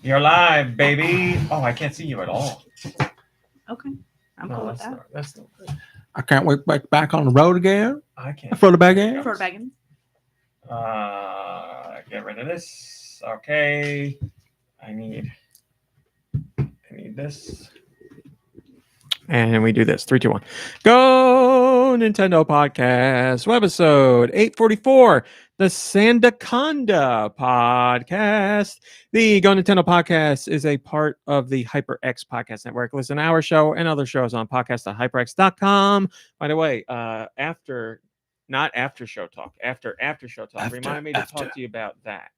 You're live, baby. Oh, I can't see you at all. Okay. I'm cool with that. That's not good. I can't wait back on the road again. I can't. For the back end. For Baggins. Get rid of this. Okay. I need this. And we do this. 3, 2, 1. Go Nintendo Podcast. Webisode 844. The Sandaconda Podcast. The Go Nintendo Podcast is a part of the HyperX Podcast Network. Listen to our show and other shows on podcast.hyperx.com. By the way, not after show talk, after show talk, remind me to talk to you about that.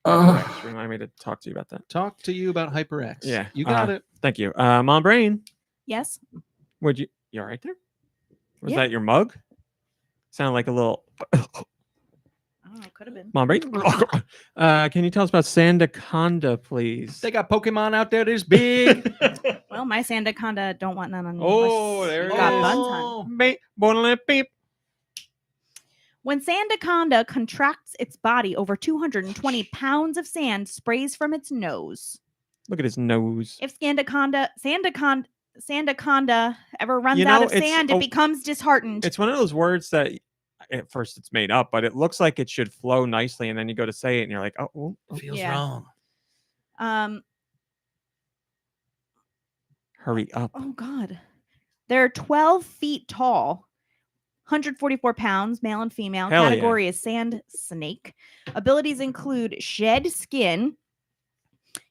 Remind me to talk to you about that. Talk to you about HyperX. Yeah. You got it. Thank you. Mom Brain, Yes. you all right there? Was Yeah. that your mug? Sound like a little Oh, it could have been. Mom Brain. Can you tell us about Sandaconda, please? They got Pokemon out there this big. Well, my Sandaconda don't want none on me. Oh, there it got is. buns on. Beep, boodle, beep. When Sandaconda contracts its body, over 220 pounds of sand sprays from its nose. Look at his nose. If Sandaconda ever runs out of sand, it becomes disheartened. It's one of those words that at first it's made up, but it looks like it should flow nicely, and then you go to say it, and you're like, oh. Feels Yeah. wrong. Hurry up. Oh, God. They're 12 feet tall, 144 pounds, male and female. Hell Category is sand snake. Abilities include shed skin,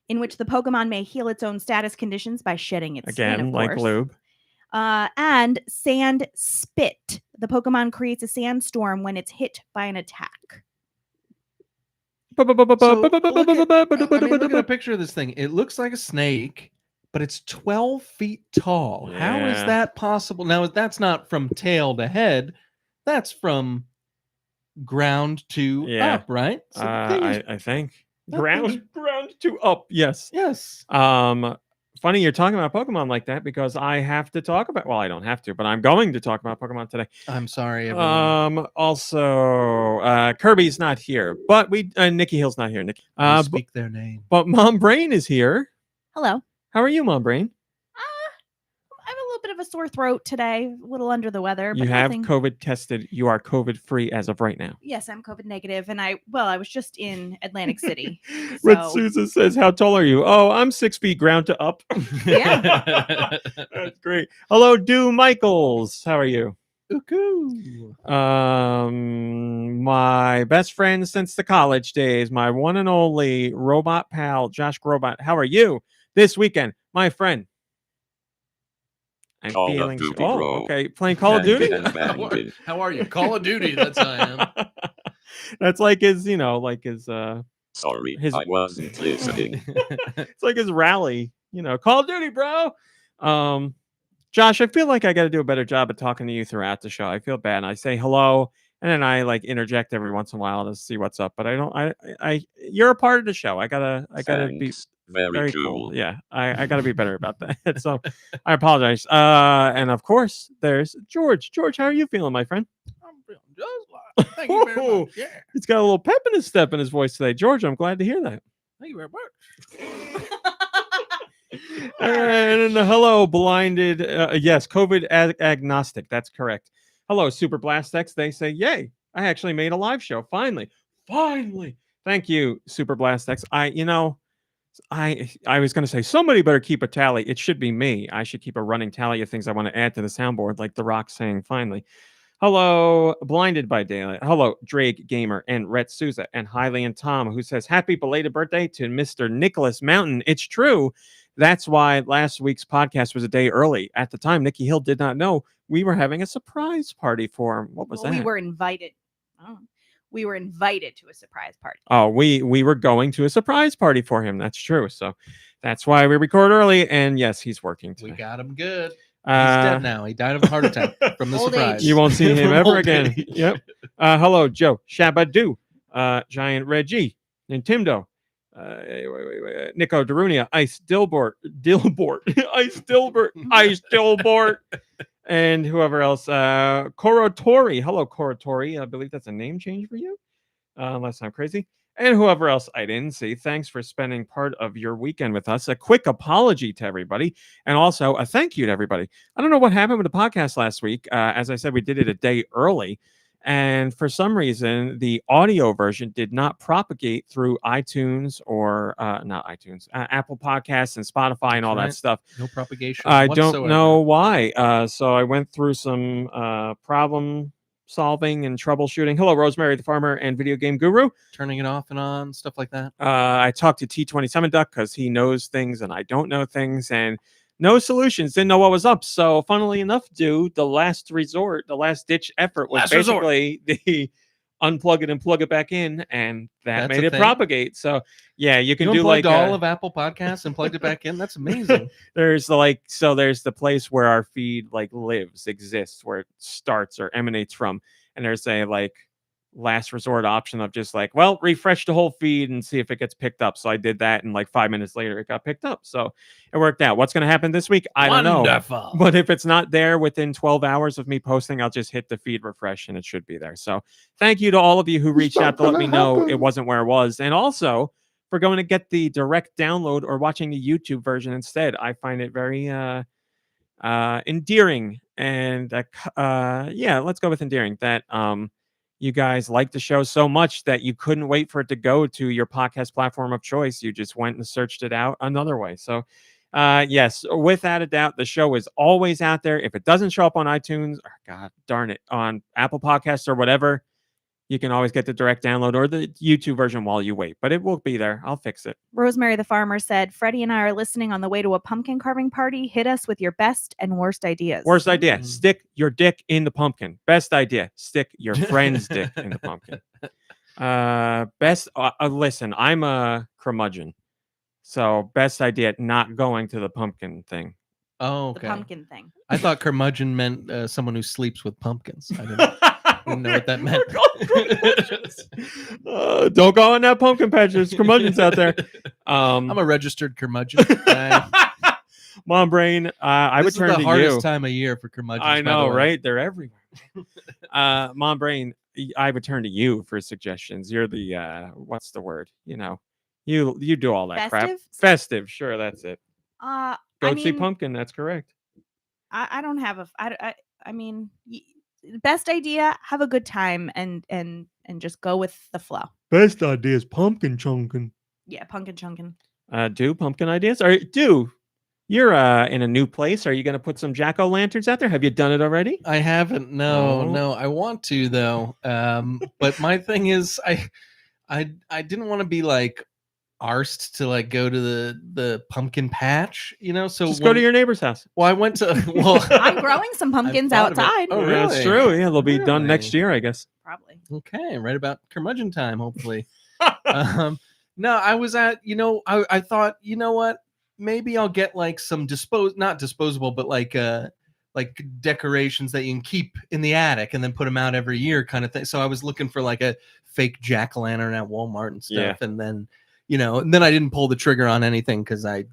in which the Pokemon may heal its own status conditions by shedding its skin, Again, of like course. lube. And sand spit. The Pokemon creates a sandstorm when it's hit by an attack. So, look at a picture of this thing. It looks like a snake, but it's 12 feet tall. How is Yeah. that possible? Now, that's not from tail to head. That's from ground to Yeah. up, right? So the thing is- I think that ground to up. Yes. yes. Funny you're talking about Pokemon like that because I have to talk about. Well, I don't have to, but I'm going to talk about Pokemon today. I'm sorry, everyone. Also, Kirby's not here, but Nikki Hill's not here. Nikki. We speak their name. But Mom Brain is here. Hello. How are you, Mom Brain? I have a little bit of a sore throat today, a little under the weather. You But have nothing. COVID tested. You are COVID free as of right now. Yes, I'm COVID negative, and I was just in Atlantic City. Red So- Souza says, "How tall are you?" Oh, I'm 6 feet ground to up. Yeah. That's great. Hello, Deux Michaels. How are you? Ooh. My best friend since the college days, my one and only robot pal, Josh Grobot. How are you this weekend, my friend? I'm Call of feeling. Duty, Oh, bro. okay. Playing Call of Duty. How are you? Call of Duty. That's how I am. That's like his, Sorry, His- I wasn't listening. it's like his rally, Call of Duty, bro. Josh, I feel like I got to do a better job of talking to you throughout the show. I feel bad. I say hello, and then I interject every once in a while to see what's up. But I don't. You're a part of the show. I gotta be Thanks. Very, very cool. cool. Yeah, I gotta be better about that. So I apologize. And of course, there's George. George, how are you feeling, my friend? I'm feeling just like. Thank you very much. Yeah. He's got a little pep in his step in his voice today. George, I'm glad to hear that. Thank you very much. And hello, blinded. Yes, COVID agnostic. That's correct. Hello, Super Blast X. They say, "Yay! I actually made a live show. Finally. Thank you, Super Blast X. I was going to say somebody better keep a tally. It should be me. I should keep a running tally of things I want to add to the soundboard, like The Rock saying, "Finally." Hello, Blinded by Daylight. Hello, Drake Gamer and Rhett Souza and Hiley and Tom, who says happy belated birthday to Mr. Nicholas Mountain. It's true. That's why last week's podcast was a day early. At the time, Nikki Hill did not know we were having a surprise party for him. What was that? We were invited. Oh. We were invited to a surprise party. Oh, we were going to a surprise party for him. That's true. So that's why we record early. And yes, he's working today. We got him good. He's dead now. He died of a heart attack from the Old surprise. age. You won't see him From ever old again. age. Yep. Hello, Joe Shabadoo, Giant Reggie, Nintendo, Nico Darunia, Ice Dilbort, Ice Dilbort, and whoever else. Korotori. Hello, Korotori. I believe that's a name change for you, unless I'm crazy. and whoever else I didn't see, thanks for spending part of your weekend with us. A quick apology to everybody, and also a thank you to everybody. I don't know what happened with the podcast last week. As I said, we did it a day early, and for some reason, the audio version did not propagate through iTunes or not iTunes, Apple Podcasts and Spotify and all that stuff. No propagation. I whatsoever. don't know why. So I went through some problem solving and troubleshooting. Hello, Rosemary the Farmer and Video Game Guru. Turning it off and on, stuff like that. I talked to T27 Duck because he knows things and I don't know things, and no solutions. Didn't know what was up. So, funnily enough, dude, the last resort, the last ditch effort was basically the unplug it and plug it back in, and that That's made a it thing? propagate. So, yeah, you can You do unplugged like all of Apple Podcasts and plugged it back in. That's amazing. there's the place where our feed like exists, where it starts or emanates from, and there's a like last resort option of just like, well, refresh the whole feed and see if it gets picked up. So I did that, and like 5 minutes later it got picked up, so it worked out. What's going to happen this week, I don't know, Wonderful. but if it's not there within 12 hours of me posting, I'll just hit the feed refresh and it should be there. So thank you to all of you who reached out to let me know it wasn't where it was, and also for going to get the direct download or watching the YouTube version instead. I find it very endearing, and yeah, let's go with endearing, that you guys like the show so much that you couldn't wait for it to go to your podcast platform of choice. You just went and searched it out another way. So yes, without a doubt, the show is always out there. If it doesn't show up on iTunes, or god darn it, on Apple Podcasts or whatever, you can always get the direct download or the YouTube version while you wait, but it will be there. I'll fix it. Rosemary the Farmer said, Freddie and I are listening on the way to a pumpkin carving party. Hit us with your best and worst ideas. Worst idea, stick your dick in the pumpkin. Best idea, stick your friend's dick in the pumpkin. Listen, I'm a curmudgeon, so best idea, not going to the pumpkin thing. Oh, The okay. pumpkin thing. I thought curmudgeon meant someone who sleeps with pumpkins. I didn't know what that meant. Don't go on that pumpkin patch. There's curmudgeons out there. I'm a registered curmudgeon. Mom Brain, I would This is turn the to hardest you. time of year for curmudgeons. I by the know, way. right? They're everywhere. Mom Brain, I would turn to you for suggestions. You're the what's the word? You know, you do all that crap. Festive? Festive, sure, that's it. Go I see mean, pumpkin. That's correct. I don't have I mean, best idea, have a good time and just go with the flow. Best idea is pumpkin chunkin. Yeah, pumpkin chunkin. Do pumpkin ideas? You're in a new place. Are you going to put some jack-o'-lanterns out there? Have you done it already? I haven't. No, Oh. no. I want to though. But my thing is, I didn't want to be like arsed to like go to the pumpkin patch, you know. So Just go to your neighbor's house. Well, I went to. Well, I'm growing some pumpkins thought of it. outside. Oh, Yeah, that's really? true. Yeah, they'll be done next Really? year, I guess. Probably. Okay, right about curmudgeon time, hopefully. No, I was at. You know, I thought, you know what? Maybe I'll get like some not disposable, but like decorations that you can keep in the attic and then put them out every year, kind of thing. So I was looking for like a fake jack-o'-lantern at Walmart and stuff, Yeah. and then and then I didn't pull the trigger on anything because I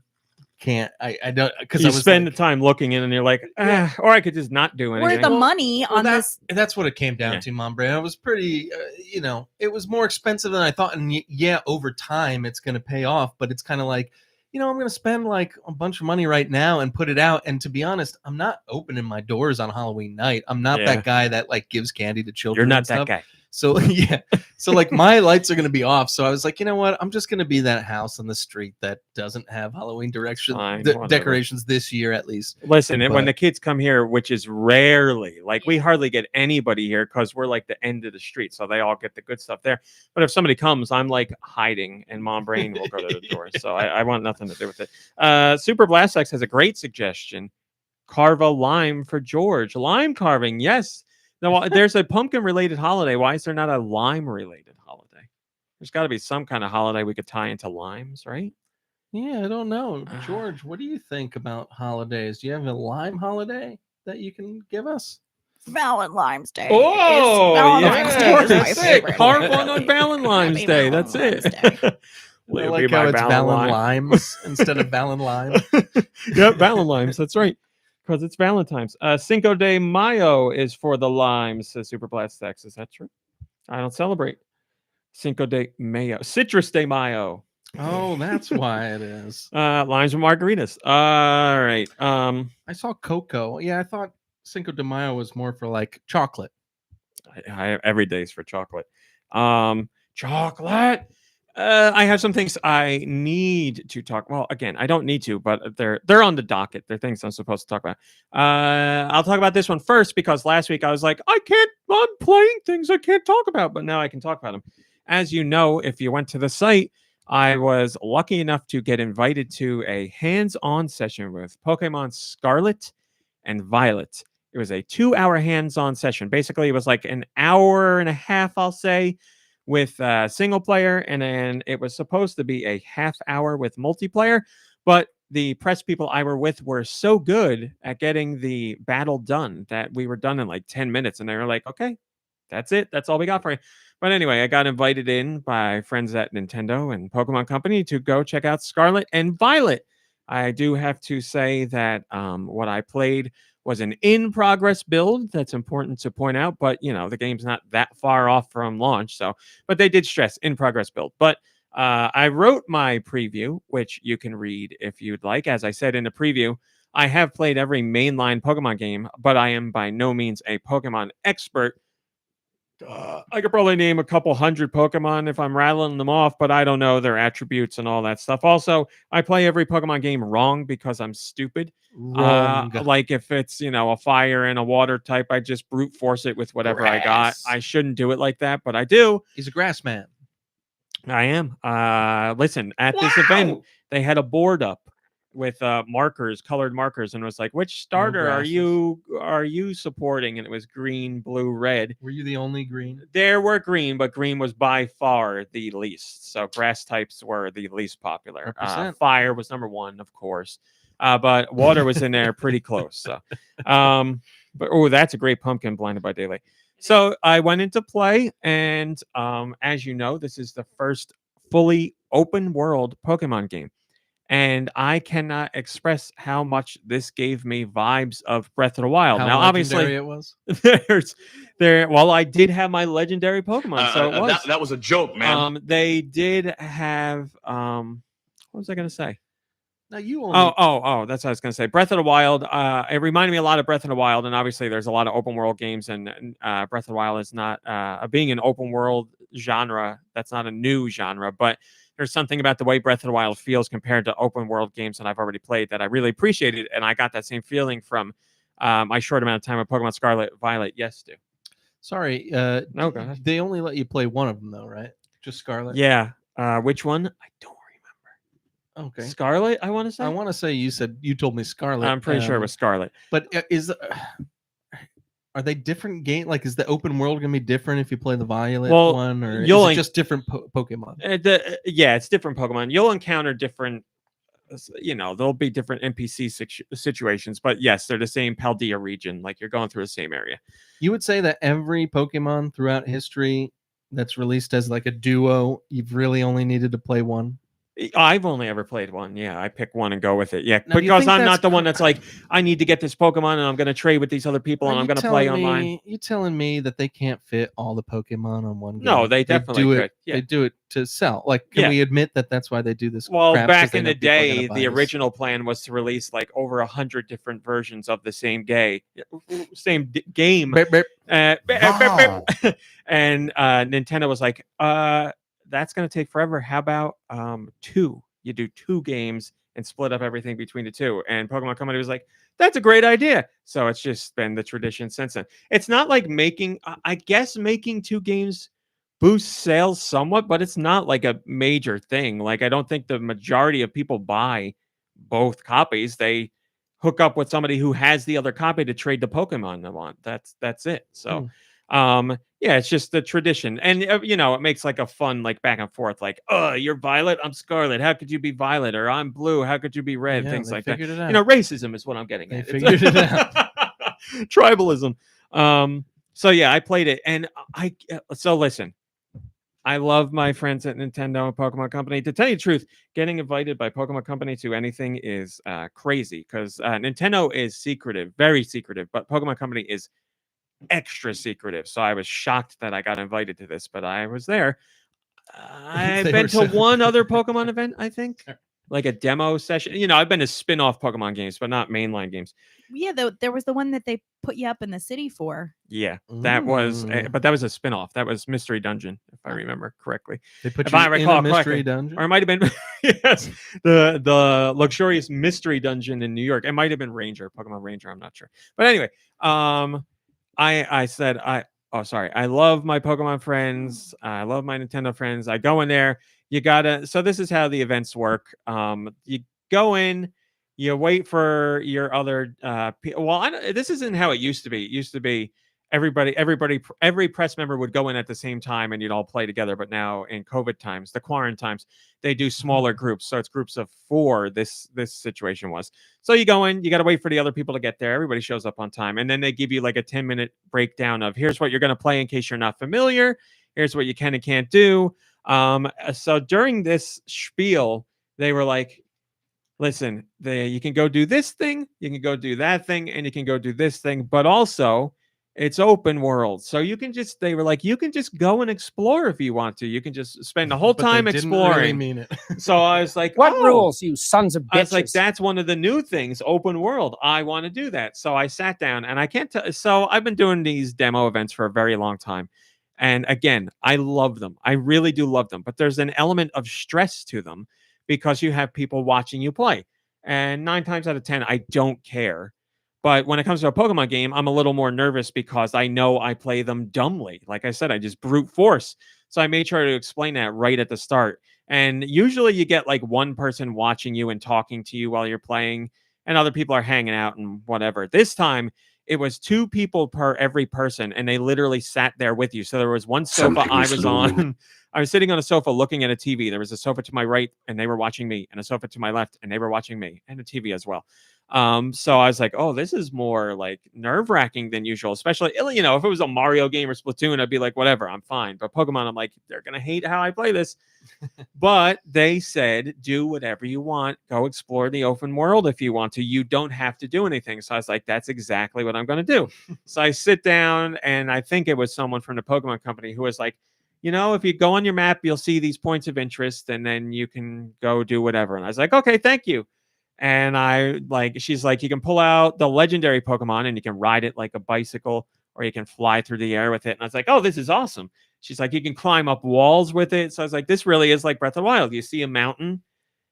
can't. I don't because You I was spend like, the time looking in, and you're like, Yeah. or I could just not do Where anything. the money on this. That's what it came down Yeah. to, Mom Brain. It was pretty, it was more expensive than I thought. And yeah, over time it's going to pay off, but it's kind of like, I'm going to spend like a bunch of money right now and put it out. And to be honest, I'm not opening my doors on Halloween night. I'm not Yeah. that guy that like gives candy to children. You're not and that stuff. guy. So yeah, so like my lights are going to be off. So I was like, you know what? I'm just going to be that house on the street that doesn't have Halloween Fine, whatever. decorations this year, at least. Listen, and when But- the kids come here, which is rarely, like we hardly get anybody here because we're like the end of the street, so they all get the good stuff there. But if somebody comes, I'm like hiding, and Mom Brain will go to the door. So I want nothing to do with it. Super Blast X has a great suggestion: carve a lime for George. Lime carving, yes. Now, there's a pumpkin-related holiday. Why is there not a lime-related holiday? There's got to be some kind of holiday we could tie into limes, right? Yeah, I don't know. George, what do you think about holidays? Do you have a lime holiday that you can give us? Valentine's Day. Oh, Valentine's Day is my that's it. favorite. Carve one on Valentine's Happy Day. That's Valentine's it. Day. Will I you like be how my it's Valen Valen lime? Limes instead of Valen Lime. Yep, Valen limes. That's right. Because it's Valentine's. Cinco de Mayo is for the limes, says Super Blast X. Is that true? I don't celebrate. Cinco de Mayo, Citrus de Mayo. Oh, that's why it is. Limes and margaritas. All right. I saw cocoa. Yeah, I thought Cinco de Mayo was more for like chocolate. Every day's for chocolate. Chocolate. I have some things I need to talk. Well, again, I don't need to, but they're on the docket. They're things I'm supposed to talk about. I'll talk about this one first because last week I was like, I'm playing things I can't talk about, but now I can talk about them. As you know, if you went to the site, I was lucky enough to get invited to a hands-on session with Pokemon Scarlet and Violet. It was a 2-hour hands-on session. Basically, it was like an hour and a half, I'll say, with single player, and then it was supposed to be a half hour with multiplayer. But the press people I were with were so good at getting the battle done that we were done in like 10 minutes, and they were like, "Okay, that's it. That's all we got for you." But anyway, I got invited in by friends at Nintendo and Pokemon Company to go check out Scarlet and Violet. I do have to say that what I played was an in-progress build. That's important to point out, but the game's not that far off from launch. So, but they did stress in-progress build. But I wrote my preview, which you can read if you'd like. As I said in the preview, I have played every mainline Pokemon game, but I am by no means a Pokemon expert. I could probably name a couple hundred Pokemon if I'm rattling them off, but I don't know their attributes and all that stuff. Also, I play every Pokemon game wrong because I'm stupid. Wrong. Like if it's a fire and a water type, I just brute force it with whatever I got. Grass. I shouldn't do it like that, but I do. He's a grass man. I am. Listen, at this event, they had a board up with colored markers, and it was like, which starter are you supporting? And it was green, blue, red. Were you the only green? There were green, but green was by far the least. So grass types were the least popular. Fire was number 1, of course. But water was in there pretty close. So, but that's a great pumpkin, Blinded by Daylight. So I went into play, and as you know, this is the first fully open world Pokemon game. And I cannot express how much this gave me vibes of Breath of the Wild. Now, obviously, it was. Well, I did have my legendary Pokemon, so it was. That was a joke, man. They did have. What was I going to say? Now you only... That's what I was going to say. Breath of the Wild. It reminded me a lot of Breath of the Wild, and obviously there's a lot of open world games, and Breath of the Wild is not being an open world genre. That's not a new genre, but there's something about the way Breath of the Wild feels compared to open world games that I've already played that I really appreciated, and I got that same feeling from my short amount of time with Pokemon Scarlet, Violet. Yes, Stu. Sorry. No, go ahead. They only let you play one of them, though, right? Just Scarlet. Yeah. Which one? I don't remember. Okay. Scarlet, I want to say. I want to say you told me Scarlet. I'm pretty sure it was Scarlet. But are they different game? Like, is the open world going to be different if you play the Violet one, or is it just different Pokemon? Yeah, it's different Pokemon. You'll encounter different, there'll be different NPC situations, but yes, they're the same Paldea region. Like you're going through the same area. You would say that every Pokemon throughout history that's released as like a duo, you've really only needed to play one? I've only ever played one. Yeah, I pick one and go with it. Yeah, now, because I'm not the one that's like, I need to get this Pokemon and I'm going to trade with these other people and I'm going to play online. You telling me that they can't fit all the Pokemon on one game? No, they definitely do it. Could. Yeah. They do it to sell. Like, can we admit that that's why they do this? Well, back in the day, the original plan was to release like over 100 different versions of the same game. And Nintendo was like, that's going to take forever. How about 2? You do 2 games and split up everything between the 2. And Pokemon Company was like, that's a great idea. So it's just been the tradition since then. It's not like making 2 games boosts sales somewhat, but it's not like a major thing. Like, I don't think the majority of people buy both copies. They hook up with somebody who has the other copy to trade the Pokemon they want. That's it. So, yeah, it's just the tradition. And, it makes like a fun, like back and forth, like, you're Violet, I'm Scarlet. How could you be Violet? Or I'm Blue. How could you be Red? Yeah, Things like that. Racism is what I'm getting at. They figured it out. Tribalism. So yeah, I played it. And so listen, I love my friends at Nintendo and Pokemon Company. To tell you the truth, getting invited by Pokemon Company to anything is crazy because Nintendo is secretive, very secretive, but Pokemon Company is extra secretive. So I was shocked that I got invited to this, but I was there. I've They been were to so- one other Pokemon event, I think, like a demo session. I've been to spin-off Pokemon games, but not mainline games. Yeah, there was the one that they put you up in the city for. Yeah, that was, Mm. but that was a spin-off. That was Mystery Dungeon, if I remember correctly. They put If you I in recall a mystery correctly. dungeon. Or it might have been, yes, the luxurious Mystery Dungeon in New York. It might have been Ranger, Pokemon Ranger. I'm not sure, but anyway, I said I love my Pokemon friends. I love my Nintendo friends. I go in there. You gotta. So this is how the events work. You go in. You wait for your other. This isn't how it used to be. It used to be every press member would go in at the same time and you'd all play together. But now in COVID times, the quarantine times, they do smaller groups. So it's groups of 4. This situation was. So you go in, you got to wait for the other people to get there. Everybody shows up on time. And then they give you like a 10-minute breakdown of here's what you're going to play in case you're not familiar. Here's what you can and can't do. So during this spiel, they were like, listen, you can go do this thing, you can go do that thing, and you can go do this thing. But also, it's open world. So they were like, you can just go and explore if you want to. You can just spend the whole But they time didn't exploring. really mean it. So I was like, What oh. rules, you sons of bitches? I was like, that's one of the new things, open world. I want to do that. So I sat down and I can't tell. So I've been doing these demo events for a very long time. And again, I love them. I really do love them. But there's an element of stress to them because you have people watching you play. And 9 times out of 10, I don't care. But when it comes to a Pokemon game, I'm a little more nervous because I know I play them dumbly. Like I said, I just brute force. So I made sure to explain that right at the start. And usually you get like one person watching you and talking to you while you're playing, and other people are hanging out and whatever. This time it was 2 people per every person, and they literally sat there with you. So there was one sofa I was on. I was sitting on a sofa looking at a TV. There was a sofa to my right, and they were watching me, and a sofa to my left, and they were watching me, and a TV as well. So I was like, oh, this is more like nerve-wracking than usual, especially, if it was a Mario game or Splatoon, I'd be like, whatever, I'm fine. But Pokemon, I'm like, they're going to hate how I play this. But they said, do whatever you want. Go explore the open world if you want to. You don't have to do anything. So I was like, that's exactly what I'm going to do. So I sit down, and I think it was someone from the Pokemon company who was like, if you go on your map, you'll see these points of interest, and then you can go do whatever. And I was like, okay, thank you. And she's like, you can pull out the legendary Pokemon and you can ride it like a bicycle, or you can fly through the air with it. And I was like, oh, this is awesome. She's like, you can climb up walls with it. So I was like, this really is like Breath of the Wild. You see a mountain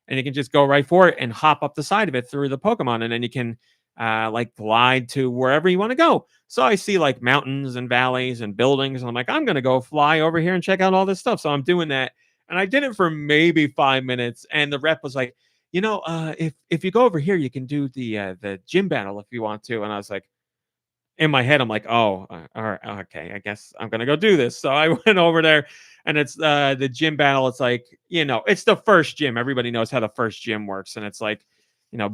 and you can just go right for it and hop up the side of it through the Pokemon. And then you can glide to wherever you want to go. So I see like mountains and valleys and buildings. And I'm like, I'm going to go fly over here and check out all this stuff. So I'm doing that. And I did it for maybe 5 minutes. And the rep was like, if you go over here, you can do the gym battle if you want to. And I was like, in my head, I'm like, oh, all right, okay, I guess I'm gonna go do this. So I went over there, and it's the gym battle. It's like, it's the first gym. Everybody knows how the first gym works, and it's like,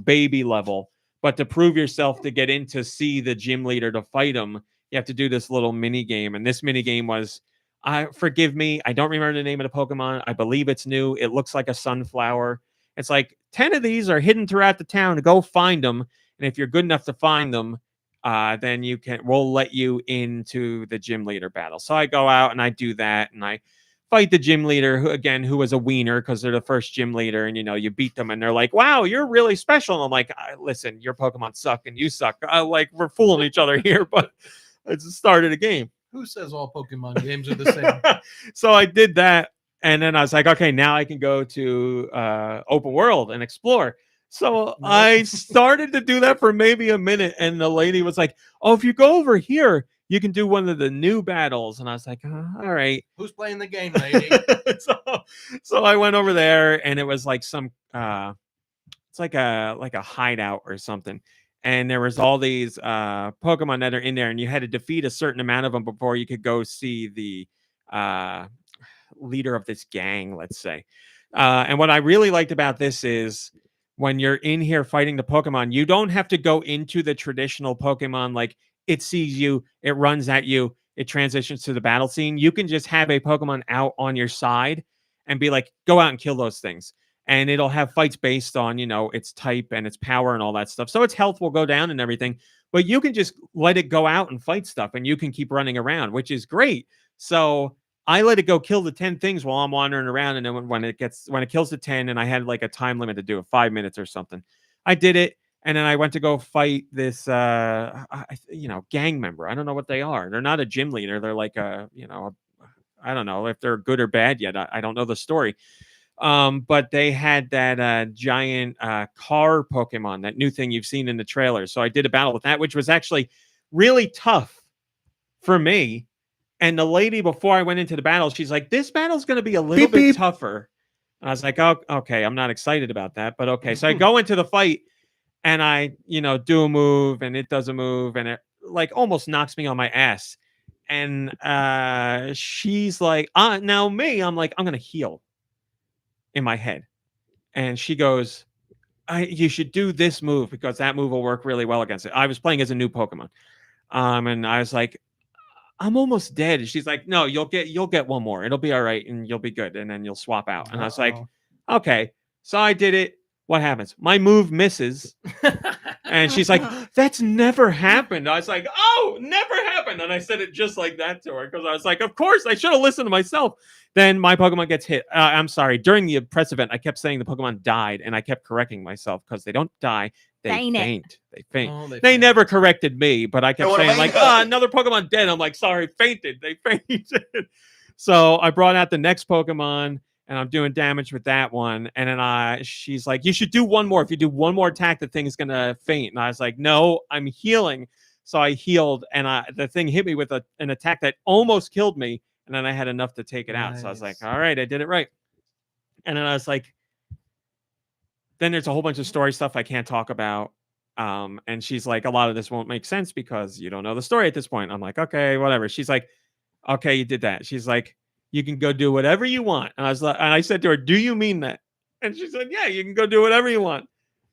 baby level. But to prove yourself to get in to see the gym leader to fight him, you have to do this little mini game. And this mini game was, forgive me, I don't remember the name of the Pokemon. I believe it's new. It looks like a sunflower. It's like 10 of these are hidden throughout the town. Go find them, and if you're good enough to find them, then we'll let you into the gym leader battle. So I go out and I do that, and I fight the gym leader who was a wiener because they're the first gym leader, and you beat them, and they're like, wow, you're really special. And I'm like, listen, your Pokemon suck and you suck. We're fooling each other here, but it's the start of the game. Who says all Pokemon games are the same? So I did that. And then I was like, okay, now I can go to open world and explore. So I started to do that for maybe a minute. And the lady was like, oh, if you go over here, you can do one of the new battles. And I was like, all right. Who's playing the game, lady? so I went over there, and it was like it's like a hideout or something. And there was all these Pokemon that are in there, and you had to defeat a certain amount of them before you could go see the leader of this gang, let's say. And what I really liked about this is when you're in here fighting the Pokemon, you don't have to go into the traditional Pokemon, like it sees you, it runs at you, it transitions to the battle scene. You can just have a Pokemon out on your side and be like, go out and kill those things. And it'll have fights based on, its type and its power and all that stuff. So its health will go down and everything, but you can just let it go out and fight stuff, and you can keep running around, which is great. So I let it go kill the 10 things while I'm wandering around, and then when it kills the 10, and I had like a time limit to do it, 5 minutes or something, I did it, and then I went to go fight this gang member. I don't know what they are. They're not a gym leader. They're like I don't know if they're good or bad yet. I don't know the story. But they had that giant car Pokemon, that new thing you've seen in the trailer. So I did a battle with that, which was actually really tough for me. And the lady, before I went into the battle, she's like, this battle's going to be a little bit tougher. And I was like, oh, okay, I'm not excited about that, but okay. So I go into the fight, and I, do a move, and it does a move, and it like almost knocks me on my ass. And she's like, now me, I'm like, I'm going to heal in my head. And she goes, you should do this move because that move will work really well against it. I was playing as a new Pokemon. And I was like, I'm almost dead. And she's like, no, you'll get one more. It'll be all right, and you'll be good, and then you'll swap out. And I was like, okay. So I did it. What happens? My move misses. And she's like, that's never happened. I was like, oh, never happened. And I said it just like that to her because I was like, of course, I should have listened to myself. Then my Pokemon gets hit. I'm sorry. During the press event, I kept saying the Pokemon died, and I kept correcting myself because they don't die. They faint. They faint. Oh, they never corrected me, but I kept saying like, another Pokemon dead. I'm like, sorry, fainted. They fainted. So I brought out the next Pokemon, and I'm doing damage with that one. And then she's like, you should do one more. If you do one more attack, the thing is going to faint. And I was like, no, I'm healing. So I healed, and the thing hit me with an attack that almost killed me. And then I had enough to take it out. So I was like, all right, I did it right. And then I was like, then there's a whole bunch of story stuff I can't talk about. And she's like, a lot of this won't make sense because you don't know the story at this point. I'm like, okay, whatever. She's like, okay, you did that. She's like, you can go do whatever you want. And I said to her, do you mean that? And she said, yeah, you can go do whatever you want.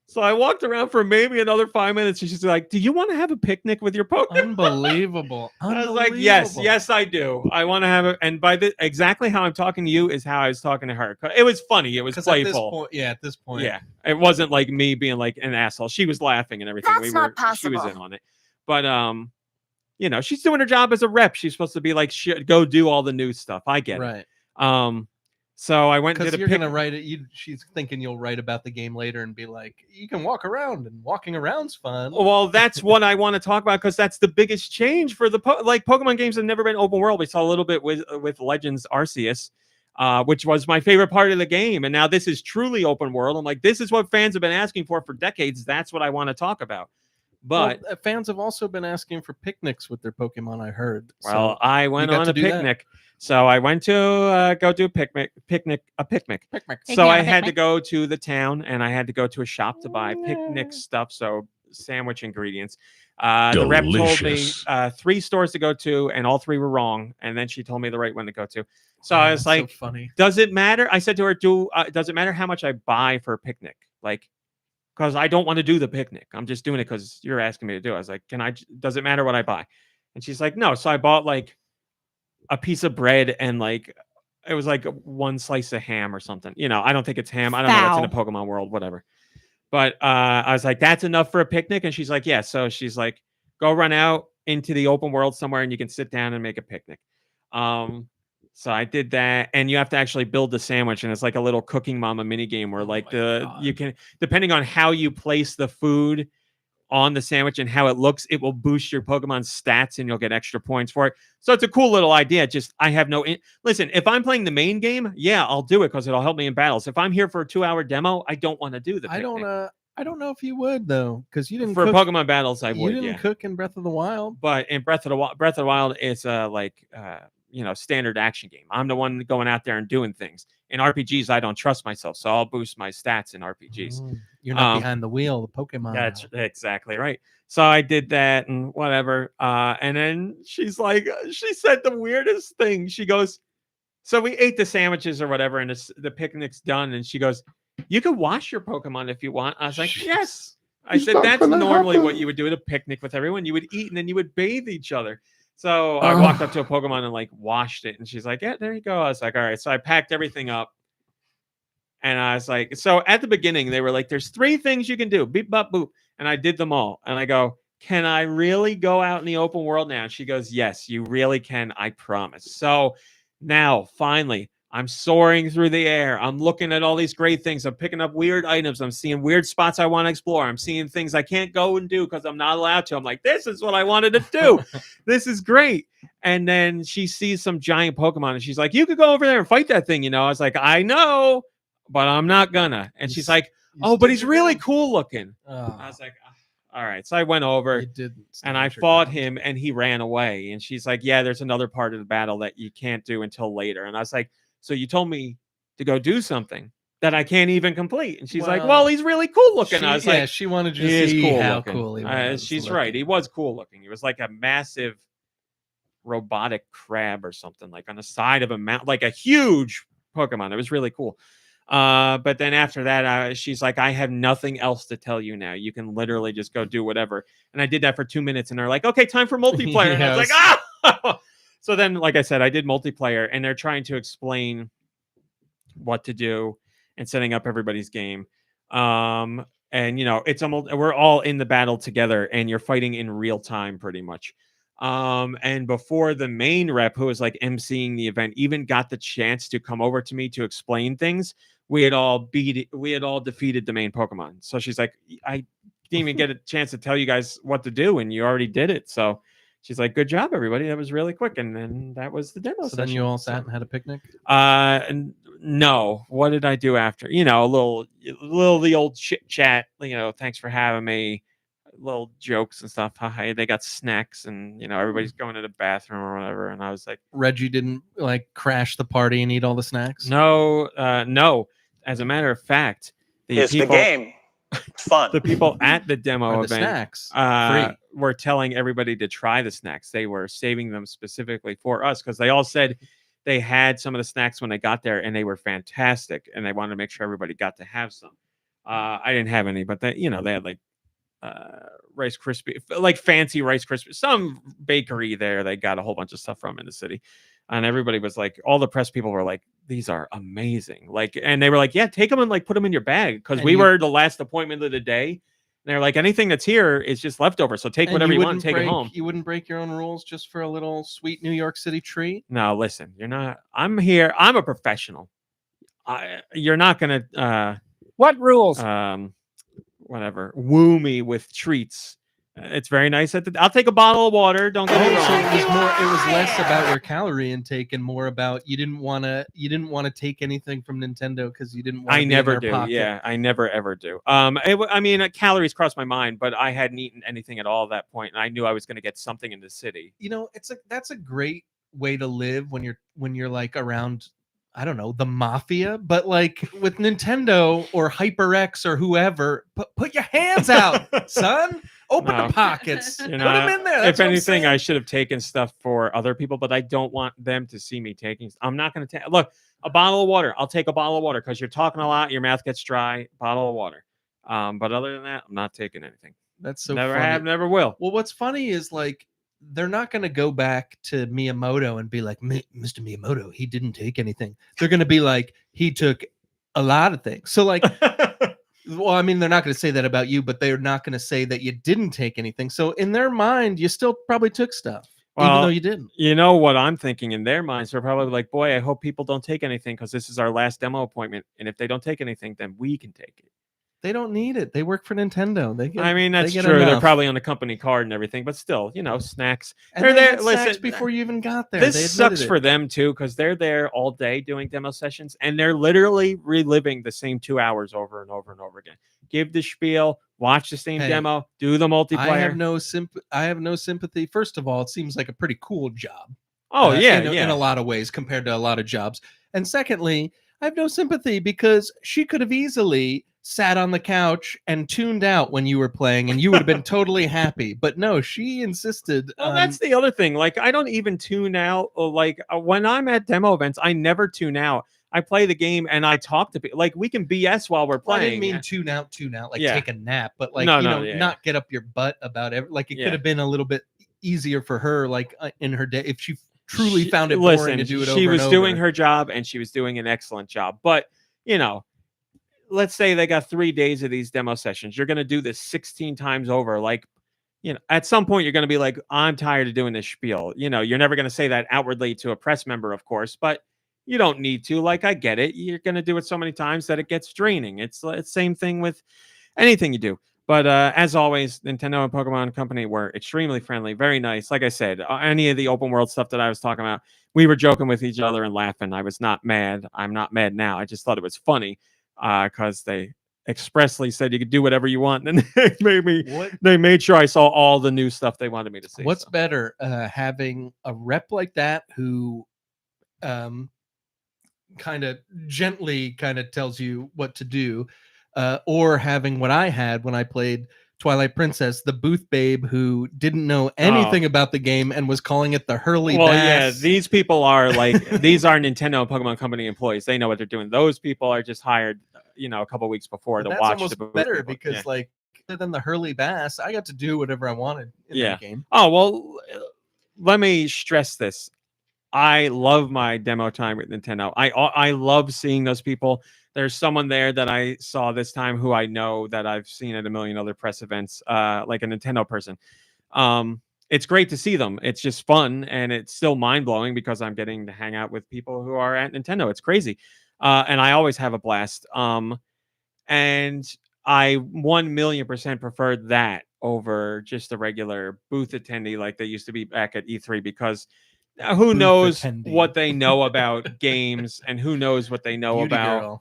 So I walked around for maybe another 5 minutes, and she's like, do you want to have a picnic with your Pokemon? Unbelievable. I was like, yes, I do. I want to have it. And exactly how I'm talking to you is how I was talking to her. It was funny. It was playful. At this point. Yeah. It wasn't like me being like an asshole. She was laughing and everything. That's not possible. She was in on it. But, she's doing her job as a rep. She's supposed to be like, go do all the new stuff. I get it. Right. So I went to you're gonna write it. She's thinking you'll write about the game later and be like, you can walk around, and walking around's fun. Well, that's what I want to talk about because that's the biggest change for the Pokemon games have never been open world. We saw a little bit with Legends Arceus, which was my favorite part of the game, and now this is truly open world. I'm like, this is what fans have been asking for decades. That's what I want to talk about. But fans have also been asking for picnics with their Pokemon. I heard. Well, I went on a picnic. So I went to go do a picnic. So I had to go to the town, and I had to go to a shop to buy picnic stuff. So sandwich ingredients. The rep told me 3 stores to go to, and all 3 were wrong. And then she told me the right one to go to. So I was like, so funny. Does it matter? I said to her, does it matter how much I buy for a picnic? Like, because I don't want to do the picnic. I'm just doing it because you're asking me to do it. I was like, does it matter what I buy? And she's like, no. So I bought like a piece of bread and like it was like 1 slice of ham or something. I don't think it's ham. I don't know what's in the Pokemon world, whatever. But I was like, that's enough for a picnic. And she's like, yeah. So she's like, go run out into the open world somewhere and you can sit down and make a picnic. So I did that, and you have to actually build the sandwich, and it's like a little Cooking Mama mini game where like you can, depending on how you place the food on the sandwich and how it looks, it will boost your Pokemon's stats and you'll get extra points for it. So it's a cool little idea. Just I have listen, if I'm playing the main game, yeah, I'll do it because it'll help me in battles. If I'm here for a 2-hour demo, I don't want to do the picnic. I don't know if you would though, because you didn't for Pokemon battles. I would. You didn't cook in Breath of the Wild, but in Breath of the Wild, it's standard action game. I'm the one going out there and doing things. In RPGs, I don't trust myself, so I'll boost my stats in RPGs. You're not behind the wheel, the Pokemon. That's exactly right. So I did that and whatever. And then she said the weirdest thing. She goes, so we ate the sandwiches or whatever, and the picnic's done. And she goes, you can wash your Pokemon if you want. I was like, yes. I said, that's normally what you would do at a picnic with everyone. You would eat and then you would bathe each other. So I walked up to a Pokemon and like washed it. And she's like, yeah, there you go. I was like, all right. So I packed everything up. And I was like, so at the beginning, they were like, there's 3 things you can do. Beep, bop, boop. And I did them all. And I go, can I really go out in the open world now? And she goes, yes, you really can. I promise. So Now, finally, I'm soaring through the air. I'm looking at all these great things. I'm picking up weird items. I'm seeing weird spots I want to explore. I'm seeing things I can't go and do because I'm not allowed to. I'm like, this is what I wanted to do. This is great. And then she sees some giant Pokemon and she's like, you could go over there and fight that thing. I was like, I know, but I'm not gonna. And she's like, oh, but he's really cool looking. I was like, all right. So I went over and I fought him and he ran away. And she's like, yeah, there's another part of the battle that you can't do until later. And I was like, so you told me to go do something that I can't even complete. And she's like, well, he's really cool looking. I was like, she wanted you to see how cool he was. She's right. He was cool looking. He was like a massive robotic crab or something, like on the side of a mountain, like a huge Pokemon. It was really cool. But then after that, she's like, I have nothing else to tell you now. You can literally just go do whatever. And I did that for 2 minutes and they're like, okay, time for multiplayer. And I was like, ah! So then, like I said, I did multiplayer and they're trying to explain what to do and setting up everybody's game. And it's we're all in the battle together and you're fighting in real time pretty much. And before the main rep, who was like emceeing the event, even got the chance to come over to me to explain things, we had all defeated the main Pokemon. So she's like, I didn't even get a chance to tell you guys what to do, and you already did it. So she's like, good job, everybody. That was really quick. And then that was the demo session. Then you all sat and had a picnic? And no. What did I do after? A little the old chit chat, thanks for having me. Little jokes and stuff. Hi, they got snacks and everybody's going to the bathroom or whatever. And I was like, Reggie didn't like crash the party and eat all the snacks? No. As a matter of fact, the game fun. The people at the demo event snacks were telling everybody to try the snacks. They were saving them specifically for us because they all said they had some of the snacks when they got there and they were fantastic and they wanted to make sure everybody got to have some. I didn't have any, but they had like Rice Krispie, like fancy Rice Krispie, some bakery there they got a whole bunch of stuff from in the city, and everybody was like, all the press people were like, these are amazing, like, and they were like, yeah, take them and like put them in your bag because we were the last appointment of the day, and they're like, anything that's here is just leftover, so take whatever you want and take it home. You wouldn't break your own rules just for a little sweet New York City treat? No, listen, you're not. I'm here. I'm a professional. You're not gonna what rules? Whatever, woo me with treats. It's very nice. I'll take a bottle of water. Don't get me wrong. So it was less about your calerie intake and more about you didn't want to take anything from Nintendo because you didn't want to. I never do. Pocket. Yeah, I never ever do. Calories crossed my mind, but I hadn't eaten anything at all at that point, and I knew I was going to get something in the city. That's a great way to live when you're like around, I don't know, the mafia, but like with Nintendo or HyperX or whoever, put your hands out, son. Open the pockets. Put them in there. If anything, I should have taken stuff for other people, but I don't want them to see me taking. I'm not going to take. Look, a bottle of water. I'll take a bottle of water because you're talking a lot. Your mouth gets dry. Bottle of water. But other than that, I'm not taking anything. That's so never funny. Have, never will. Well, what's funny is like they're not going to go back to Miyamoto and be like, Mr. Miyamoto, he didn't take anything. They're going to be like, he took a lot of things. So like, well, I mean, they're not going to say that about you, but they're not going to say that you didn't take anything. So in their mind, you still probably took stuff, even though you didn't. You know what I'm thinking in their minds? They're probably like, boy, I hope people don't take anything because this is our last demo appointment. And if they don't take anything, then we can take it. They don't need it. They work for Nintendo. That's true. Enough. They're probably on a company card and everything, but still, snacks. And they're there. Listen, before you even got there. This sucks for them too, because they're there all day doing demo sessions, and they're literally reliving the same 2 hours over and over and over again. Give the spiel, watch the same demo, do the multiplayer. I have no sympathy. First of all, it seems like a pretty cool job. Oh in a lot of ways compared to a lot of jobs. And secondly, I have no sympathy because she could have easily sat on the couch and tuned out when you were playing and you would have been totally happy. But no, she insisted. Well, that's the other thing. Like, I don't even tune out. Like, when I'm at demo events, I never tune out. I play the game and I talk to people. Like, we can BS while we're playing. I didn't mean tune out, like take a nap, but like, not get up your butt about it. Like, it could have been a little bit easier for her, like in her day, if she truly found it boring to do it over. She was doing her job and she was doing an excellent job. But, let's say they got 3 days of these demo sessions. You're going to do this 16 times over. Like, at some point you're going to be like, I'm tired of doing this spiel. You're never going to say that outwardly to a press member, of course, but you don't need to. Like, I get it. You're going to do it so many times that it gets draining. It's the same thing with anything you do. But as always, Nintendo and Pokemon Company were extremely friendly, very nice. Like I said, any of the open world stuff that I was talking about, we were joking with each other and laughing. I was not mad. I'm not mad now. I just thought it was funny because they expressly said you could do whatever you want, and they made sure I saw all the new stuff they wanted me to see. What's better, having a rep like that who kind of gently tells you what to do, or having what I had when I played Twilight Princess, the booth babe who didn't know anything about the game and was calling it the Hurley Bass. Yeah, these people are like, these are Nintendo and Pokemon Company employees. They know what they're doing. Those people are just hired, a couple weeks before to watch almost the booth better people. because like, other than the Hurley Bass, I got to do whatever I wanted in that game. Oh, well, let me stress this. I love my demo time with Nintendo. I love seeing those people. There's someone there that I saw this time who I know that I've seen at a million other press events, like a Nintendo person. It's great to see them. It's just fun, and it's still mind-blowing because I'm getting to hang out with people who are at Nintendo. It's crazy. And I always have a blast. And I 1,000,000% preferred that over just a regular booth attendee like they used to be back at E3, because who knows what they know about games and who knows what they know about.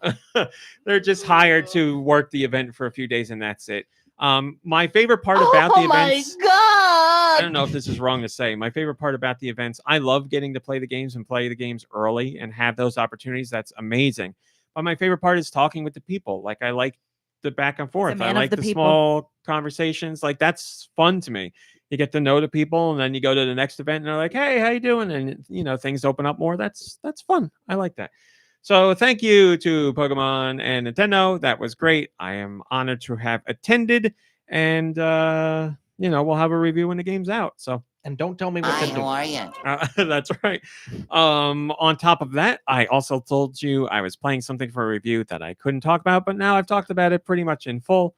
They're just hired to work the event for a few days and that's it. My favorite part about the events, I don't know if this is wrong to say, my favorite part about the events, I love getting to play the games and play the games early and have those opportunities. That's amazing. But my favorite part is talking with the people. Like, I like the back and forth. I like the small conversations. Like, that's fun to me. You get to know the people, and then you go to the next event, and they're like, "Hey, how you doing?" And things open up more. That's fun. I like that. So thank you to Pokemon and Nintendo. That was great. I am honored to have attended, and we'll have a review when the game's out. So, and don't tell me what to do. How are you? That's right. On top of that, I also told you I was playing something for a review that I couldn't talk about, but now I've talked about it pretty much in full,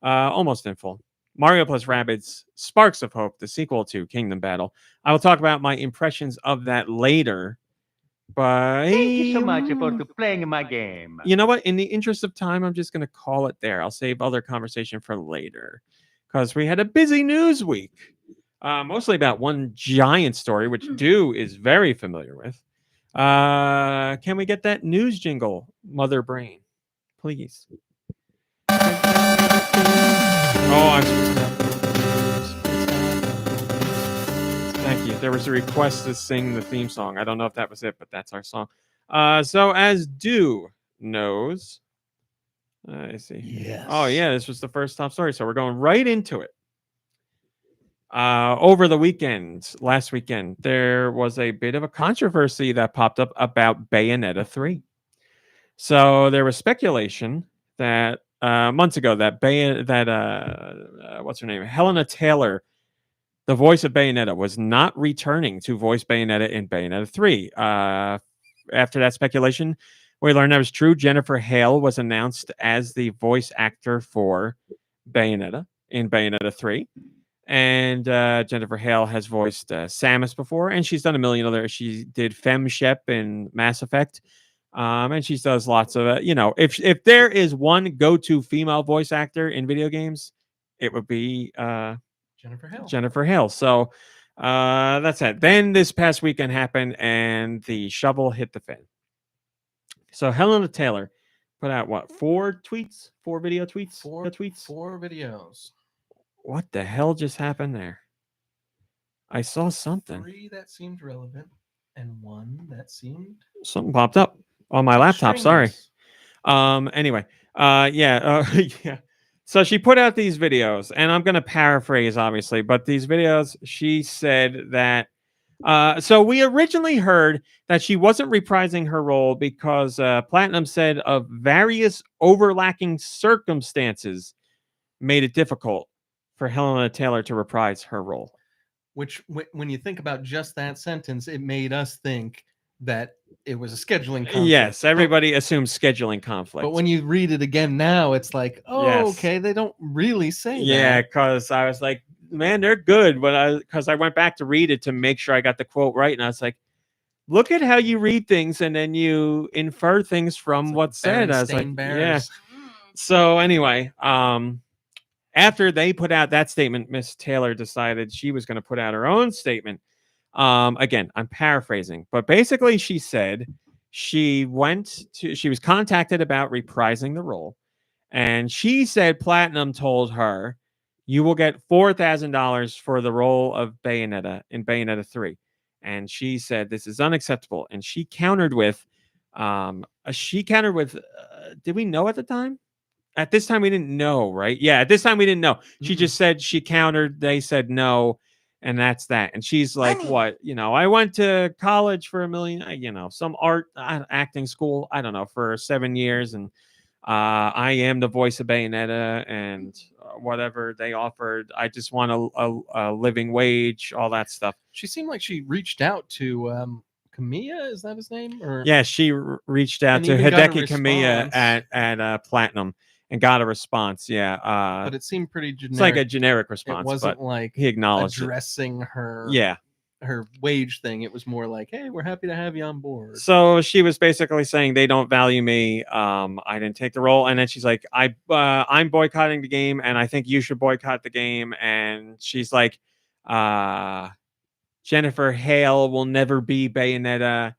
almost in full. Mario plus Rabbids Sparks of Hope, the sequel to Kingdom Battle. I will talk about my impressions of that later. But thank you so much for playing my game. You know what? In the interest of time, I'm just going to call it there. I'll save other conversation for later because we had a busy news week. Mostly about one giant story, which Deux is very familiar with. Can we get that news jingle, Mother Brain? Please. Oh, I'm supposed to. Thank you. There was a request to sing the theme song. I don't know if that was it, but that's our song. So as Deux knows, I see. Yes. Oh yeah, this was the first top story, so we're going right into it. Over the weekend, last weekend, there was a bit of a controversy that popped up about Bayonetta 3. So there was speculation that months ago that what's her name, Helena Taylor, the voice of Bayonetta, was not returning to voice Bayonetta in Bayonetta 3. After that speculation, we learned that was true. Jennifer Hale was announced as the voice actor for Bayonetta in Bayonetta 3. And Jennifer Hale has voiced Samus before, and she's done a million other. She did Fem Shep in Mass Effect, and she does lots of if there is one go-to female voice actor in video games, it would be Jennifer Hale. So that's it. Then this past weekend happened, and the shovel hit the fan. So Helena Taylor put out four video tweets? Four videos. What the hell just happened there? I saw something. 3 that seemed relevant, and 1 that seemed... Something popped up on my laptop. Sorry. Anyway. Yeah. So she put out these videos, and I'm going to paraphrase, obviously, but these videos, she said that... so we originally heard that she wasn't reprising her role because Platinum said of various overlapping circumstances made it difficult for Helena Taylor to reprise her role. Which, when you think about just that sentence, it made us think that it was a scheduling conflict. Yes, everybody assumes scheduling conflict. But when you read it again now, it's like, oh, yes. Okay, they don't really say that. Yeah, because I was like, man, they're good. But because I went back to read it to make sure I got the quote right, and I was like, look at how you read things and then you infer things from It's like what's said. I was like, Berenstain yeah. Bears. So anyway, after they put out that statement, Miss Taylor decided she was going to put out her own statement. Again, I'm paraphrasing, but basically she said she was contacted about reprising the role, and she said Platinum told her, you will get $4,000 for the role of Bayonetta in Bayonetta 3. And she said, this is unacceptable. And she countered with, did we know at the time? At this time, we didn't know, right? Yeah, at this time, we didn't know. She just said she countered. They said no, and that's that. And she's like, what? I went to college for $1 million, some art acting school, I don't know, for 7 years. And I am the voice of Bayonetta, and whatever they offered, I just want a living wage, all that stuff. She seemed like she reached out to Kamiya, is that his name? Or yeah, she reached out and to even got a Hideki Kamiya response. at Platinum and got a response. Yeah, but it seemed pretty generic. it's like a generic response. It wasn't but like he acknowledged addressing her. Yeah. Her wage thing. It was more like, hey, we're happy to have you on board. So she was basically saying they don't value me. I didn't take the role, and then she's like, I'm boycotting the game, and I think you should boycott the game. And she's like, Jennifer Hale will never be Bayonetta.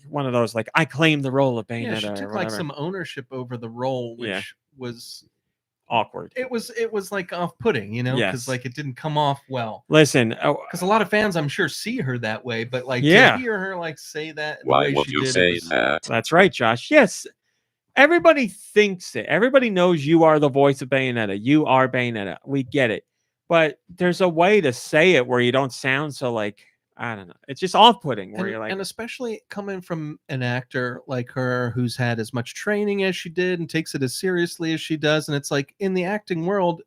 One of those like I claim the role of Bayonetta. Yeah, she or took like whatever. some ownership over the role, which was awkward. It was like off-putting, because Yes. like it didn't come off well. Listen, because a lot of fans, I'm sure, see her that way, but like Yeah. to hear her like say that. the Why way would she you did, say it was- that? That's right, Josh. Yes. Everybody thinks it. Everybody knows you are the voice of Bayonetta. You are Bayonetta. We get it. But there's a way to say it where you don't sound so like, I don't know. It's just off-putting where you're like, and especially coming from an actor like her who's had as much training as she did and takes it as seriously as she does. And it's like in the acting world,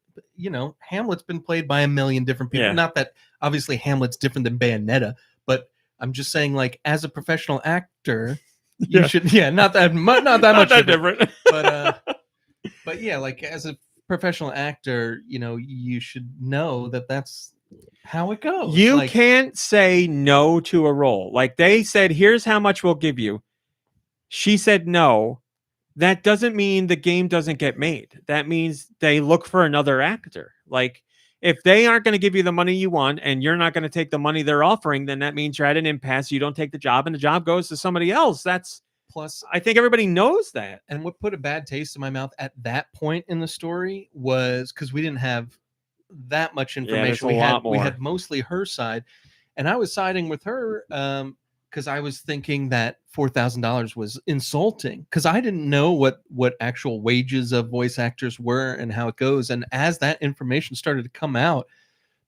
Hamlet's been played by a million different people. Yeah. Not that obviously Hamlet's different than Bayonetta, but I'm just saying, like, as a professional actor, you Yeah. should, not that much different. But yeah, like as a professional actor, you should know that that's how it goes. You like, can't say no to a role. Like they said, here's how much we'll give you. She said no. That doesn't mean the game doesn't get made. That means they look for another actor. Like if they aren't going to give you the money you want and you're not going to take the money they're offering, then that means you're at an impasse. You don't take the job and the job goes to somebody else. plus, I think everybody knows that. and what put a bad taste in my mouth at that point in the story was because we didn't have that much information. there's a lot we more. had mostly her side, and I was siding with her because I was thinking that $4,000 was insulting because I didn't know what actual wages of voice actors were and how it goes. And as that information started to come out,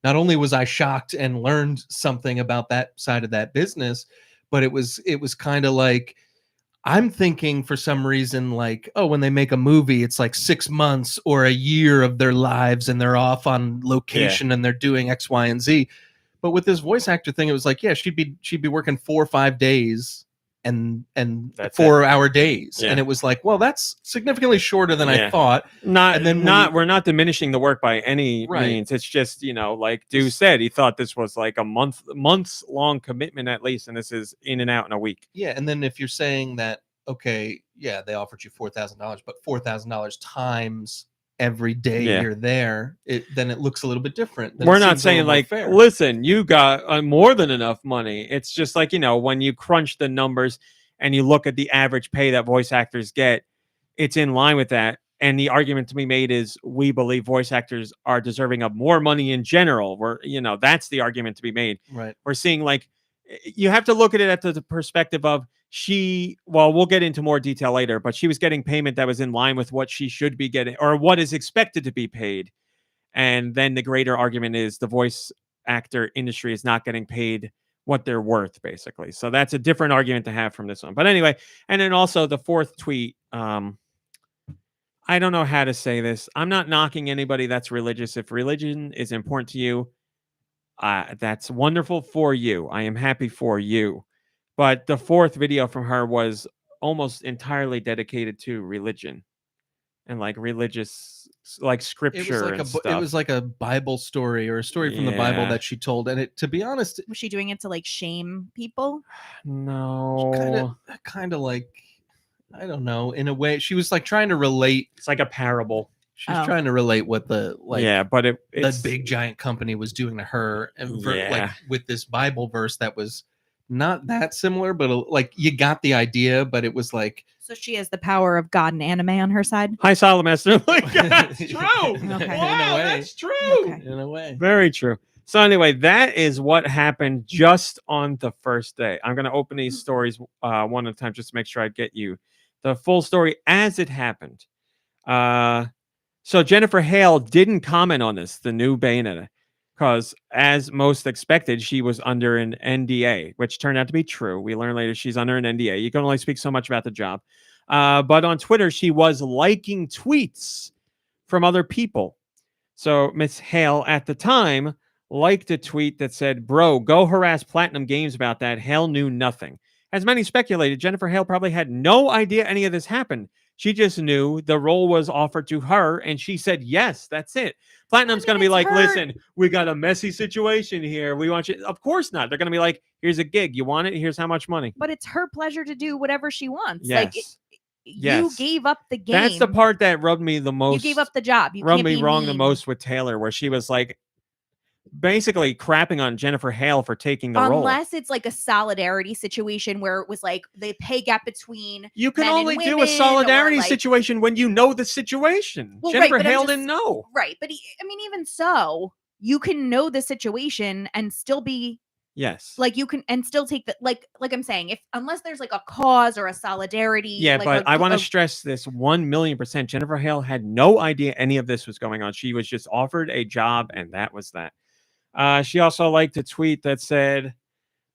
not only was I shocked and learned something about that side of that business, but it was kind of like, I'm thinking for some reason, like, oh, when they make a movie, it's like 6 months or a year of their lives and they're off on location and they're doing X, Y, and Z. But with this voice actor thing, it was like, yeah, she'd be working 4 or 5 days and That's 4-hour days. Yeah. And it was like, well, that's significantly shorter than I thought. We're not diminishing the work by any Right. means. It's just, like Deux said, he thought this was like a months long commitment at least, and this is in and out in a week. Yeah. And then if you're saying that, okay, yeah, they offered you $4,000, but $4,000 times every day Yeah. you're there, then it looks a little bit different. Then We're it not seems a little saying more like, fair. listen, you got more than enough money. It's just like, when you crunch the numbers and you look at the average pay that voice actors get, it's in line with that. And the argument to be made is we believe voice actors are deserving of more money in general. That's the argument to be made. Right. We're seeing like, you have to look at it at the perspective of we'll get into more detail later, but she was getting payment that was in line with what she should be getting or what is expected to be paid. And then the greater argument is the voice actor industry is not getting paid what they're worth, basically. So that's a different argument to have from this one. But anyway, and then also the fourth tweet, I don't know how to say this. I'm not knocking anybody that's religious. If religion is important to you, that's wonderful for you. I am happy for you. But the fourth video from her was almost entirely dedicated to religion. and like religious, like scripture and stuff. It was like a Bible story or a story from the Bible Yeah. that she told, and to be honest, Was she doing it to like shame people? No, kind of like, I don't know, in a way she was like trying to relate. it's like a parable. She's Oh. trying to relate what the Yeah, but it's the big giant company was doing to her, and like Yeah. with this Bible verse that was not that similar, but like you got the idea. But it was like, So she has the power of God and anime on her side. Hi Solomester. Like, that's true. Okay. Wow, way. that's true. Okay. in a way, Very true. So anyway, that is what happened just on the first day. I'm going to open these stories one at a time just to make sure I get you the full story as it happened. So Jennifer Hale didn't comment on this, the new Bayonetta, because as most expected, she was under an NDA, which turned out to be true. We learned later she's under an NDA. You can only speak so much about the job. But on Twitter, she was liking tweets from other people. So Miss Hale at the time liked a tweet that said, "Bro, go harass Platinum Games about that. Hale knew nothing." As many speculated, Jennifer Hale probably had no idea any of this happened. She just knew the role was offered to her, and she said yes. That's it. Platinum's going to be it's like, her. "Listen, we got a messy situation here. We want you." Of course not. They're going to be like, "Here's a gig. You want it? Here's how much money." But it's her pleasure to do whatever she wants. Yes. Like you Yes. gave up the game. That's the part that rubbed me the most. You gave up the job. You rubbed can't me be wrong the mean. most with Taylor, where she was like basically crapping on Jennifer Hale for taking the role. Unless it's like a solidarity situation where it was like the pay gap between You can men and only do women, a solidarity or, like- situation when you know the situation. Well, right, Jennifer but I'm Hale just- didn't know. right. But I mean, even so, you can know the situation and still be Yes. like you can and still take the like I'm saying, if unless there's like a cause or a solidarity. Yeah, like but a- I want to a- stress this 1,000,000%. Jennifer Hale had no idea any of this was going on. She was just offered a job, and that was that. She also liked a tweet that said,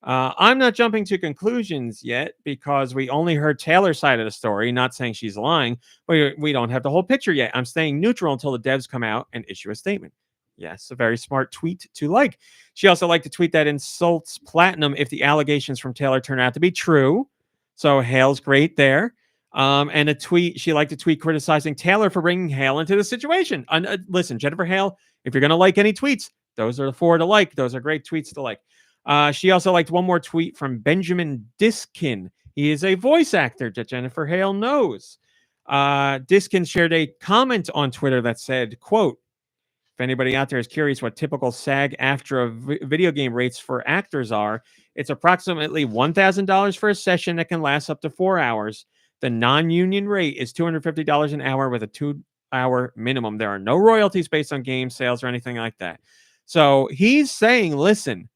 "I'm not jumping to conclusions yet because we only heard Taylor's side of the story, not saying she's lying. We don't have the whole picture yet. I'm staying neutral until the devs come out and issue a statement." Yes, a very smart tweet to like. She also liked a tweet that insults Platinum if the allegations from Taylor turn out to be true. So Hale's great there. And a tweet, she liked a tweet criticizing Taylor for bringing Hale into the situation. Listen, Jennifer Hale, if you're going to like any tweets, those are the 4 to like. Those are great tweets to like. She also liked one more tweet from Benjamin Diskin. He is a voice actor that Jennifer Hale knows. Diskin shared a comment on Twitter that said, quote, "If anybody out there is curious what typical SAG-AFTRA video game rates for actors are, it's approximately $1,000 for a session that can last up to 4 hours. The non-union rate is $250 an hour with a 2-hour minimum. There are no royalties based on game sales or anything like that." So he's saying, listen,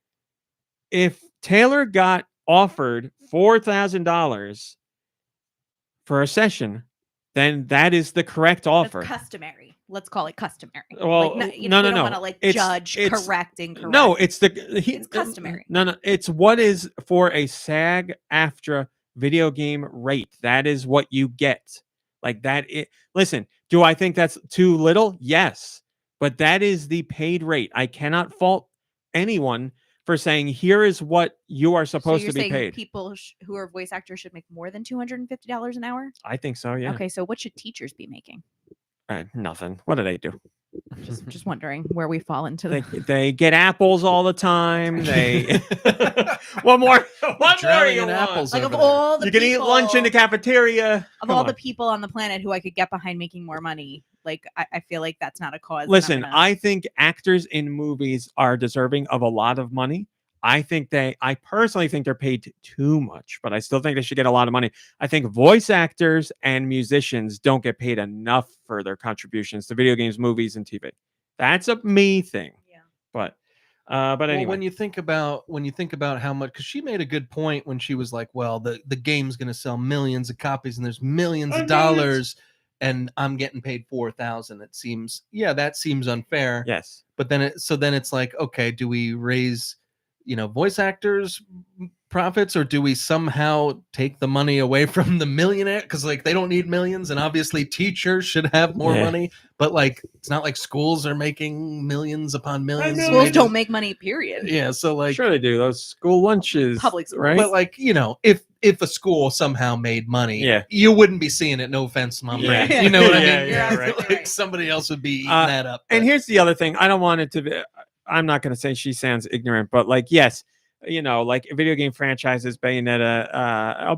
if Taylor got offered $4,000 for a session, then that is the correct offer. That's customary. Let's call it customary. Well, like, no, we don't no. want to like It's- judge, it's- correct, incorrect. No, it's It's customary. No, it's what is for a SAG-AFTRA video game rate. That is what you get. Like that. Listen, do I think that's too little? Yes, but that is the paid rate. I cannot fault anyone for saying here is what you are So supposed you're to be saying paid. people who are voice actors should make more than $250 an hour? I think so. Yeah. Okay, so what should teachers be making? Nothing. What do they do? Just wondering where we fall into They get apples all the time. They one more Drowning you in want? apples. like of over there. all the You can eat lunch in the people- cafeteria. of Come all on. the people on the planet who I could get behind making more money. Like I feel like that's not a cause. that I'm Listen, gonna- I think actors in movies are deserving of a lot of money. I personally think they're paid too much, but I still think they should get a lot of money. I think voice actors and musicians don't get paid enough for their contributions to video games, movies, and TV. That's a me thing. Yeah. But Well, anyway, when you think about how much, because she made a good point when she was like, well, the game's going to sell millions of copies and there's millions of dollars and I'm getting paid 4,000. It seems, that seems unfair. yes. But then it's like, okay, do we raise, voice actors profits, or do we somehow take the money away from the millionaire? Because like they don't need millions, and obviously teachers should have more Yeah. money. But like it's not like schools are making millions upon millions. so schools they don't just- make money. Period. Yeah, so like, Sure they do. Those school lunches, Public schools. right? but like if if a school somehow made money, Yeah. you wouldn't be seeing it. No offense to my Yeah. brain. You know what I Yeah, mean? yeah, right. Like, Right. somebody else would be eating Uh, that up. And but- here's the other thing. I don't want it to be, I'm not going to say she sounds ignorant, but like, yes, you know, like video game franchises, Bayonetta,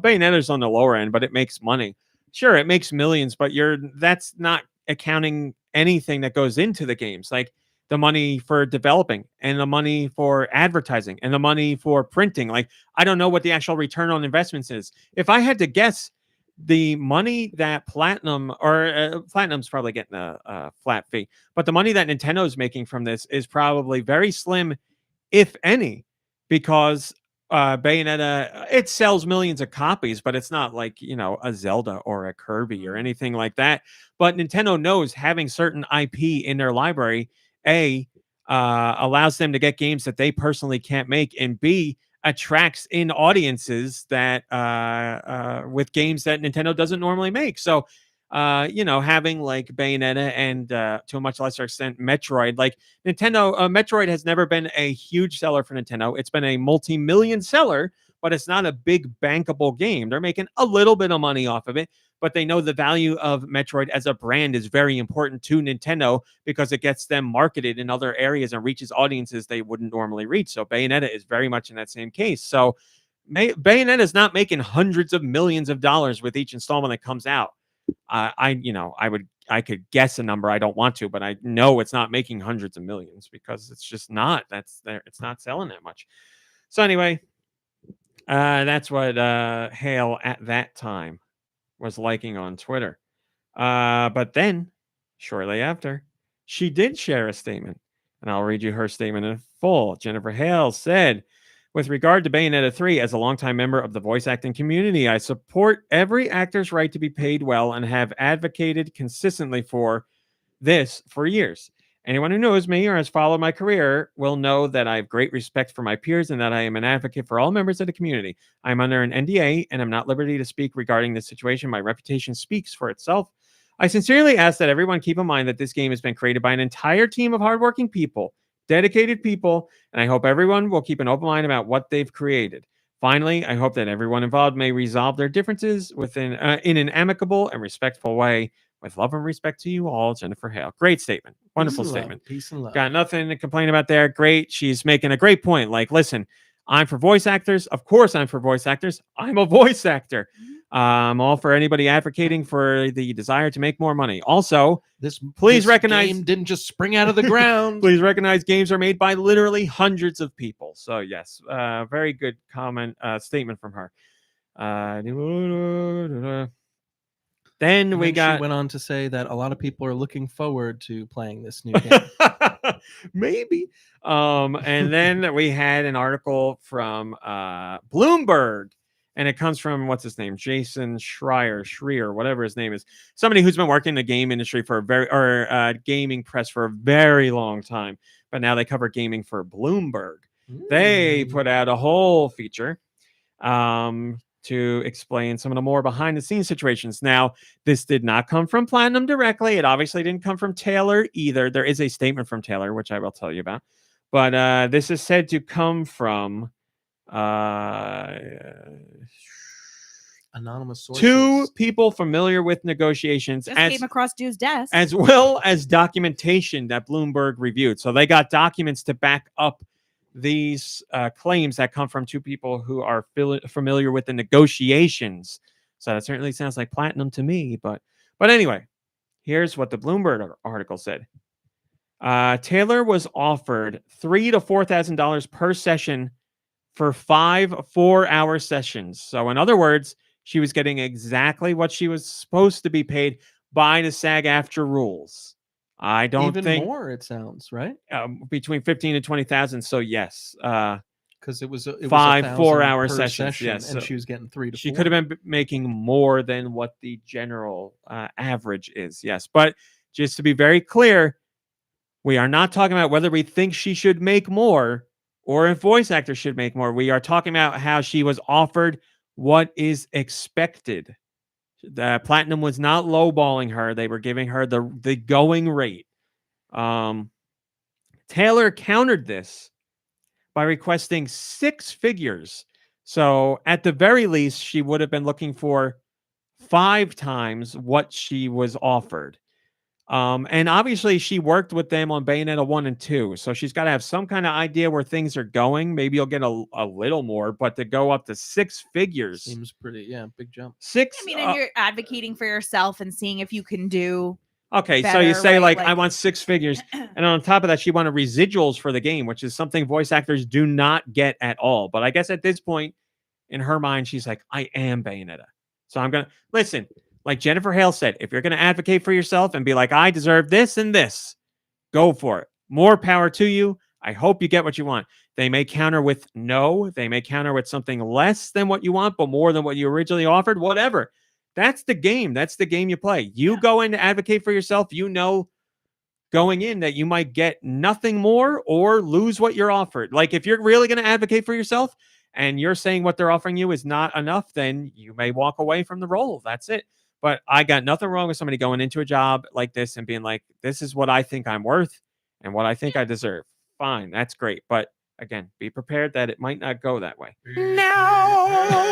Bayonetta's on the lower end, but it makes money. Sure, it makes millions, but that's not accounting anything that goes into the games, like the money for developing and the money for advertising and the money for printing. Like, I don't know what the actual return on investments is. If I had to guess, the money that Platinum's probably getting a flat fee, but the money that Nintendo is making from this is probably very slim, if any, because Bayonetta, it sells millions of copies, but it's not like, you know, a Zelda or a Kirby or anything like that. But Nintendo knows having certain IP in their library, allows them to get games that they personally can't make, and B, attracts in audiences that with games that Nintendo doesn't normally make. So you know, having like Bayonetta and to a much lesser extent Metroid, like Nintendo, Metroid has never been a huge seller for Nintendo. It's been a multi-million seller, but it's not a big bankable game. They're making a little bit of money off of it, but they know the value of Metroid as a brand is very important to Nintendo because it gets them marketed in other areas and reaches audiences they wouldn't normally reach. So Bayonetta is very much in that same case. So Bayonetta is not making hundreds of millions of dollars with each installment that comes out. I could guess a number. I don't want to, but I know it's not making hundreds of millions because it's just not. It's not selling that much. So anyway, that's what Hale at that time was liking on Twitter. But then, shortly after, she did share a statement, and I'll read you her statement in full. Jennifer Hale said, with regard to Bayonetta 3, as a longtime member of the voice acting community, I support every actor's right to be paid well and have advocated consistently for this for years. Anyone who knows me or has followed my career will know that I have great respect for my peers and that I am an advocate for all members of the community. I'm under an NDA and I'm not at liberty to speak regarding this situation. My reputation speaks for itself. I sincerely ask that everyone keep in mind that this game has been created by an entire team of hardworking people, dedicated people, and I hope everyone will keep an open mind about what they've created. Finally, I hope that everyone involved may resolve their differences in an amicable and respectful way. With love and respect to you all, Jennifer Hale. Great statement. Wonderful statement. Peace and love. Got nothing to complain about there. Great. She's making a great point. Like, listen, I'm for voice actors. Of course, I'm for voice actors. I'm a voice actor. I'm all for anybody advocating for the desire to make more money. Also, please recognize game didn't just spring out of the ground. please recognize games are made by literally hundreds of people. So yes, very good statement from her. Then we got. She went on to say that a lot of people are looking forward to playing this new game. Maybe. And then we had an article from Bloomberg, and it comes from what's his name, Jason Schreier, whatever his name is, somebody who's been working in the game industry for gaming press for a very long time, but now they cover gaming for Bloomberg. They put out a whole feature to explain some of the more behind the scenes situations. Now, this did not come from Platinum directly. It obviously didn't come from Taylor either. There is a statement from Taylor, which I will tell you about. But this is said to come from anonymous sources. Two people familiar with negotiations Just came across Dew's desk. as well as documentation that Bloomberg reviewed. So they got documents to back up these claims that come from two people who are familiar with the negotiations. So that certainly sounds like Platinum to me. But anyway, here's what the Bloomberg article said. Taylor was offered $3,000 to $4,000 per session for 5 4-hour sessions. So in other words, she was getting exactly what she was supposed to be paid by the SAG-AFTRA rules. I don't think even more. It sounds right. Between 15 and 20,000. So yes, because it was 5 $1,000 4-hour per sessions. session, Yes, and so she was getting 3 to 4. she could have been making more than what the general average is. Yes, but just to be very clear, we are not talking about whether we think she should make more or if voice actors should make more. We are talking about how she was offered what is expected. The Platinum was not lowballing her. They were giving her the going rate. Taylor countered this by requesting 6 figures So at the very least, she would have been looking for 5 times what she was offered. And obviously she worked with them on Bayonetta 1 and 2. So she's got to have some kind of idea where things are going. Maybe you'll get a little more, but to go up to 6 figures. Seems pretty, big jump. 6. I mean, and you're advocating for yourself and seeing if you can do. Okay, so you better, say right? I Like- want 6 figures, and on top of that, she wanted residuals for the game, which is something voice actors do not get at all. But I guess at this point, in her mind, she's like, I am Bayonetta. So I'm gonna listen. Like Jennifer Hale said, if you're gonna advocate for yourself and be like, I deserve this and this, go for it. More power to you. I hope you get what you want. They may counter with no. They may counter with something less than what you want, but more than what you originally offered. Whatever. That's the game. That's the game you play. You go in to advocate for yourself. You know, going in that you might get nothing more or lose what you're offered. Like if you're really going to advocate for yourself and you're saying what they're offering you is not enough, then you may walk away from the role. That's it. But I got nothing wrong with somebody going into a job like this and being like, this is what I think I'm worth and what I think I deserve. Fine. That's great. But again, be prepared that it might not go that way. No.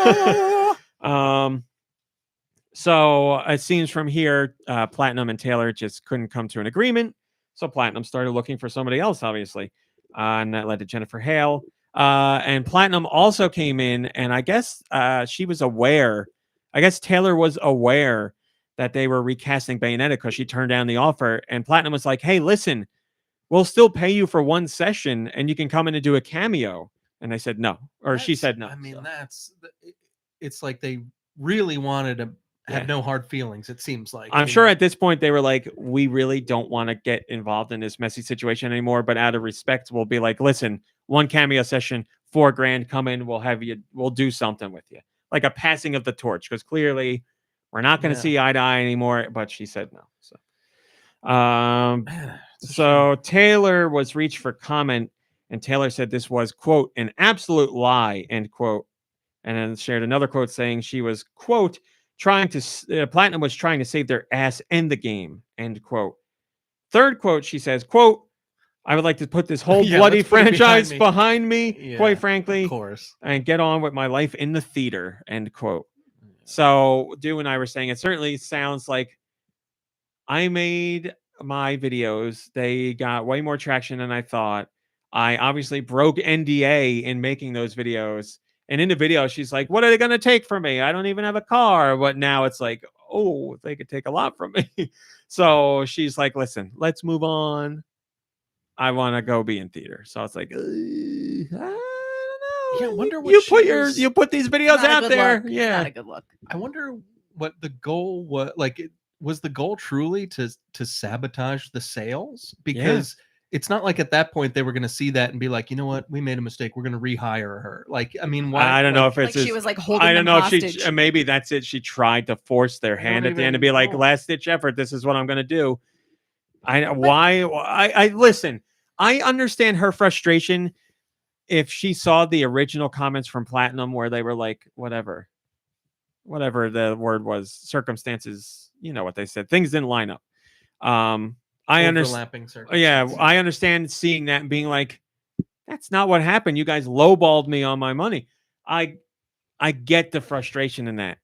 So it seems from here, Platinum and Taylor just couldn't come to an agreement. So Platinum started looking for somebody else, obviously. And that led to Jennifer Hale. And Platinum also came in, and I guess she was aware. I guess Taylor was aware that they were recasting Bayonetta because she turned down the offer. And Platinum was like, hey, listen, we'll still pay you for 1 session and you can come in and do a cameo. And they said no. Or she said no. I mean, so. it's like they really wanted to have Yeah. no hard feelings, it seems like. I'm you sure know? at this point they were like, we really don't want to get involved in this messy situation anymore. But out of respect, we'll be like, listen, 1 cameo session, $4,000, come in, we'll do something with you. Like a passing of the torch, because clearly we're not going to Yeah. see eye to eye anymore. But she said no. It's a So Taylor was reached for comment, and Taylor said this was, quote, an absolute lie, end quote. And then shared another quote saying she was, quote, Platinum was trying to save their ass and the game, end quote. Third quote, she says, quote, I would like to put this whole Yeah, bloody let's put it franchise behind behind me, Yeah, quite Of frankly, course. and get on with my life in the theater, end quote. So Dew and I were saying it certainly sounds like I made my videos. They got way more traction than I thought. I obviously broke NDA in making those videos. And in the video, she's like, what are they going to take from me? I don't even have a car. But now it's like, oh, they could take a lot from me. So she's like, listen, let's move on. I want to go be in theater. So it's like, I don't know. Yeah, I wonder what you she was- you put these videos Not a out good there. look. Yeah. Not a good look. I wonder what the goal was. Like, was the goal truly to sabotage the sales? Because it's not like at that point they were going to see that and be like, you know what, we made a mistake. We're going to rehire her. Like, I mean, why? I don't know like, if it's Like she was like holding I don't them know hostage. if she maybe that's it. She tried to force their I hand don't at the end to even be like know. last ditch effort. This is what I'm going to do. I listen. I understand her frustration if she saw the original comments from Platinum where they were like whatever the word was, circumstances. You know what they said. Things didn't line up. I understand. overlapping Yeah, circumstances. I understand seeing that and being like, that's not what happened. You guys lowballed me on my money. I get the frustration in that.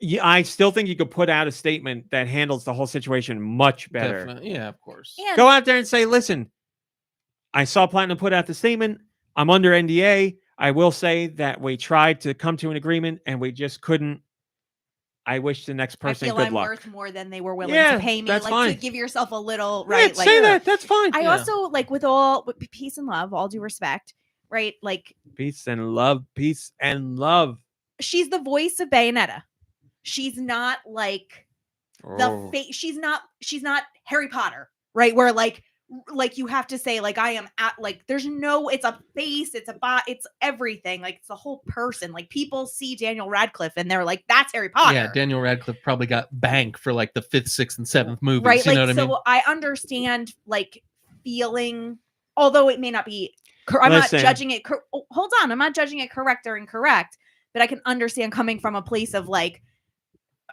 Yeah, I still think you could put out a statement that handles the whole situation much better. Definitely. Yeah, of course. And Go out there and say, listen, I saw Platinum put out the statement. I'm under NDA. I will say that we tried to come to an agreement and we just couldn't. I wish the next I person feel good I'm luck. worth more than they were willing Yeah, to pay me. that's Like fine. to give yourself a little Yeah, right. Like say that. That's fine. I Yeah. also like with peace and love, all due respect, right? Like Peace and love. Peace and love. she's the voice of Bayonetta. She's not like Oh. she's not Harry Potter, right? Where like you have to say like I am at like there's no it's a face, it's a bot, it's everything. Like it's the whole person. Like people see Daniel Radcliffe and they're like, that's Harry Potter. Yeah, Daniel Radcliffe probably got bank for like the 5th, 6th, and 7th movies. Right. You Like know what so I mean? I understand like feeling, although it may not be I'm Listen. not judging it. Hold on. I'm not judging it correct or incorrect, but I can understand coming from a place of like,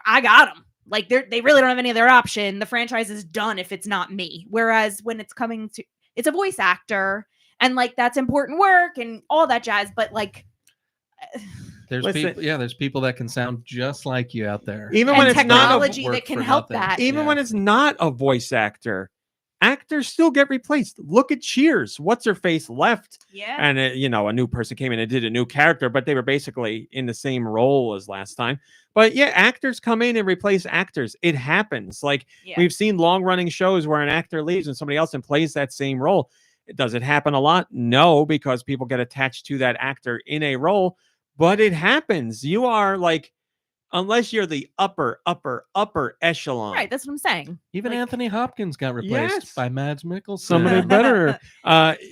I got them. Like they really don't have any other option. The franchise is done if it's not me. Whereas when it's coming to, it's a voice actor and like that's important work and all that jazz. But like, There's Listen- people, there's people that can sound just like you out there. Even and when it's not a technology work that can for help nothing. that. even Yeah. when it's not a voice actor, actors still get replaced. Look at Cheers. What's her face left, Yeah. and a new person came in and did a new character, but they were basically in the same role as last time. But yeah, actors come in and replace actors. It happens. Like Yeah. we've seen long running shows where an actor leaves and somebody else and plays that same role. Does it happen a lot? No, because people get attached to that actor in a role, but it happens. You are like, unless you're the upper echelon. Right. That's what I'm saying. Even Like- Anthony Hopkins got replaced Yes. by Mads Mikkelsen. Somebody better.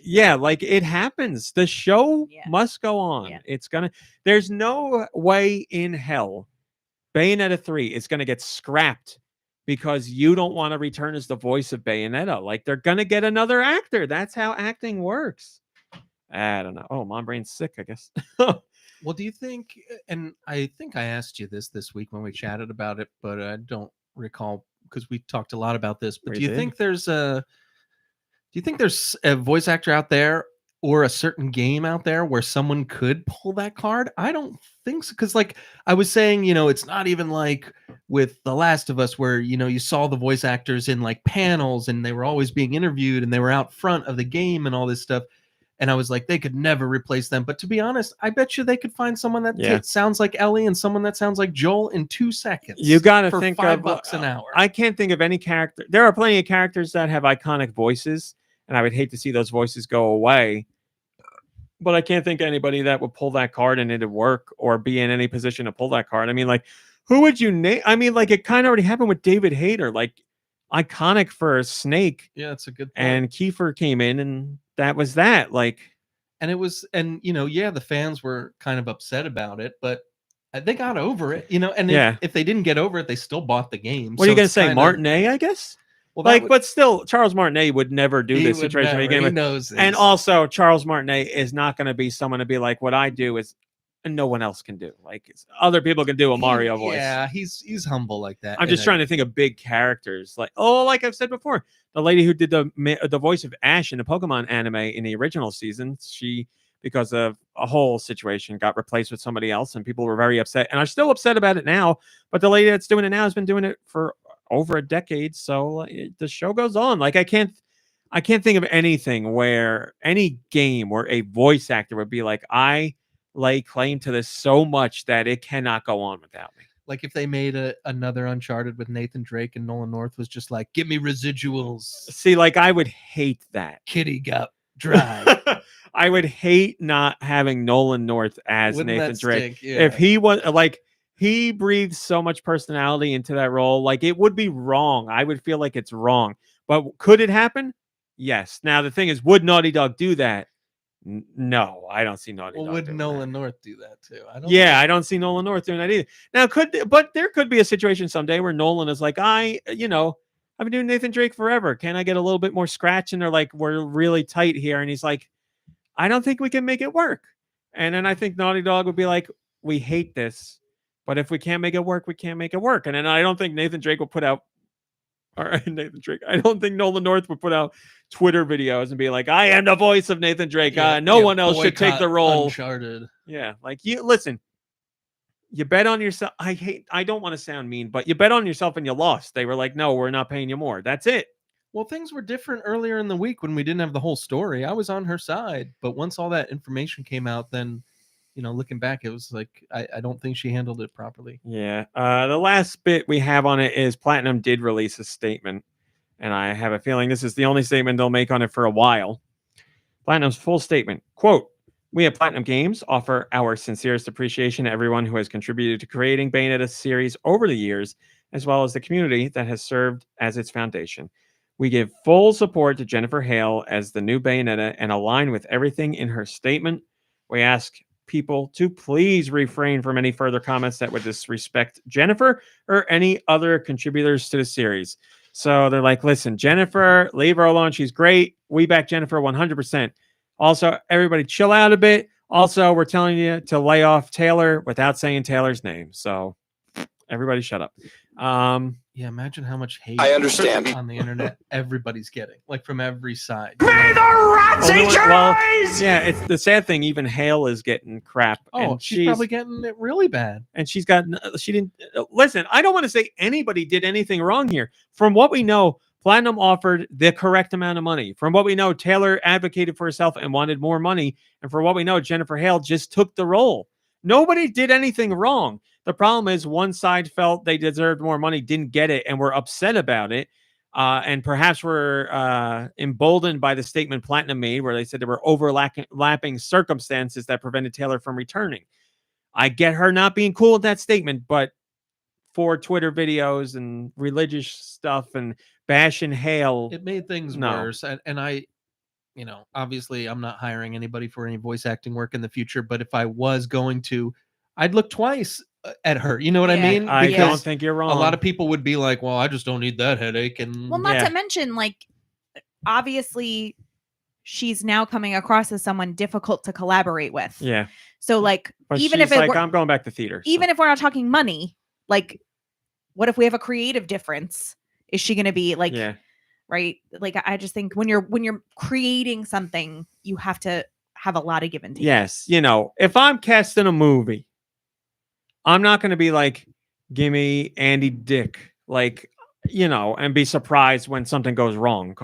Yeah, like it happens. The show Yeah. must go on. Yeah. It's gonna. There's no way in hell Bayonetta 3 is gonna get scrapped because you don't want to return as the voice of Bayonetta. Like they're gonna get another actor. That's how acting works. I don't know. Oh, Mom Brain's sick, I guess. Well, do you think, and I think I asked you this week when we chatted about it, but I don't recall because we talked a lot about this, but We do you did. think there's a voice actor out there or a certain game out there where someone could pull that card? I don't think so. Because like I was saying, it's not even like with The Last of Us where, you saw the voice actors in like panels and they were always being interviewed and they were out front of the game and all this stuff. And I was like, they could never replace them. But to be honest, I bet you they could find someone that Yeah. sounds like Ellie and someone that sounds like Joel in 2 seconds. You got to for think $5 of an hour. I can't think of any character. There are plenty of characters that have iconic voices, and I would hate to see those voices go away. But I can't think of anybody that would pull that card and it'd work or be in any position to pull that card. I mean, like, who would you name? I mean, like, it kind of already happened with David Hayter, like, iconic for Snake, Yeah, that's a good point. and Kiefer came in, and that was that. Like, And it was, and the fans were kind of upset about it, but they got over it, and Yeah. if they didn't get over it, they still bought the game. what are you So gonna it's say, kinda- Martinet? I guess. Well, that Like, would- but still, Charles Martinet would never do he this would situation. never, again he with- knows And this. also, Charles Martinet is not going to be someone to be like, what I do is no one else can do. Like, other people can do a Mario voice. Yeah, he's humble like that. I'm just trying to think of big characters. Like, like I've said before, the lady who did the voice of Ash in the Pokemon anime in the original season, she, because of a whole situation, got replaced with somebody else, and people were very upset and are still upset about it now. But the lady that's doing it now has been doing it for over a decade, so the show goes on. Like, I can't think of anything where any game where a voice actor would be like, I lay claim to this so much that it cannot go on without me. Like if they made another Uncharted with Nathan Drake and Nolan North was just like, give me residuals, See, like, I would hate that. kitty gut dry. I would hate not having Nolan North as Wouldn't Nathan that Drake. stink? Yeah. If he was like, he breathes so much personality into that role, like, it would be wrong. I would feel like it's wrong. But could it happen? Yes. Now the thing is, would Naughty Dog do that? No, I don't see Naughty Well, Dog. would doing Nolan that. North do that too? I don't. Yeah, I don't see Nolan North doing that either. Now, but there could be a situation someday where Nolan is like, I've been doing Nathan Drake forever. Can I get a little bit more scratch? And they're like, we're really tight here. And he's like, I don't think we can make it work. And then I think Naughty Dog would be like, we hate this, but if we can't make it work, we can't make it work. And then I don't think Nathan Drake will put out, or Nathan Drake, I don't think Nolan North would put out Twitter videos and be like, I am the voice of Nathan Drake. No one else should take boycott the role. Uncharted. Yeah, like, you listen. You bet on yourself. I don't want to sound mean, but you bet on yourself and you lost. They were like, no, we're not paying you more. That's it. Well, things were different earlier in the week when we didn't have the whole story. I was on her side, but once all that information came out, then, looking back, it was like I don't think she handled it properly. Yeah. The last bit we have on it is Platinum did release a statement, and I have a feeling this is the only statement they'll make on it for a while. Platinum's full statement, quote, "We at Platinum Games offer our sincerest appreciation to everyone who has contributed to creating Bayonetta series over the years, as well as the community that has served as its foundation. We give full support to Jennifer Hale as the new Bayonetta and align with everything in her statement. We ask people to please refrain from any further comments that would disrespect Jennifer or any other contributors to the series." So they're like, listen, Jennifer, leave her alone. She's great. We back Jennifer 100%. Also, everybody chill out a bit. Also, we're telling you to lay off Taylor without saying Taylor's name. So everybody shut up. Yeah, imagine how much hate I understand. on the internet everybody's getting, like from every side. Well, yeah, it's the sad thing. Even Hale is getting crap. Oh, and she's probably getting it really bad. And she didn't listen. I don't want to say anybody did anything wrong here. From what we know, Platinum offered the correct amount of money. From what we know, Taylor advocated for herself and wanted more money. And for what we know, Jennifer Hale just took the role. Nobody did anything wrong. The problem is one side felt they deserved more money, didn't get it, and were upset about it. And perhaps were emboldened by the statement Platinum made, where they said there were overlapping circumstances that prevented Taylor from returning. I get her not being cool with that statement, but for Twitter videos and religious stuff and bashing Hale, It made things worse. And I, obviously I'm not hiring anybody for any voice acting work in the future, but if I was going to, I'd look twice at her. You know what I mean? I Because don't think you're wrong. a lot of people would be like, well, I just don't need that headache. And Well, not to mention, like, obviously she's now coming across as someone difficult to collaborate with. Yeah. So, like, But even she's if like, I'm going back to theater. Even if we're not talking money, like, what if we have a creative difference? Is she going to be like, right? Like, I just think when you're creating something, you have to have a lot of give and take. Yes. If I'm casting a movie, I'm not going to be like, give me Andy Dick, like, and be surprised when something goes wrong,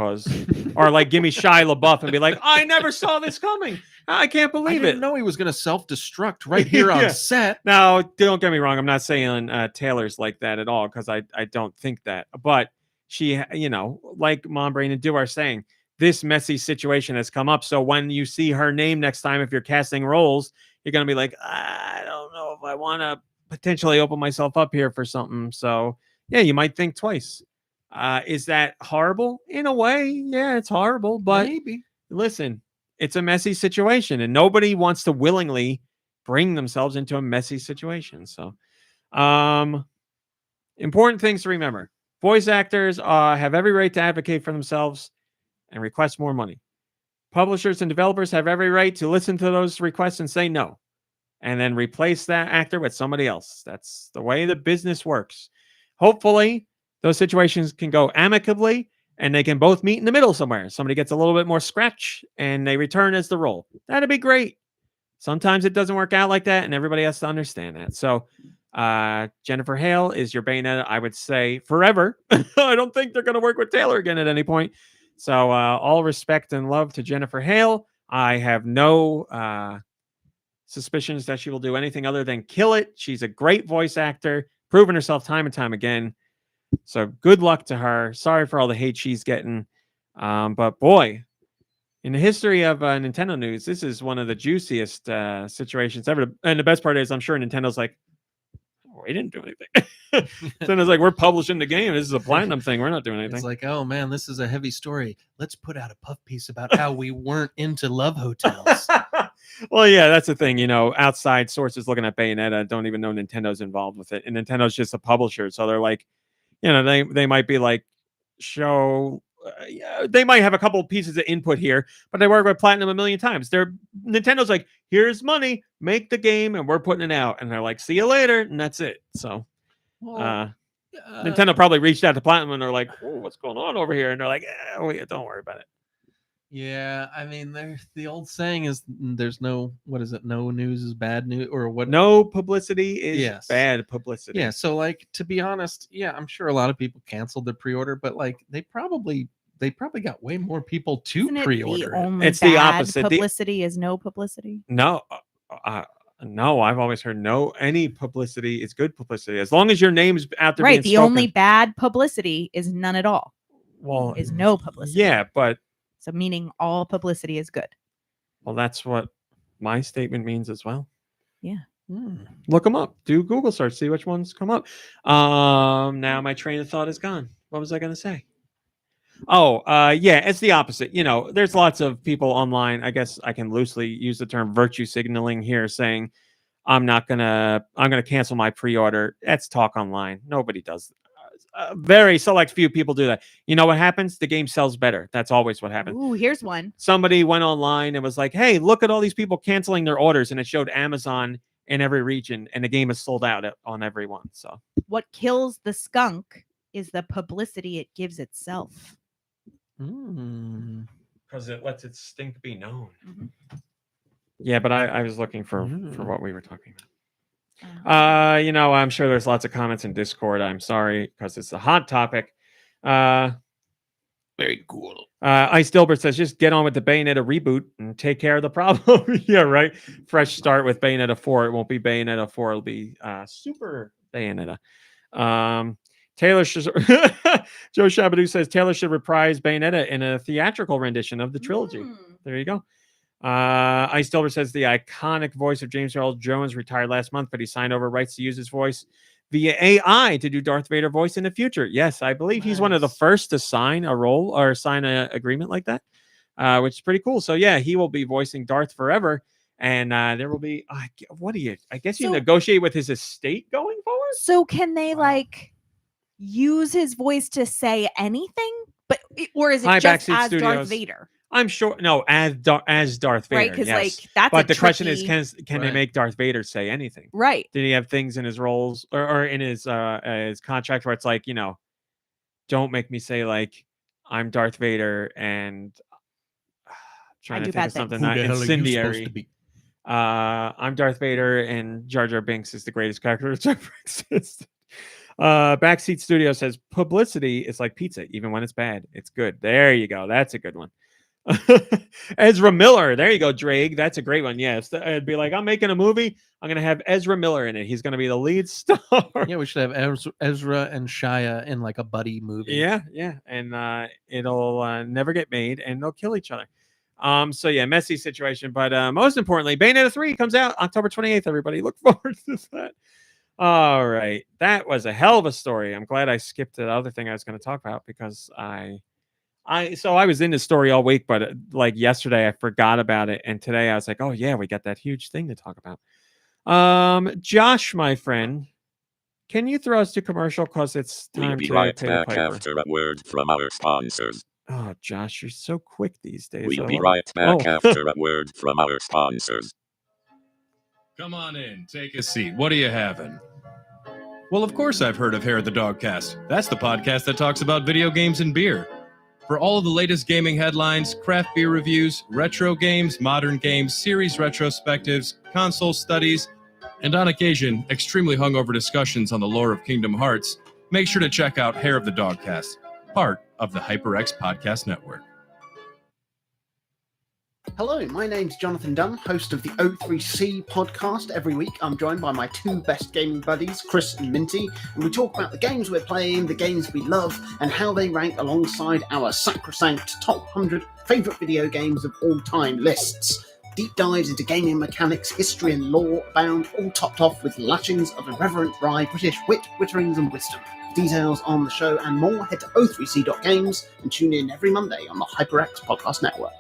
or like, give me Shia LaBeouf and be like, I never saw this coming. I can't believe I didn't know he was going to self-destruct right here on set. Now, don't get me wrong. I'm not saying Taylor's like that at all, because I don't think that. But she, like Mom Brain and Do are saying, this messy situation has come up. So when you see her name next time, if you're casting roles, you're going to be like, I don't know if I want to potentially open myself up here for something. So, yeah, you might think twice. Is that horrible? In a way, yeah, it's horrible. But maybe. Listen, it's a messy situation, and nobody wants to willingly bring themselves into a messy situation. So, important things to remember. Voice actors have every right to advocate for themselves and request more money. Publishers and developers have every right to listen to those requests and say no, and then replace that actor with somebody else. That's the way the business works. Hopefully, those situations can go amicably, and they can both meet in the middle somewhere. Somebody gets a little bit more scratch, and they return as the role. That'd be great. Sometimes it doesn't work out like that, and everybody has to understand that. So, Jennifer Hale is your Bayonetta, I would say, forever. I don't think they're going to work with Taylor again at any point. So, all respect and love to Jennifer Hale. I have no suspicions that she will do anything other than kill it. She's a great voice actor, proven herself time and time again. So good luck to her. Sorry for all the hate she's getting. But boy, in the history of Nintendo news, this is one of the juiciest situations ever. And the best part is, I'm sure Nintendo's like, we didn't do anything. Nintendo's like, we're publishing the game. This is a Platinum thing. We're not doing anything. It's like, oh man, this is a heavy story. Let's put out a puff piece about how we weren't into love hotels. Well, yeah, that's the thing. Outside sources looking at Bayonetta don't even know Nintendo's involved with it. And Nintendo's just a publisher. So they're like, they might be like, they might have a couple pieces of input here, but they work with Platinum a million times. Nintendo's like, here's money, make the game, and we're putting it out. And they're like, see you later, and that's it. So Nintendo probably reached out to Platinum and they're like, oh, what's going on over here? And they're like, don't worry about it. Yeah, I mean, the old saying is there's no news is bad news, or what? No publicity is bad publicity. Yeah, so like, to be honest, yeah, I'm sure a lot of people canceled their pre-order, but like they probably got way more people to pre-order. It's the opposite. Publicity is no publicity. No, no, I've always heard any publicity is good publicity as long as your name's out there. Right. Being the spoken. only bad publicity is none at all. Well, is no publicity. Yeah, but so meaning all publicity is good. Well, that's what my statement means as well. Yeah. Look them up. Do Google search. See which ones come up. Now my train of thought is gone. What was I going to say? Oh, yeah, it's the opposite. There's lots of people online. I guess I can loosely use the term virtue signaling here, saying I'm going to cancel my pre-order. That's talk online. Nobody does that. Very select few people do that. You know what happens? The game sells better. That's always what happens. Ooh, here's one. Somebody went online and was like, hey, look at all these people canceling their orders. And it showed Amazon in every region. And the game is sold out on every one. So what kills the skunk is the publicity it gives itself. Because it lets its stink be known. Mhm. Yeah, but I was looking for what we were talking about. Uh, I'm sure there's lots of comments in Discord. I'm sorry because it's a hot topic. Very cool. Ice Dilbert says, just get on with the Bayonetta reboot and take care of the problem. Yeah, right. Fresh start with Bayonetta 4. It won't be Bayonetta 4. It'll be Super Bayonetta. Taylor should Joe Shabadoo says Taylor should reprise Bayonetta in a theatrical rendition of the trilogy. There you go. Ice Dilbert says the iconic voice of James Earl Jones retired last month, but he signed over rights to use his voice via AI to do Darth Vader voice in the future. Yes, I believe he's one of the first to sign a role or sign an agreement like that, which is pretty cool. So yeah, he will be voicing Darth forever, and there will be I guess you So- negotiate with his estate going forward. So can they like use his voice to say anything? But or is it Hi, just Backseat as Darth Studios. Vader? I'm sure no, as Darth Vader, Right? Because yes. like that's But a the question is, tricky- can they Right. make Darth Vader say anything? right. Did he have things in his roles or in his contract where it's like, don't make me say like I'm Darth Vader and trying do to think bad of something things. not Who the hell are you supposed incendiary. to be? I'm Darth Vader and Jar Jar Binks is the greatest character that's ever existed. Backseat Studio says publicity is like pizza, even when it's bad, it's good. There you go. That's a good one. Ezra Miller. There you go, Drake. That's a great one. Yes. I'd be like, I'm making a movie. I'm going to have Ezra Miller in it. He's going to be the lead star. Yeah, we should have Ezra and Shia in like a buddy movie. Yeah. And it'll never get made and they'll kill each other. So yeah, messy situation. But most importantly, Bayonetta 3 comes out October 28th, everybody. Look forward to that. All right. That was a hell of a story. I'm glad I skipped the other thing I was going to talk about because I was in the story all week, but like yesterday I forgot about it, and today I was like, oh yeah, we got that huge thing to talk about. Josh, my friend, can you throw us to commercial because it's time We'll be to right pay the back piper? after a word from our sponsors. Oh, Josh, you're so quick these days. We'll I be love right it. back Oh. after a word from our sponsors. Come on in, take a seat. What are you having? Well, of course I've heard of Hair of the Dogcast. That's the podcast that talks about video games and beer. For all of the latest gaming headlines, craft beer reviews, retro games, modern games, series retrospectives, console studies, and on occasion, extremely hungover discussions on the lore of Kingdom Hearts, make sure to check out Hair of the Dogcast, part of the HyperX Podcast Network. Hello, my name's Jonathan Dunn, host of the O3C podcast. Every week I'm joined by my two best gaming buddies, Chris and Minty, and we talk about the games we're playing, the games we love, and how they rank alongside our sacrosanct top 100 favourite video games of all time lists. Deep dives into gaming mechanics, history and lore abound, all topped off with lashings of irreverent dry British wit, witterings and wisdom. Details on the show and more, head to o3c.games and tune in every Monday on the HyperX Podcast Network.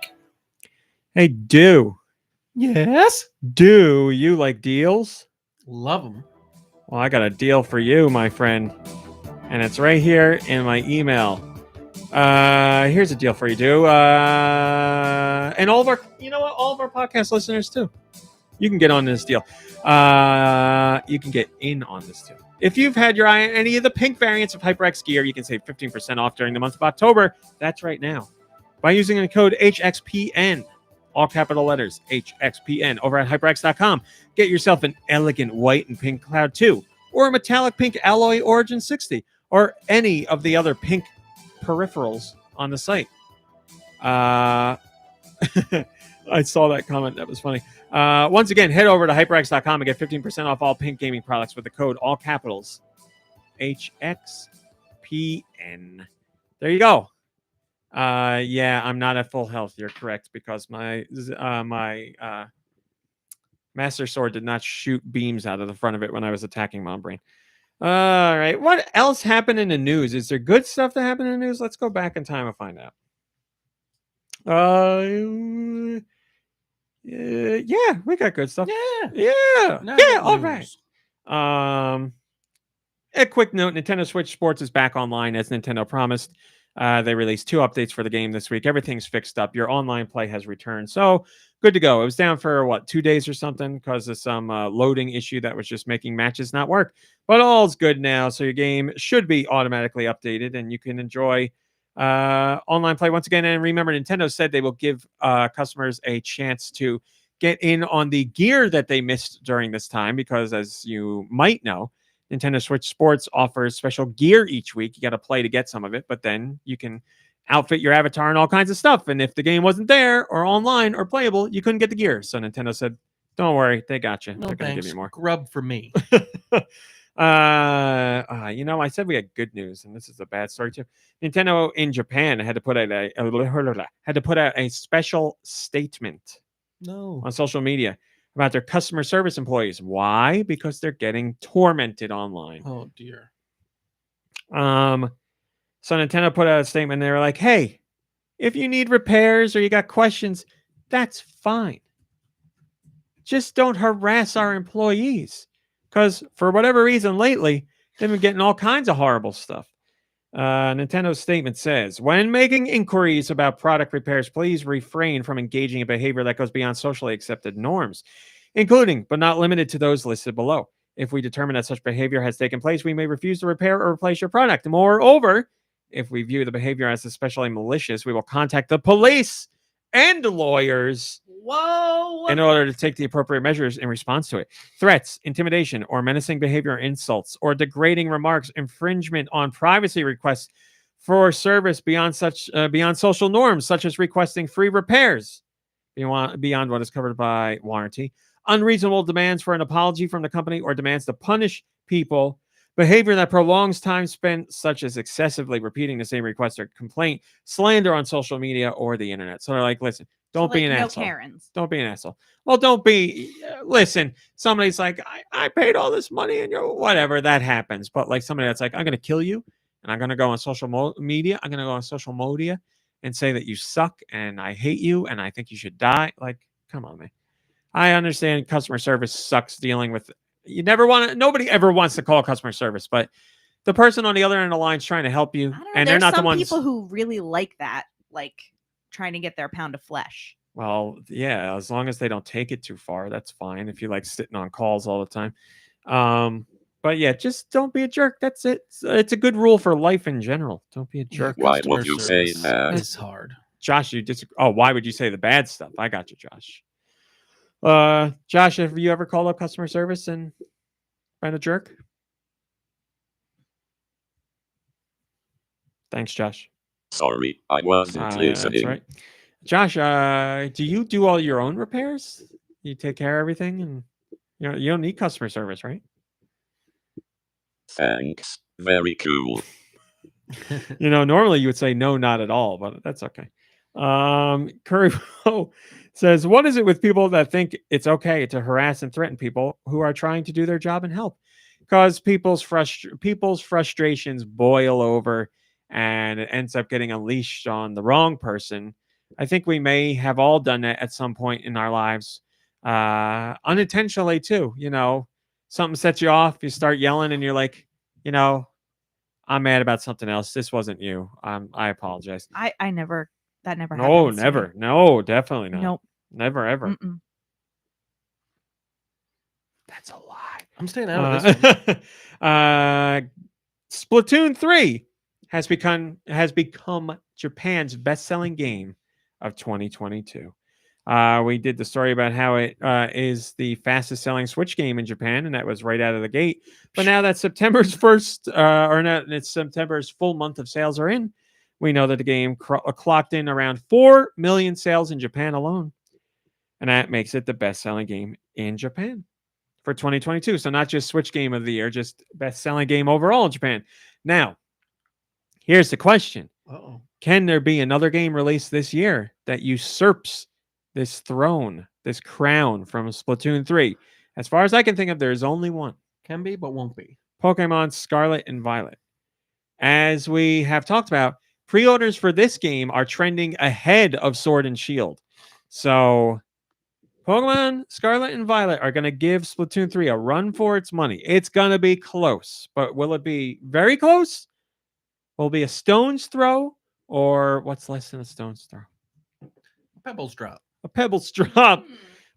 Hey, Do Yes. you like deals? Love them. Well, I got a deal for you, my friend, and it's right here in my email. Here's a deal for you, Do. And all of our, all of our podcast listeners too. You can get on this deal. You can get in on this too. If you've had your eye on any of the pink variants of HyperX gear, you can save 15% off during the month of October. That's right now by using the code HXPN. All capital letters, HXPN, over at HyperX.com. Get yourself an elegant white and pink Cloud 2, or a metallic pink Alloy Origin 60, or any of the other pink peripherals on the site. I saw that comment. That was funny. Once again, head over to HyperX.com and get 15% off all pink gaming products with the code, all capitals, HXPN. There you go. Yeah, I'm not at full health. You're correct, because my Master Sword did not shoot beams out of the front of it when I was attacking Mom Brain. All right, what else happened in the news? Is there good stuff that happened in the news? Let's go back in time and find out. Yeah, we got good stuff. Yeah. All right. A quick note: Nintendo Switch Sports is back online as Nintendo promised. They released 2 updates for the game this week. Everything's fixed up. Your online play has returned. So good to go. It was down for 2 days or something because of some loading issue that was just making matches not work. But all's good now. So your game should be automatically updated and you can enjoy online play once again. And remember, Nintendo said they will give customers a chance to get in on the gear that they missed during this time because, as you might know, Nintendo Switch Sports offers special gear each week. You got to play to get some of it, but then you can outfit your avatar and all kinds of stuff. And if the game wasn't there or online or playable, you couldn't get the gear. So Nintendo said, don't worry, they got you. No, They're going to thanks. give you more. Grub for me. I said we had good news, and this is a bad story too. Nintendo in Japan had to put out a special statement No. on social media about their customer service employees. Why? Because they're getting tormented online. Oh dear. So Nintendo put out a statement. They were like, "Hey, if you need repairs or you got questions, that's fine. Just don't harass our employees, because for whatever reason lately they've been getting all kinds of horrible stuff." Nintendo's statement says, when making inquiries about product repairs, please refrain from engaging in behavior that goes beyond socially accepted norms, including but not limited to those listed below. If we determine that such behavior has taken place, we may refuse to repair or replace your product. Moreover, if we view the behavior as especially malicious, we will contact the police and lawyers Whoa. in order to take the appropriate measures in response to it. Threats, intimidation, or menacing behavior, insults, or degrading remarks, infringement on privacy requests for service beyond social norms, such as requesting free repairs beyond what is covered by warranty, unreasonable demands for an apology from the company, or demands to punish people, behavior that prolongs time spent, such as excessively repeating the same request or complaint, slander on social media or the internet. So they're like, listen, don't be an asshole. Karens. Don't be an asshole. Well, don't be. Listen, somebody's like, I paid all this money and you're whatever. That happens. But like somebody that's like, I'm going to kill you and I'm going to go on social media. I'm going to go on social media and say that you suck and I hate you and I think you should die. Like, come on, man. I understand customer service sucks dealing with. Nobody ever wants to call customer service, but the person on the other end of the line is trying to help you, and they're not the ones. People who really like that, like trying to get their pound of flesh. Well, yeah, as long as they don't take it too far, that's fine. If you like sitting on calls all the time, but yeah, just don't be a jerk. That's it. It's a good rule for life in general. Don't be a jerk. Why Customer would you say service. that? It's hard. Josh, you just. Oh, why would you say the bad stuff? I got you, Josh. Josh, have you ever called up customer service and been a jerk? Thanks, Josh. Sorry, I wasn't listening. That's right. Josh, do you do all your own repairs? You take care of everything, and you don't need customer service, right? Thanks. Very cool. Normally you would say no, not at all, but that's okay. Curry says, what is it with people that think it's okay to harass and threaten people who are trying to do their job and help? Because people's frustrations boil over and it ends up getting unleashed on the wrong person. I think we may have all done that at some point in our lives, unintentionally too. Something sets you off, you start yelling and you're like, I'm mad about something else. This wasn't you. I apologize. I never. That never No, happens. never. No, definitely not. Nope. Never, ever. Mm-mm. That's a lie. I'm staying out of this one. Splatoon 3 has become Japan's best-selling game of 2022. We did the story about how it is the fastest-selling Switch game in Japan, and that was right out of the gate. But now that September's September's full month of sales are in, we know that the game clocked in around 4 million sales in Japan alone. And that makes it the best-selling game in Japan for 2022. So not just Switch Game of the Year, just best-selling game overall in Japan. Now, here's the question. Uh-oh. Can there be another game released this year that usurps this throne, this crown from Splatoon 3? As far as I can think of, there's only one. Can be, but won't be. Pokemon Scarlet and Violet. As we have talked about, pre-orders for this game are trending ahead of Sword and Shield. So Pokemon Scarlet and Violet are going to give Splatoon 3 a run for its money. It's going to be close, but will it be very close? Will it be a stone's throw? or what's less than a stone's throw? Pebbles drop. A Pebbles drop.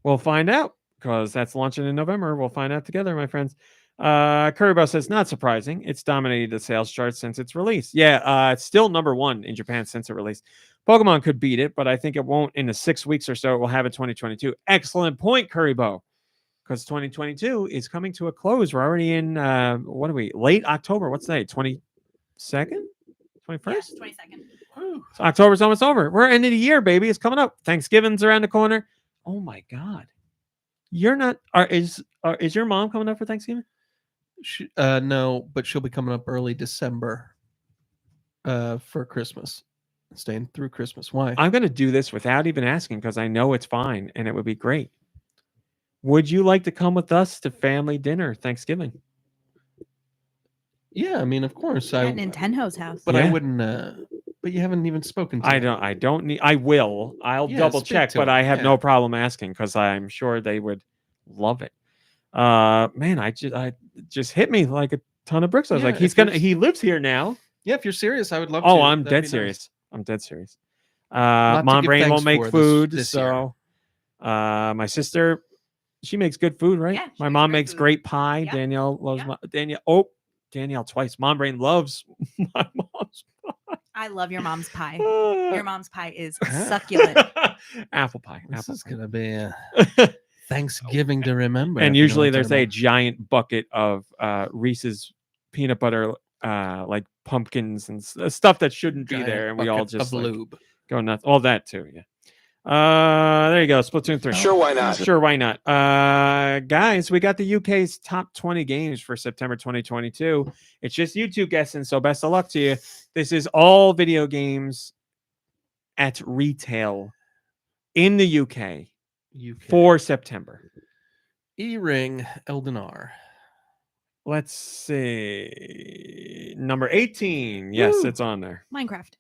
We'll find out because that's launching in November. We'll find out together, my friends. Currybo says, not surprising. It's dominated the sales charts since its release. Yeah, it's still number one in Japan since it released. Pokemon could beat it, but I think it won't in the 6 weeks or so it will have in 2022. Excellent point, Currybo. Because 2022 is coming to a close. We're already in, what are we? Late October. What's that? 22nd? 21st? Yes, 22nd. So October's almost over. We're end of the year, baby. It's coming up. Thanksgiving's around the corner. Oh my God. You're not, is your mom coming up for Thanksgiving? No, but she'll be coming up early December for Christmas. Staying through Christmas. Why? I'm going to do this without even asking because I know it's fine and it would be great. Would you like to come with us to family dinner Thanksgiving? Yeah, I mean, of course. At Nintendo's house. But Yeah. I wouldn't. But you haven't even spoken to me. I don't need. I will. I'll Yeah, double speak check, to but him, I have yeah. no problem asking because I'm sure they would love it. Man, I just hit me like a ton of bricks. I was Yeah, like, he's if gonna. there's- He lives here now. Yeah, if you're serious, I would love to. Oh, I'm That'd dead be nice. serious. I'm dead serious. Lot to Mom give Brain will thanks make for food, this year. so my sister, she makes good food, right? Yeah, she My makes mom great makes food. great pie. Yep. Danielle loves Yep. Danielle twice. Mom Brain loves my mom's I love your mom's pie. pie. Your mom's pie is succulent. Apple pie. This Apple is pie. gonna be a Thanksgiving to remember. And if you know usually what I'm there's talking a about. giant bucket of Reese's peanut butter, like pumpkins and stuff that shouldn't be Giant there, and we all bucket just of like, lube. go nuts. All that too, yeah. There you go. Splatoon 3. Sure, why not? Sure, why not? Guys, we got the UK's top 20 games for September 2022. It's just you two guessing, so best of luck to you. This is all video games at retail in the UK for September. E-Ring Eldenar. Let's see. Number 18. Yes, Woo. it's on there. Minecraft.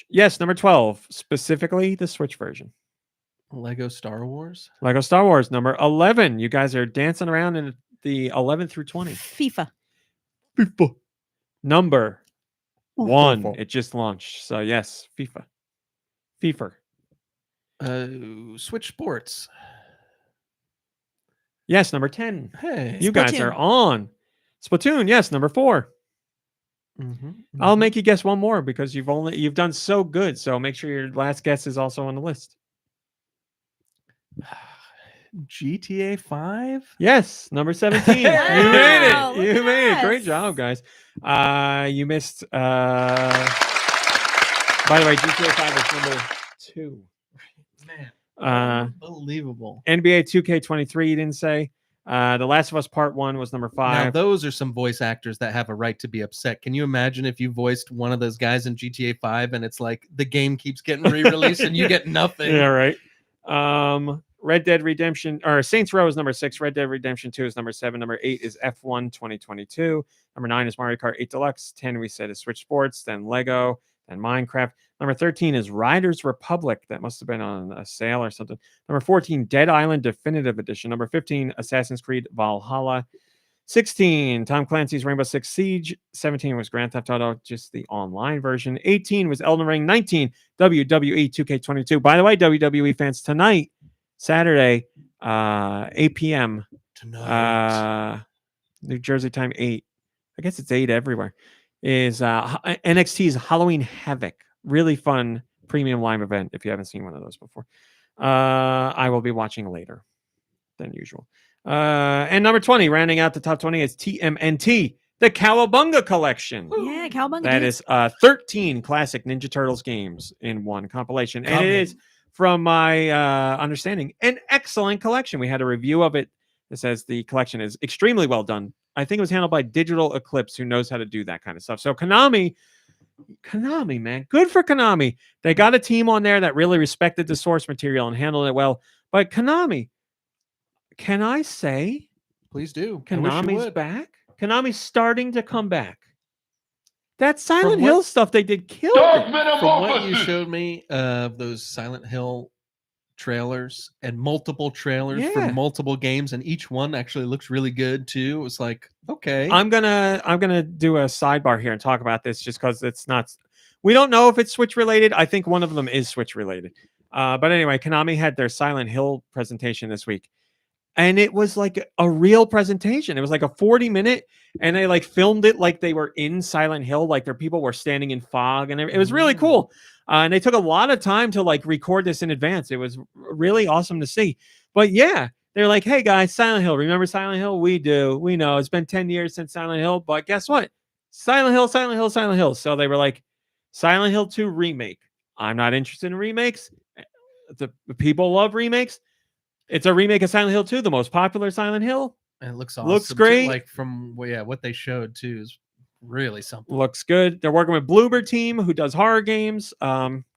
Yes, number 12, specifically the Switch version. Lego Star Wars. Lego Star Wars, number 11. You guys are dancing around in the 11 through 20. FIFA. FIFA. Number 1. FIFA. It just launched. So, yes, FIFA. FIFA. Switch Sports. Yes, number 10. Hey. You guys are on. Splatoon, yes, number 4. I'll make you guess one more because you've done so good. So make sure your last guess is also on the list. GTA 5. Yes, number 17. You Wow, made look it. You at made it. Great us. job, guys. You missed. By the way, GTA 5 is number 2. Man, Unbelievable. unbelievable. NBA 2K23, you didn't say. The Last of Us Part 1 was number 5. Now those are some voice actors that have a right to be upset. Can you imagine if you voiced one of those guys in GTA 5 and it's like the game keeps getting re-released and you get nothing? Yeah, right. Red Dead Redemption or Saints Row is number 6. Red Dead Redemption 2 is number 7. Number 8 is F1 2022. Number 9 is Mario Kart 8 Deluxe. 10 we said is Switch Sports, then Lego, then Minecraft. Number 13 is Riders Republic. That must have been on a sale or something. Number 14, Dead Island Definitive Edition. Number 15, Assassin's Creed Valhalla. 16, Tom Clancy's Rainbow Six Siege. 17 was Grand Theft Auto, just the online version. 18 was Elden Ring. 19, WWE 2K22. By the way, WWE fans, tonight, Saturday, 8 p.m. Tonight. New Jersey time, 8. I guess it's 8 everywhere. Is NXT's Halloween Havoc. Really fun premium live event if you haven't seen one of those before. I will be watching later than usual. And number 20, rounding out the top 20 is TMNT, the Cowabunga Collection. Yeah, Cowabunga. That dudes. is 13 classic Ninja Turtles games in one compilation. And it is, from my understanding, an excellent collection. We had a review of it that says the collection is extremely well done. I think it was handled by Digital Eclipse, who knows how to do that kind of stuff. So Konami, man, good for Konami. They got a team on there that really respected the source material and handled it well. But Konami, can I say Please do. I wish you Konami's would. back? Konami's starting to come back. That Silent From what- Hill stuff they did killed it. From what you showed me of those Silent Hill trailers and multiple trailers Yeah. for multiple games, and each one actually looks really good too. It was like, okay, I'm gonna do a sidebar here and talk about this just because it's not. We don't know if it's Switch related. I think one of them is Switch related. But anyway, Konami had their Silent Hill presentation this week. And it was like a real presentation. It was like a 40-minute, and they like filmed it like they were in Silent Hill, like their people were standing in fog, and it was really cool. And they took a lot of time to like record this in advance. It was really awesome to see. But yeah, they're like, hey guys, Silent Hill. Remember Silent Hill? We do. We know it's been 10 years since Silent Hill, but guess what? Silent Hill, Silent Hill, Silent Hill. So they were like, Silent Hill 2 remake. I'm not interested in remakes. The people love remakes. It's a remake of Silent Hill 2, the most popular Silent Hill. And it looks awesome. Looks too, great. like from what they showed too is really something. Looks good. They're working with Bloober Team, who does horror games.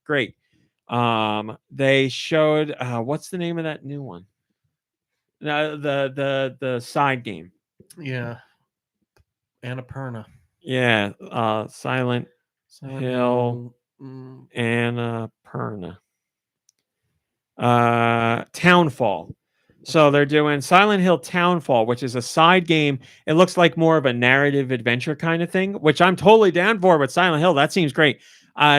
Great. They showed what's the name of that new one? The side game. Yeah. Annapurna. Yeah. Silent Hill Mm, Annapurna. Townfall. So they're doing Silent Hill Townfall, which is a side game. It looks like more of a narrative adventure kind of thing, which I'm totally down for with Silent Hill. That seems great.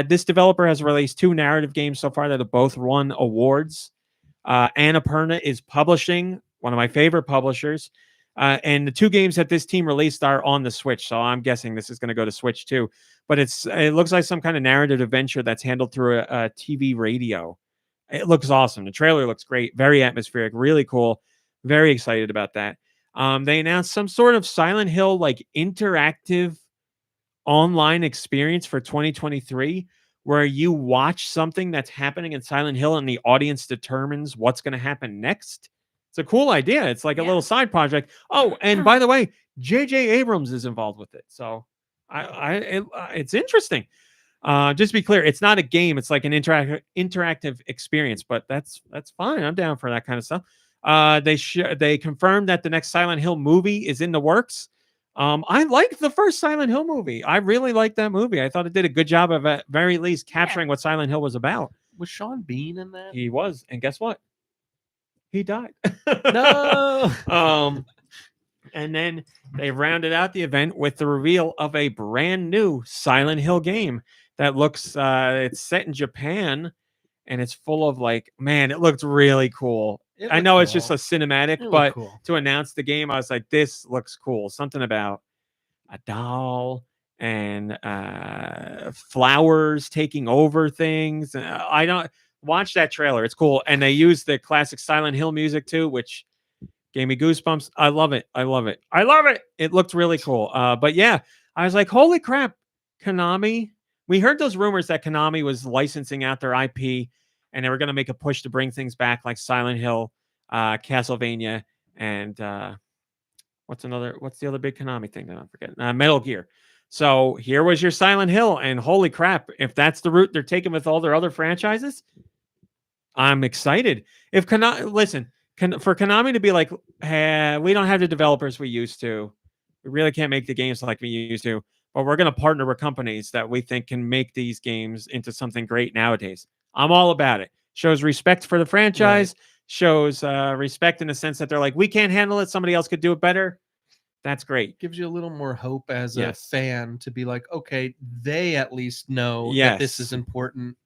This developer has released 2 narrative games so far that have both won awards. Annapurna is publishing, one of my favorite publishers. And the 2 games that this team released are on the Switch. So I'm guessing this is going to go to Switch too. But it looks like some kind of narrative adventure that's handled through a TV radio. It looks awesome. The trailer looks great. Very atmospheric. Really cool. Very excited about that. They announced some sort of Silent Hill like interactive online experience for 2023 where you watch something that's happening in Silent Hill and the audience determines what's going to happen next. It's a cool idea. It's like a little side project. Oh, and by the way, J.J. Abrams is involved with it. So it's interesting. Just to be clear, it's not a game. It's like an interactive experience, but that's fine. I'm down for that kind of stuff. They confirmed that the next Silent Hill movie is in the works. I liked the first Silent Hill movie. I really liked that movie. I thought it did a good job of at very least capturing what Silent Hill was about. Was Sean Bean in that? He was, and guess what? He died. No. And then they rounded out the event with the reveal of a brand new Silent Hill game that looks it's set in Japan, and it's full of like, man, it looked really cool. I know it's just a cinematic, but to announce the game, I was like, this looks cool. Something about a doll and flowers taking over things. I don't watch that trailer. It's cool. And they use the classic Silent Hill music too, which gave me goosebumps. I love it. I love it. I love it. It looked really cool. But yeah, I was like, holy crap, Konami. We heard those rumors that Konami was licensing out their IP and they were going to make a push to bring things back like Silent Hill, Castlevania, and what's the other big Konami thing that I'm forgetting? Metal Gear. So here was your Silent Hill, and holy crap, if that's the route they're taking with all their other franchises, I'm excited. If Konami, for Konami to be like, hey, we don't have the developers we used to. We really can't make the games like we used to, but we're going to partner with companies that we think can make these games into something great nowadays. I'm all about it. Shows respect for the franchise, shows respect in the sense that they're like, we can't handle it. Somebody else could do it better. That's great. Gives you a little more hope as a fan to be like, okay, they at least know that this is important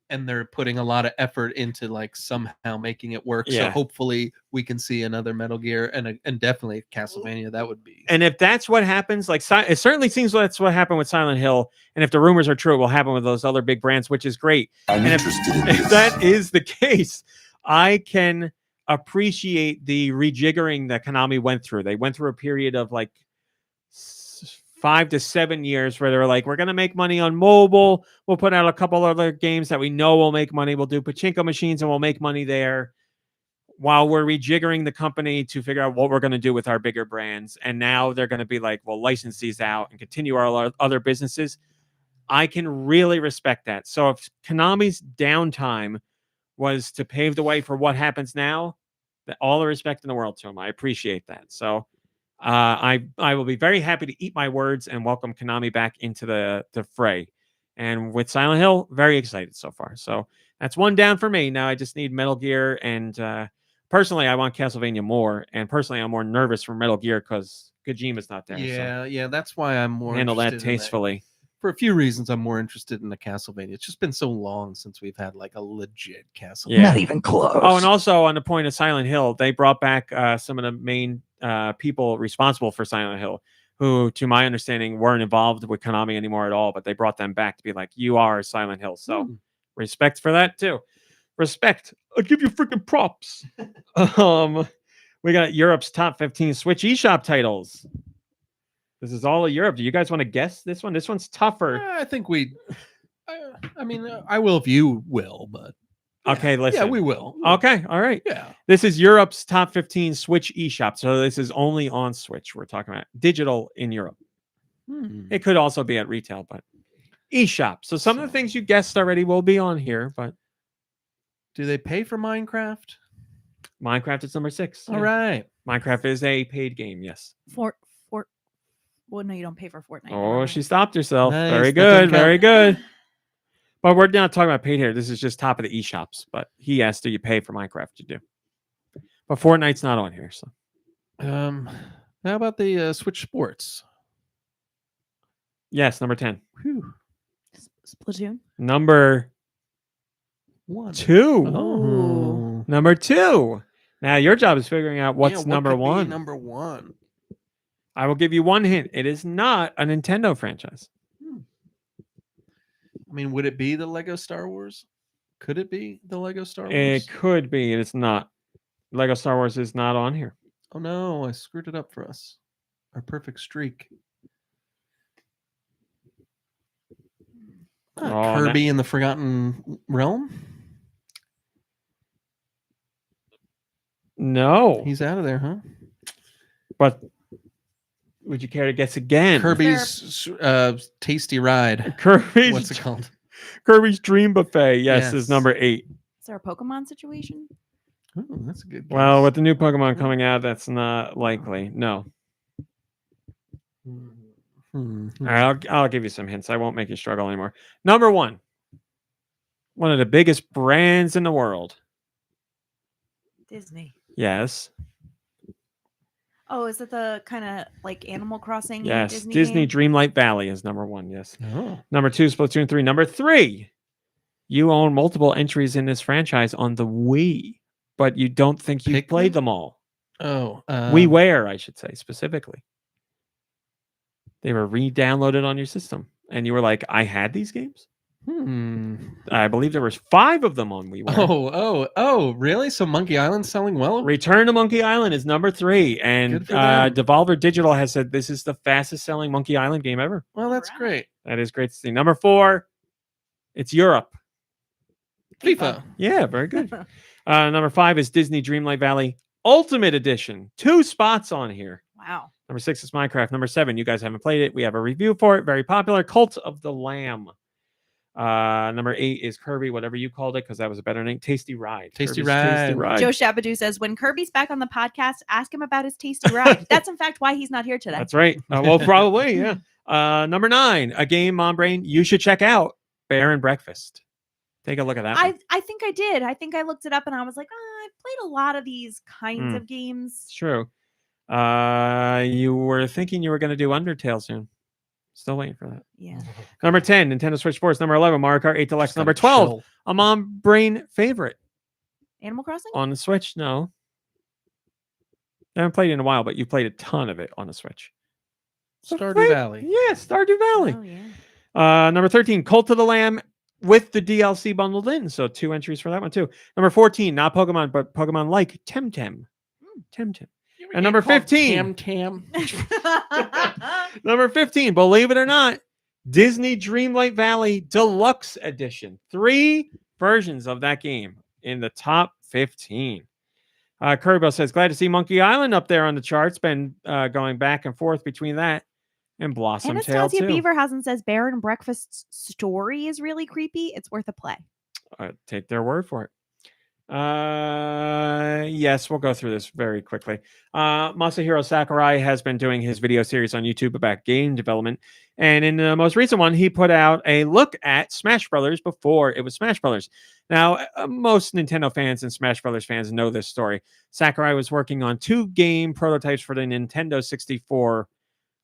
and they're putting a lot of effort into like somehow making it work. So hopefully we can see another Metal Gear and definitely Castlevania. That would be. And if that's what happens, like it certainly seems that's what happened with Silent Hill. And if the rumors are true, it will happen with those other big brands, which is great. I'm and interested in if this. that is the case, I can appreciate the rejiggering that Konami went through. They went through a period of like 5 to 7 years where they're like, we're going to make money on mobile. We'll put out a couple other games that we know will make money. We'll do pachinko machines and we'll make money there while we're rejiggering the company to figure out what we're going to do with our bigger brands. And now they're going to be like, we'll license these out and continue our other businesses. I can really respect that. So if Konami's downtime was to pave the way for what happens now, all the respect in the world to them. I appreciate that. So I will be very happy to eat my words and welcome Konami back into the fray. And with Silent Hill, very excited so far. So that's one down for me. Now I just need Metal Gear, and personally, I want Castlevania more. And personally, I'm more nervous for Metal Gear because Kojima's not there. Yeah, that's why I'm more handle that interested in tastefully. for a few reasons, I'm more interested in the Castlevania. It's just been so long since we've had like a legit Castlevania. Yeah. Not even close. Oh, and also on the point of Silent Hill, they brought back some of the main people responsible for Silent Hill, who, to my understanding, weren't involved with Konami anymore at all, but they brought them back to be like, you are Silent Hill. So respect for that too. Respect. I'll give you freaking props. We got Europe's top 15 Switch eShop titles. This is all of Europe. Do you guys want to guess this one? This one's tougher. I think I mean, I will if you will, but Okay, listen. yeah, we will. Okay, all right. Yeah. This is Europe's top 15 Switch eShop. So this is only on Switch. We're talking about digital in Europe. It could also be at retail, but eShop. So some of the things you guessed already will be on here, but Do they pay for Minecraft? Minecraft is number 6. All right. Minecraft is a paid game, yes. Well, no, you don't pay for Fortnite. Oh, she stopped herself. Nice, Very that didn't good. Very count. good. But we're not talking about paid here. This is just top of the eShops. But he asked, do you pay for Minecraft? You do. But Fortnite's not on here. So How about the Switch Sports? yes, number 10. Whew. Splatoon. Number 2. Oh. Number 2. Now your job is figuring out what's Yeah, what number could be 1. Number 1. I will give you one hint. It is not a Nintendo franchise. I mean, would it be the Lego Star Wars? Could it be the Lego Star Wars? It could be. It's not. Lego Star Wars is not on here. Oh no, I screwed it up for us. Our perfect streak. Oh, Kirby in the Forgotten Realm? No. He's out of there, huh? But would you care to guess again? Kirby's Tasty Ride. Kirby's What's it called? Kirby's Dream Buffet, yes, is Yes. number 8. Is there a Pokemon situation? Oh, that's a good guess. Well, with the new Pokemon coming out, that's not likely. No. All right, I'll give you some hints. I won't make you struggle anymore. Number 1. One of the biggest brands in the world. Disney. Yes. Oh, is it the kind of like Animal Crossing? Yes. Disney game? Dreamlight Valley is number 1. Yes. Oh. Number 2, Splatoon 3. Number 3, you own multiple entries in this franchise on the Wii, but you don't think you played Pikmin? them all. Oh. WiiWare, I should say, specifically. They were re-downloaded on your system. And you were like, I had these games? I believe there was 5 of them on WiiWare. Oh, really? So Monkey Island's selling well? Return to Monkey Island is number 3. And Good for them. Devolver Digital has said this is the fastest selling Monkey Island game ever. Well, that's Alright. great. That is great to see. Number 4, it's Europe. FIFA. Yeah, very good. Number 5 is Disney Dreamlight Valley Ultimate Edition. 2 spots on here. Wow. Number 6 is Minecraft. Number 7, you guys haven't played it. We have a review for it. Very popular. Cult of the Lamb. Number 8 is Kirby, whatever you called it, because that was a better name. Tasty Ride. Tasty Kirby's Ride. Joe Shabadoo says, when Kirby's back on the podcast, ask him about his tasty ride. That's in fact why he's not here today. That's right. Well, probably, yeah. Number 9, a game, Mom Brain, you should check out. Bear and Breakfast. Take a look at that one. I think I did. I think I looked it up and I was like, oh, I've played a lot of these kinds of games. It's true. You were thinking you were going to do Undertale soon. Still waiting for that. Yeah. Number 10, Nintendo Switch Sports. Number 11, Mario Kart 8 Deluxe. Just Number gotta 12, chill. a Mom Brain favorite Animal Crossing? on the Switch. No. I haven't played it in a while, but you played a ton of it on the Switch. Stardew Valley. Yeah, Stardew Valley. Oh, yeah. Number 13, Cult of the Lamb with the DLC bundled in. So 2 entries for that one, too. Number 14, not Pokemon, but Pokemon like Temtem. Temtem. And number 15. Tam. Number 15, believe it or not, Disney Dreamlight Valley Deluxe Edition. 3 versions of that game in the top 15. Kirby says, glad to see Monkey Island up there on the charts. Been going back and forth between that and Blossom Tale Anastasia too. Beaverhausen says Bear and Breakfast's story is really creepy. It's worth a play. Take their word for it. Yes, we'll go through this very quickly. Masahiro Sakurai has been doing his video series on YouTube about game development, and in the most recent one, he put out a look at Smash Brothers before it was Smash Brothers. Now, most Nintendo fans and Smash Brothers fans know this story. Sakurai was working on 2 game prototypes for the Nintendo 64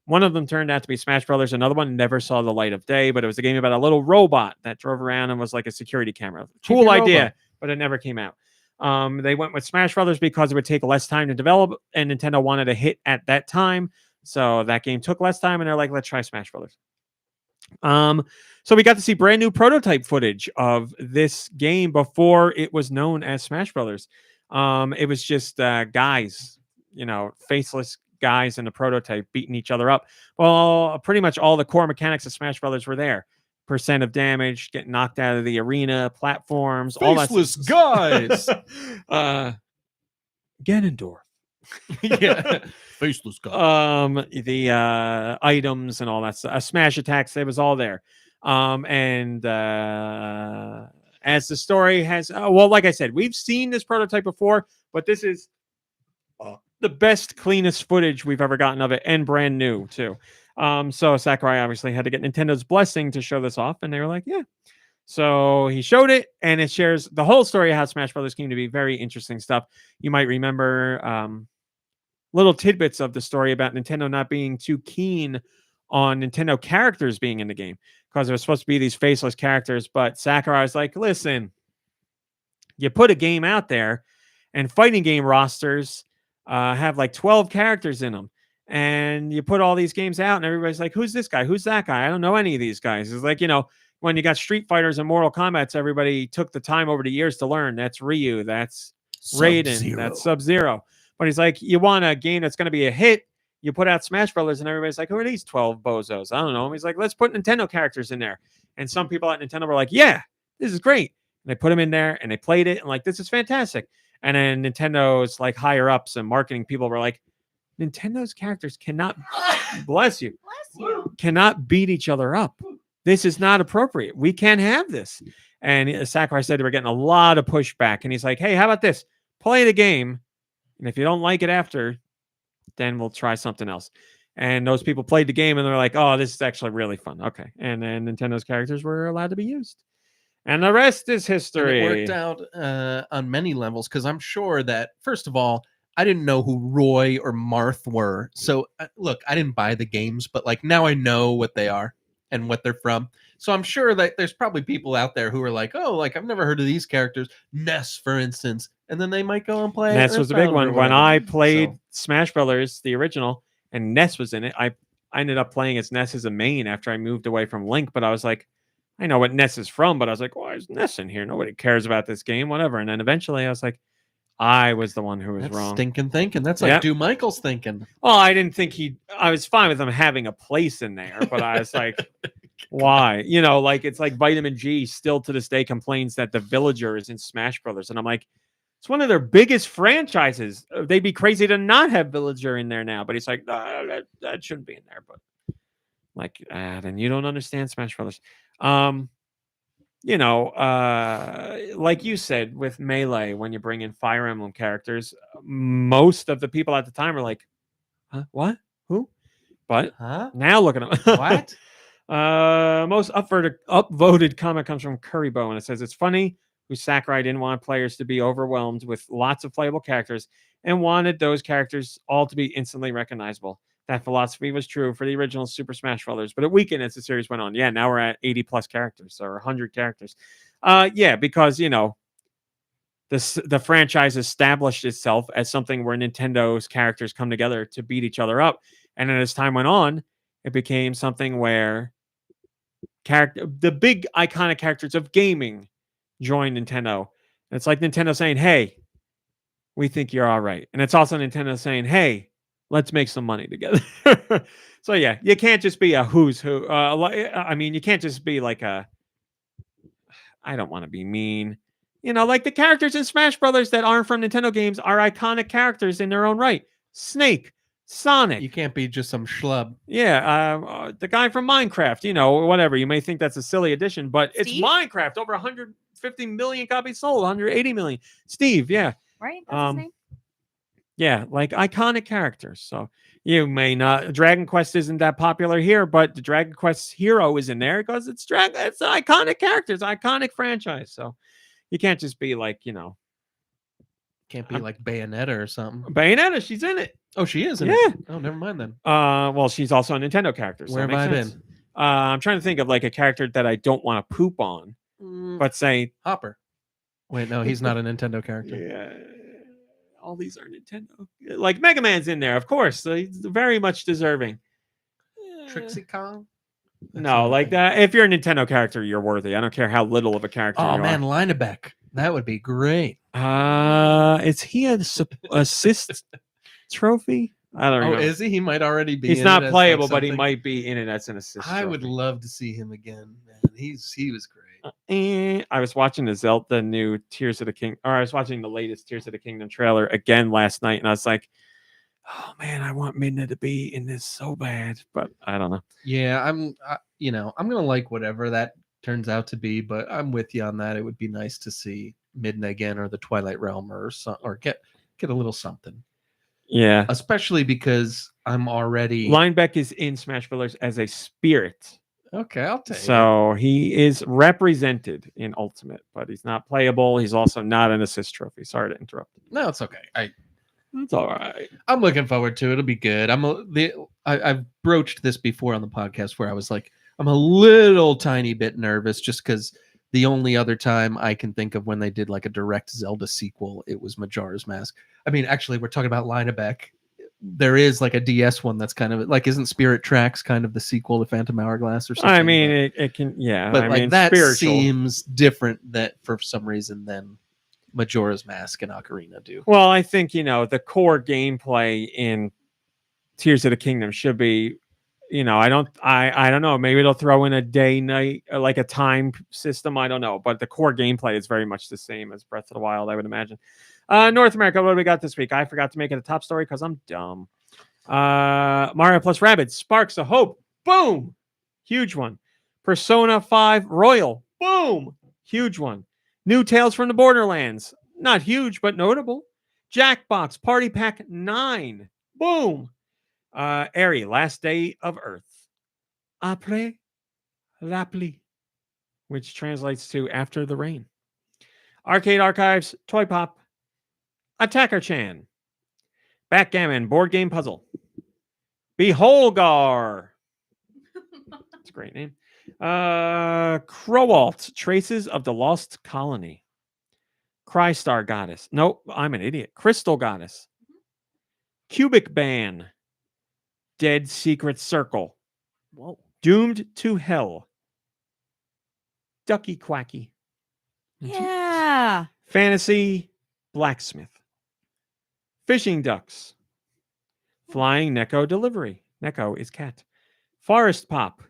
One of them turned out to be Smash Brothers. Another one never saw the light of day, but it was a game about a little robot that drove around and was like a security camera. Cool Chibi idea, Robo. but it never came out. They went with Smash Brothers because it would take less time to develop, and Nintendo wanted a hit at that time. So that game took less time, and they're like, let's try Smash Brothers. So we got to see brand new prototype footage of this game before it was known as Smash Brothers. It was just guys, faceless guys in the prototype beating each other up. Well, pretty much all the core mechanics of Smash Brothers were there. Percent of damage, getting knocked out of the arena, platforms, Faceless all guys. Ganondorf. Yeah. Faceless guys. The items and all that stuff, smash attacks, it was all there. And as the story has, like I said, we've seen this prototype before, but this is the best, cleanest footage we've ever gotten of it, and brand new too. So Sakurai obviously had to get Nintendo's blessing to show this off, and they were like, yeah. So he showed it, and it shares the whole story of how Smash Brothers came to be. Very interesting stuff. You might remember little tidbits of the story about Nintendo not being too keen on Nintendo characters being in the game because there was supposed to be these faceless characters. But Sakurai was like, listen, you put a game out there, and fighting game rosters have like 12 characters in them. And you put all these games out, and everybody's like, who's this guy? Who's that guy? I don't know any of these guys. It's like, when you got Street Fighters and Mortal Kombat, everybody took the time over the years to learn. That's Ryu. That's Raiden. That's Sub-Zero. But he's like, you want a game that's going to be a hit, you put out Smash Brothers, and everybody's like, who are these 12 bozos? I don't know. And he's like, let's put Nintendo characters in there. And some people at Nintendo were like, yeah, this is great. And they put them in there, and they played it, and like, this is fantastic. And then Nintendo's like higher ups and marketing people were like, Nintendo's characters cannot, bless you, cannot beat each other up. This is not appropriate. We can't have this. And Sakurai said they were getting a lot of pushback. And he's like, hey, how about this? Play the game. And if you don't like it after, then we'll try something else. And those people played the game, and they're like, oh, this is actually really fun. Okay. And then Nintendo's characters were allowed to be used. And the rest is history. And it worked out on many levels, because I'm sure that, first of all, I didn't know who Roy or Marth were. So, look, I didn't buy the games, but like now I know what they are and what they're from. So I'm sure that there's probably people out there who are like, oh, like I've never heard of these characters. Ness, for instance. And then they might go and play. Ness was the big one. When I played So- Smash Brothers, the original, and Ness was in it, I ended up playing as Ness as a main after I moved away from Link. But I was like, I know what Ness is from, but I was like, why is Ness in here? Nobody cares about this game, whatever. And then eventually I was like, I was the one who was That's wrong. stinking thinking. That's like Yep. Do Michael's thinking. Well, I didn't think I was fine with him having a place in there, but I was like, why? Like it's like Vitamin G still to this day complains that the Villager is in Smash Brothers. And I'm like, it's one of their biggest franchises. They'd be crazy to not have Villager in there now. But he's like, nah, that shouldn't be in there. But like, then you don't understand Smash Brothers. Like you said with Melee, when you bring in Fire Emblem characters, most of the people at the time are like, huh? What? Who? But Huh? now look at them. What? Most upvoted comment comes from Currybo, and it says it's funny who Sakurai didn't want players to be overwhelmed with lots of playable characters and wanted those characters all to be instantly recognizable. That philosophy was true for the original Super Smash Brothers, but it weakened as the series went on. Yeah, now we're at 80 plus characters or 100 characters. Yeah, because the franchise established itself as something where Nintendo's characters come together to beat each other up, and then as time went on, it became something where the big iconic characters of gaming joined Nintendo. And it's like Nintendo saying, "Hey, we think you're all right," and it's also Nintendo saying, "Hey, let's make some money together." So yeah, you can't just be a who's who. You can't just be like I don't want to be mean. Like the characters in Smash Brothers that aren't from Nintendo games are iconic characters in their own right. Snake, Sonic. You can't be just some schlub. Yeah, the guy from Minecraft, whatever. You may think that's a silly addition, but it's Steve? Minecraft. Over 150 million copies sold, 180 million. Steve, yeah. Right? That's his name. Yeah, like iconic characters. So you may not. Dragon Quest isn't that popular here, but the Dragon Quest hero is in there because it's iconic characters, iconic franchise. So you can't just be like, Can't be like Bayonetta or something. Bayonetta, she's in it. Oh, she is. In Yeah. it? Oh, never mind then. Well, she's also a Nintendo character. So Where it have makes I sense. been? I'm trying to think of like a character that I don't want to poop on, but say, Hopper. Wait, no, he's not a Nintendo character. yeah, all these are Nintendo. Like Mega Man's in there, of course. So he's very much deserving. Trixie Kong. No, like that. If you're a Nintendo character, you're worthy. I don't care how little of a character Oh you man, Linebeck. That would be great. are. Is he an assist trophy? I don't Oh, know. is he? He might already be. He's in not it as, playable, like, but he something. might be in it as an assist. I would trophy. love to see him again. Man, he was great. I was watching the new Tears of the King, or I was watching the latest Tears of the Kingdom trailer again last night, and I was like, "Oh man, I want Midna to be in this so bad," but I don't know. Yeah, I'm gonna like whatever that turns out to be, but I'm with you on that. It would be nice to see Midna again, or the Twilight Realm, or get a little something. Yeah, Especially because I'm already Linebeck is in Smash Brothers as a spirit, okay. I'll take it. so he is represented in Ultimate, but he's not playable. He's also not an assist trophy. Sorry to interrupt. No, it's okay. It's all right. I'm looking forward to it. It'll be good. I've broached this before on the podcast where I was like, I'm a little tiny bit nervous just because the only other time I can think of when they did like a direct Zelda sequel, it was Majora's Mask. I mean, actually, we're talking about Linebeck. There is like a DS one that's kind of like, isn't Spirit Tracks kind of the sequel to Phantom Hourglass or something? I mean, it can, yeah. but I like mean, that spiritual. seems different that for some reason than Majora's Mask and Ocarina do. Well, I think the core gameplay in Tears of the Kingdom should be, I don't know. Maybe they'll throw in a day night, like a time system. I don't know, but the core gameplay is very much the same as Breath of the Wild, I would imagine. North America, what do we got this week? I forgot to make it a top story because I'm dumb. Mario plus Rabbids, Sparks of Hope, boom, huge one. Persona 5 Royal, boom, huge one. New Tales from the Borderlands, not huge but notable. Jackbox Party Pack 9, boom. Airy, Last Day of Earth, Après la pluie, which translates to After the Rain. Arcade Archives, Toy Pop, Attacker Chan, Backgammon, Board Game Puzzle, Beholgar, that's a great name. Crowalt, Traces of the Lost Colony, Crystar Goddess, nope, I'm an idiot. Crystal Goddess, Cubic Ban, Dead Secret Circle, Whoa. Doomed to Hell, Ducky Quacky, Yeah. Fantasy Blacksmith, Fishing Ducks, Flying Neko Delivery. Neko is cat. Forest Pop,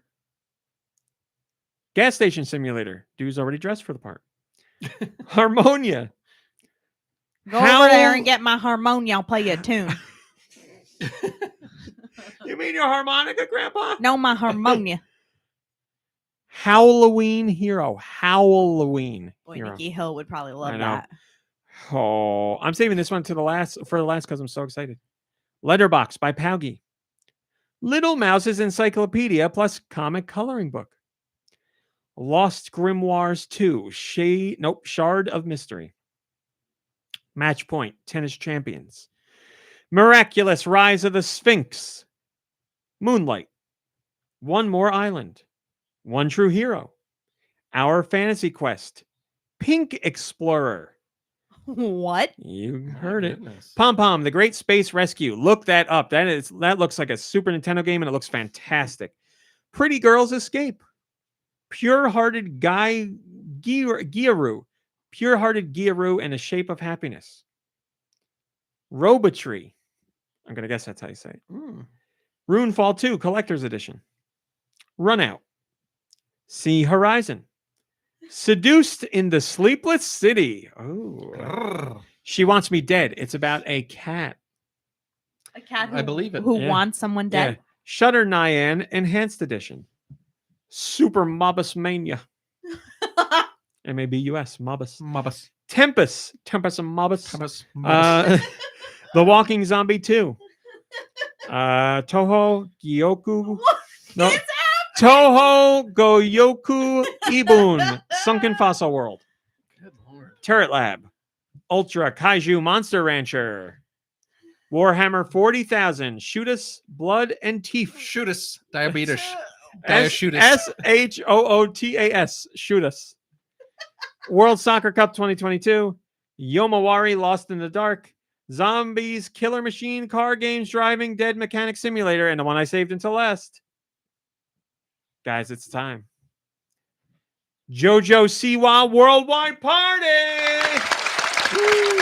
Gas Station Simulator. Dude's already dressed for the part. Harmonia. Go over there and get my harmonia. I'll play you a tune. You mean your harmonica, Grandpa? No, my harmonia. Halloween Hero. Halloween Boy, Hero. Nikki Hill would probably love I know. that. Oh, I'm saving this one for the last because I'm so excited. Letterbox by Paugy. Little Mouse's Encyclopedia plus comic coloring book. Lost Grimoires 2. Shard of Mystery. Match Point. Tennis Champions. Miraculous Rise of the Sphinx. Moonlight. One More Island. One True Hero. Our Fantasy Quest. Pink Explorer. What? You heard it. Goodness. Pom Pom, The Great Space Rescue. Look that up. That looks like a Super Nintendo game, and it looks fantastic. Pretty Girls Escape. Pure-Hearted Gyaru. Pure-Hearted Gyaru and The Shape of Happiness. Robotree. I'm going to guess that's how you say it. Runefall 2 Collector's Edition. Runout. Sea Horizon. Seduced in the Sleepless City. Oh. She Wants Me Dead. It's about a cat. A cat I believe it. who Yeah. wants someone Yeah. dead. Shutter Nyan Enhanced Edition. Super Mobus Mania. MABUS. Mobus. Mobus. Tempest and Mobus. Mobus. The Walking Zombie 2. Toho Gyoku. No. Toho Goyoku Ibun. Sunken Fossil World. Good lord. Turret Lab. Ultra Kaiju Monster Rancher. Warhammer 40,000. Shoot us, blood and teeth. Shoot us, diabetes. S-H-O-O-T-A-S. Shoot us. World Soccer Cup 2022. Yomawari Lost in the Dark. Zombies, Killer Machine, Car Games, Driving, Dead Mechanic Simulator, and the one I saved until last. Guys, it's time. JoJo Siwa Worldwide Party! Woo!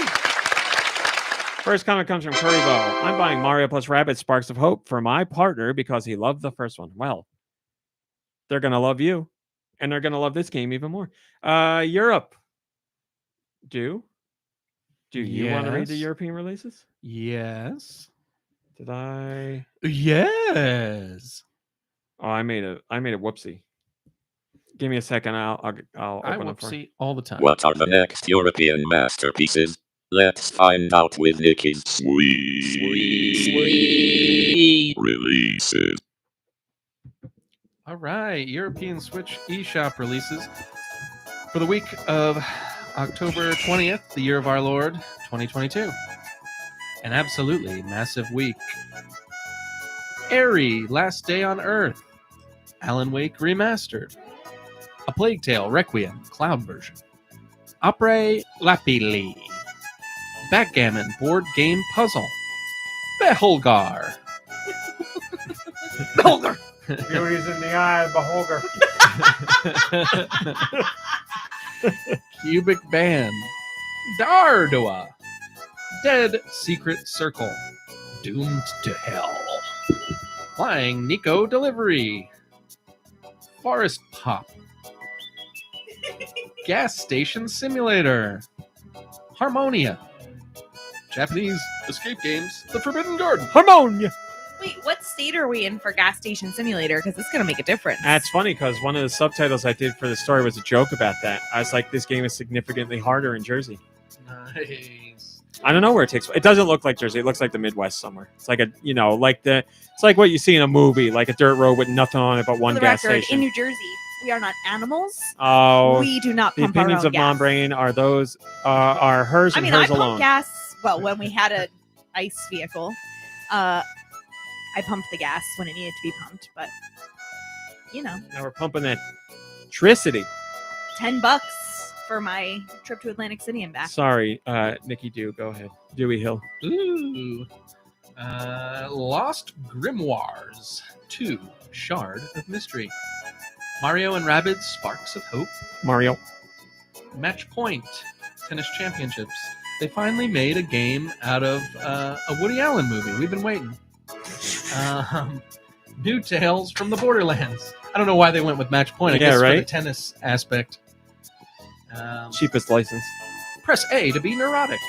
First comment comes from Currybo. I'm buying Mario plus Rabbids Sparks of Hope for my partner because he loved the first one. Well, they're going to love you, and they're going to love this game even more. Europe. Do you want to read the Yes. European releases? Yes. Did I? Yes. Oh, I made a whoopsie. Give me a second. I'll I open up for. whoopsie all the time. What are the next European masterpieces? Let's find out with Nicky's sweet releases. All right, European Switch eShop releases for the week of October 20th, the year of our Lord, 2022. An absolutely massive week. Airy, Last Day on Earth. Alan Wake Remastered. A Plague Tale Requiem Cloud version. Après Lapili. Backgammon Board Game Puzzle. Beholgar. Beholgar. Beauty's in the eye of Beholder. Cubic Band. Dardua. Dead Secret Circle. Doomed to Hell. Flying Nico Delivery. Forest Pop. Gas Station Simulator. Harmonia. Japanese escape games. The Forbidden Garden. Harmonia. Wait, what state are we in for Gas Station Simulator? Because it's going to make a difference. That's funny because one of the subtitles I did for the story was a joke about that. I was like, this game is significantly harder in Jersey. Nice. I don't know where it takes. It doesn't look like Jersey. It looks like the Midwest somewhere. It's like it's like what you see in a movie, like a dirt road with nothing on it but one For the gas record, station. in New Jersey, we are not animals. Oh, We do not the pump our opinions own of gas. Mom Brain are those are hers I and mean, hers I pump alone. gas. Well, when we had a ICE vehicle, I pumped the gas when it needed to be pumped. But you know, Now we're pumping that electricity. $10 for my trip to Atlantic City and back. Sorry, Nikki Dew. Go ahead. Dewey Hill. Ooh. Lost Grimoires 2. Shard of Mystery. Mario and Rabbids Sparks of Hope. Mario. Match Point. Tennis Championships. They finally made a game out of a Woody Allen movie. We've been waiting. New Tales from the Borderlands. I don't know why they went with Match Point. I Yeah, guess for the right? tennis aspect. Cheapest license. Press A to be neurotic.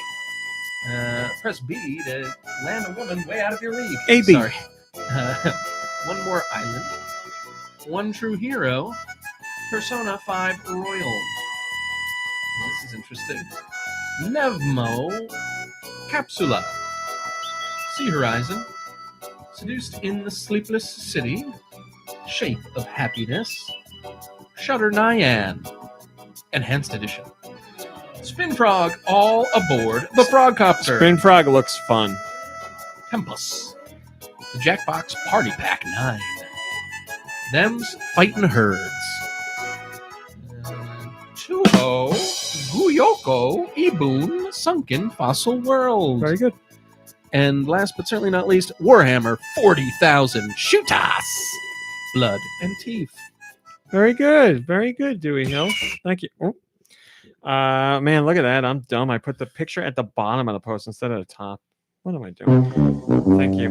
Press B to land a woman way out of your league. AB. Sorry. One More Island. One True Hero. Persona 5 Royal. This is interesting. Nevmo. Capsula. Sea Horizon. Seduced in the Sleepless City. Shape of Happiness. Shutter Nyan. Enhanced Edition. Spin Frog all aboard the Frogcopter. Spin Frog looks fun. Tempus. The Jackbox Party Pack 9. Them's Fightin' Herds. Tuho. Guyoko. Ibun. Sunken Fossil World. Very good. And last but certainly not least, Warhammer 40,000. Shoot us! Blood and Teeth. Very good. Very good, Dewey Hill. Thank you. Oh. Man, look at that. I'm dumb. I put the picture at the bottom of the post instead of the top. What am I doing? Thank you.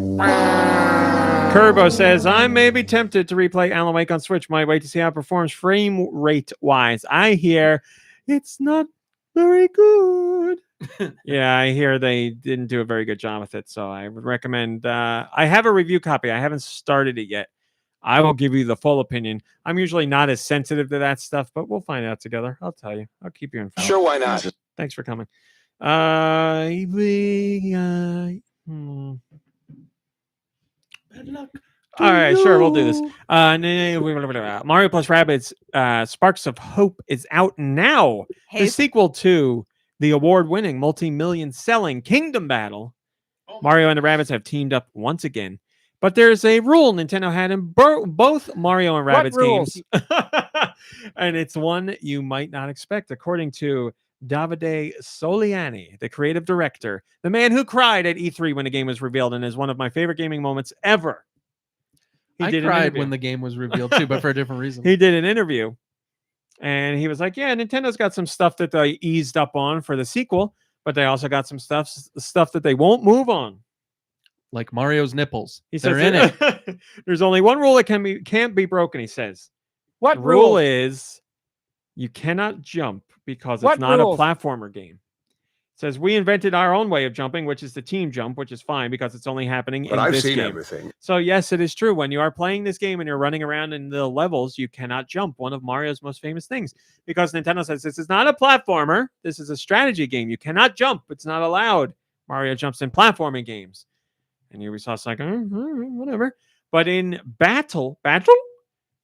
Kerbo says, I may be tempted to replay Alan Wake on Switch. Might wait to see how it performs frame rate wise. I hear it's not very good. Yeah, I hear they didn't do a very good job with it. So I would recommend. I have a review copy. I haven't started it yet. I will give you the full opinion. I'm usually not as sensitive to that stuff, but we'll find out together. I'll tell you. I'll keep you informed. Sure, why not? Thanks for coming. All Bad luck. right, sure, we'll do this. Mario plus Rabbids Sparks of Hope is out now. Hey, The sequel to the award-winning, multi-million selling Kingdom Battle, Mario and the Rabbids have teamed up once again. But there's a rule Nintendo had in both Mario and What Rabbids rules? games. And it's one you might not expect, according to Davide Soliani, the creative director, the man who cried at E3 when the game was revealed and is one of my favorite gaming moments ever. I did an cried interview. when the game was revealed too, but for a different reason. He did an interview and he was like, yeah, Nintendo's got some stuff that they eased up on for the sequel, but they also got some stuff that they won't move on. Like Mario's nipples. He They're says in it. There's only one rule that can't be broken, he says. What The rule rules? is you cannot jump because What it's not rules? a platformer game. It says we invented our own way of jumping, which is the team jump, which is fine because it's only happening in this game. everything. So yes, it is true. When you are playing this game and you're running around in the levels, you cannot jump. One of Mario's most famous things, because Nintendo says this is not a platformer. This is a strategy game. You cannot jump. It's not allowed. Mario jumps in platforming games, and Ubisoft's like, whatever. But in battle,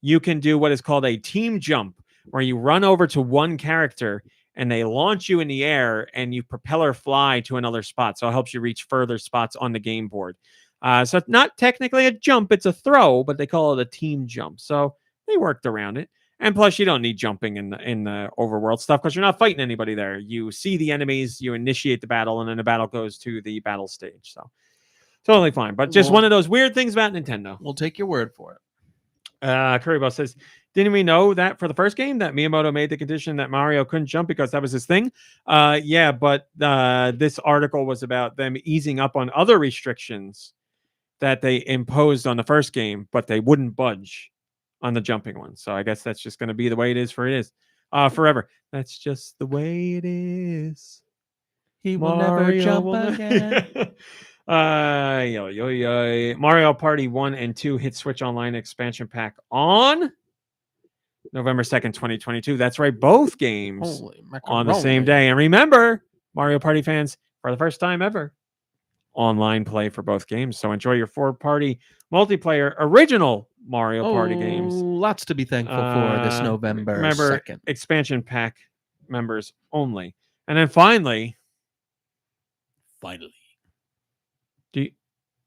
you can do what is called a team jump, where you run over to one character and they launch you in the air and you propeller fly to another spot. So it helps you reach further spots on the game board. So it's not technically a jump, it's a throw, but they call it a team jump. So they worked around it. And plus, you don't need jumping in the overworld stuff because you're not fighting anybody there. You see the enemies, you initiate the battle, and then the battle goes to the battle stage. So totally fine. But just one of those weird things about Nintendo. We'll take your word for it. Curryball says, didn't we know that for the first game that Miyamoto made the condition that Mario couldn't jump because that was his thing? Yeah, but this article was about them easing up on other restrictions that they imposed on the first game, but they wouldn't budge on the jumping one. So I guess that's just going to be the way it is forever. That's just the way it is. He will never jump will again. Mario Party 1 and 2 hit Switch Online expansion pack on November 2nd, 2022. That's right, both games on the same day. And remember, Mario Party fans, for the first time ever, online play for both games. So enjoy your 4-party multiplayer original Mario Party games. Lots to be thankful for this November 2nd. Expansion pack members only. And then finally, do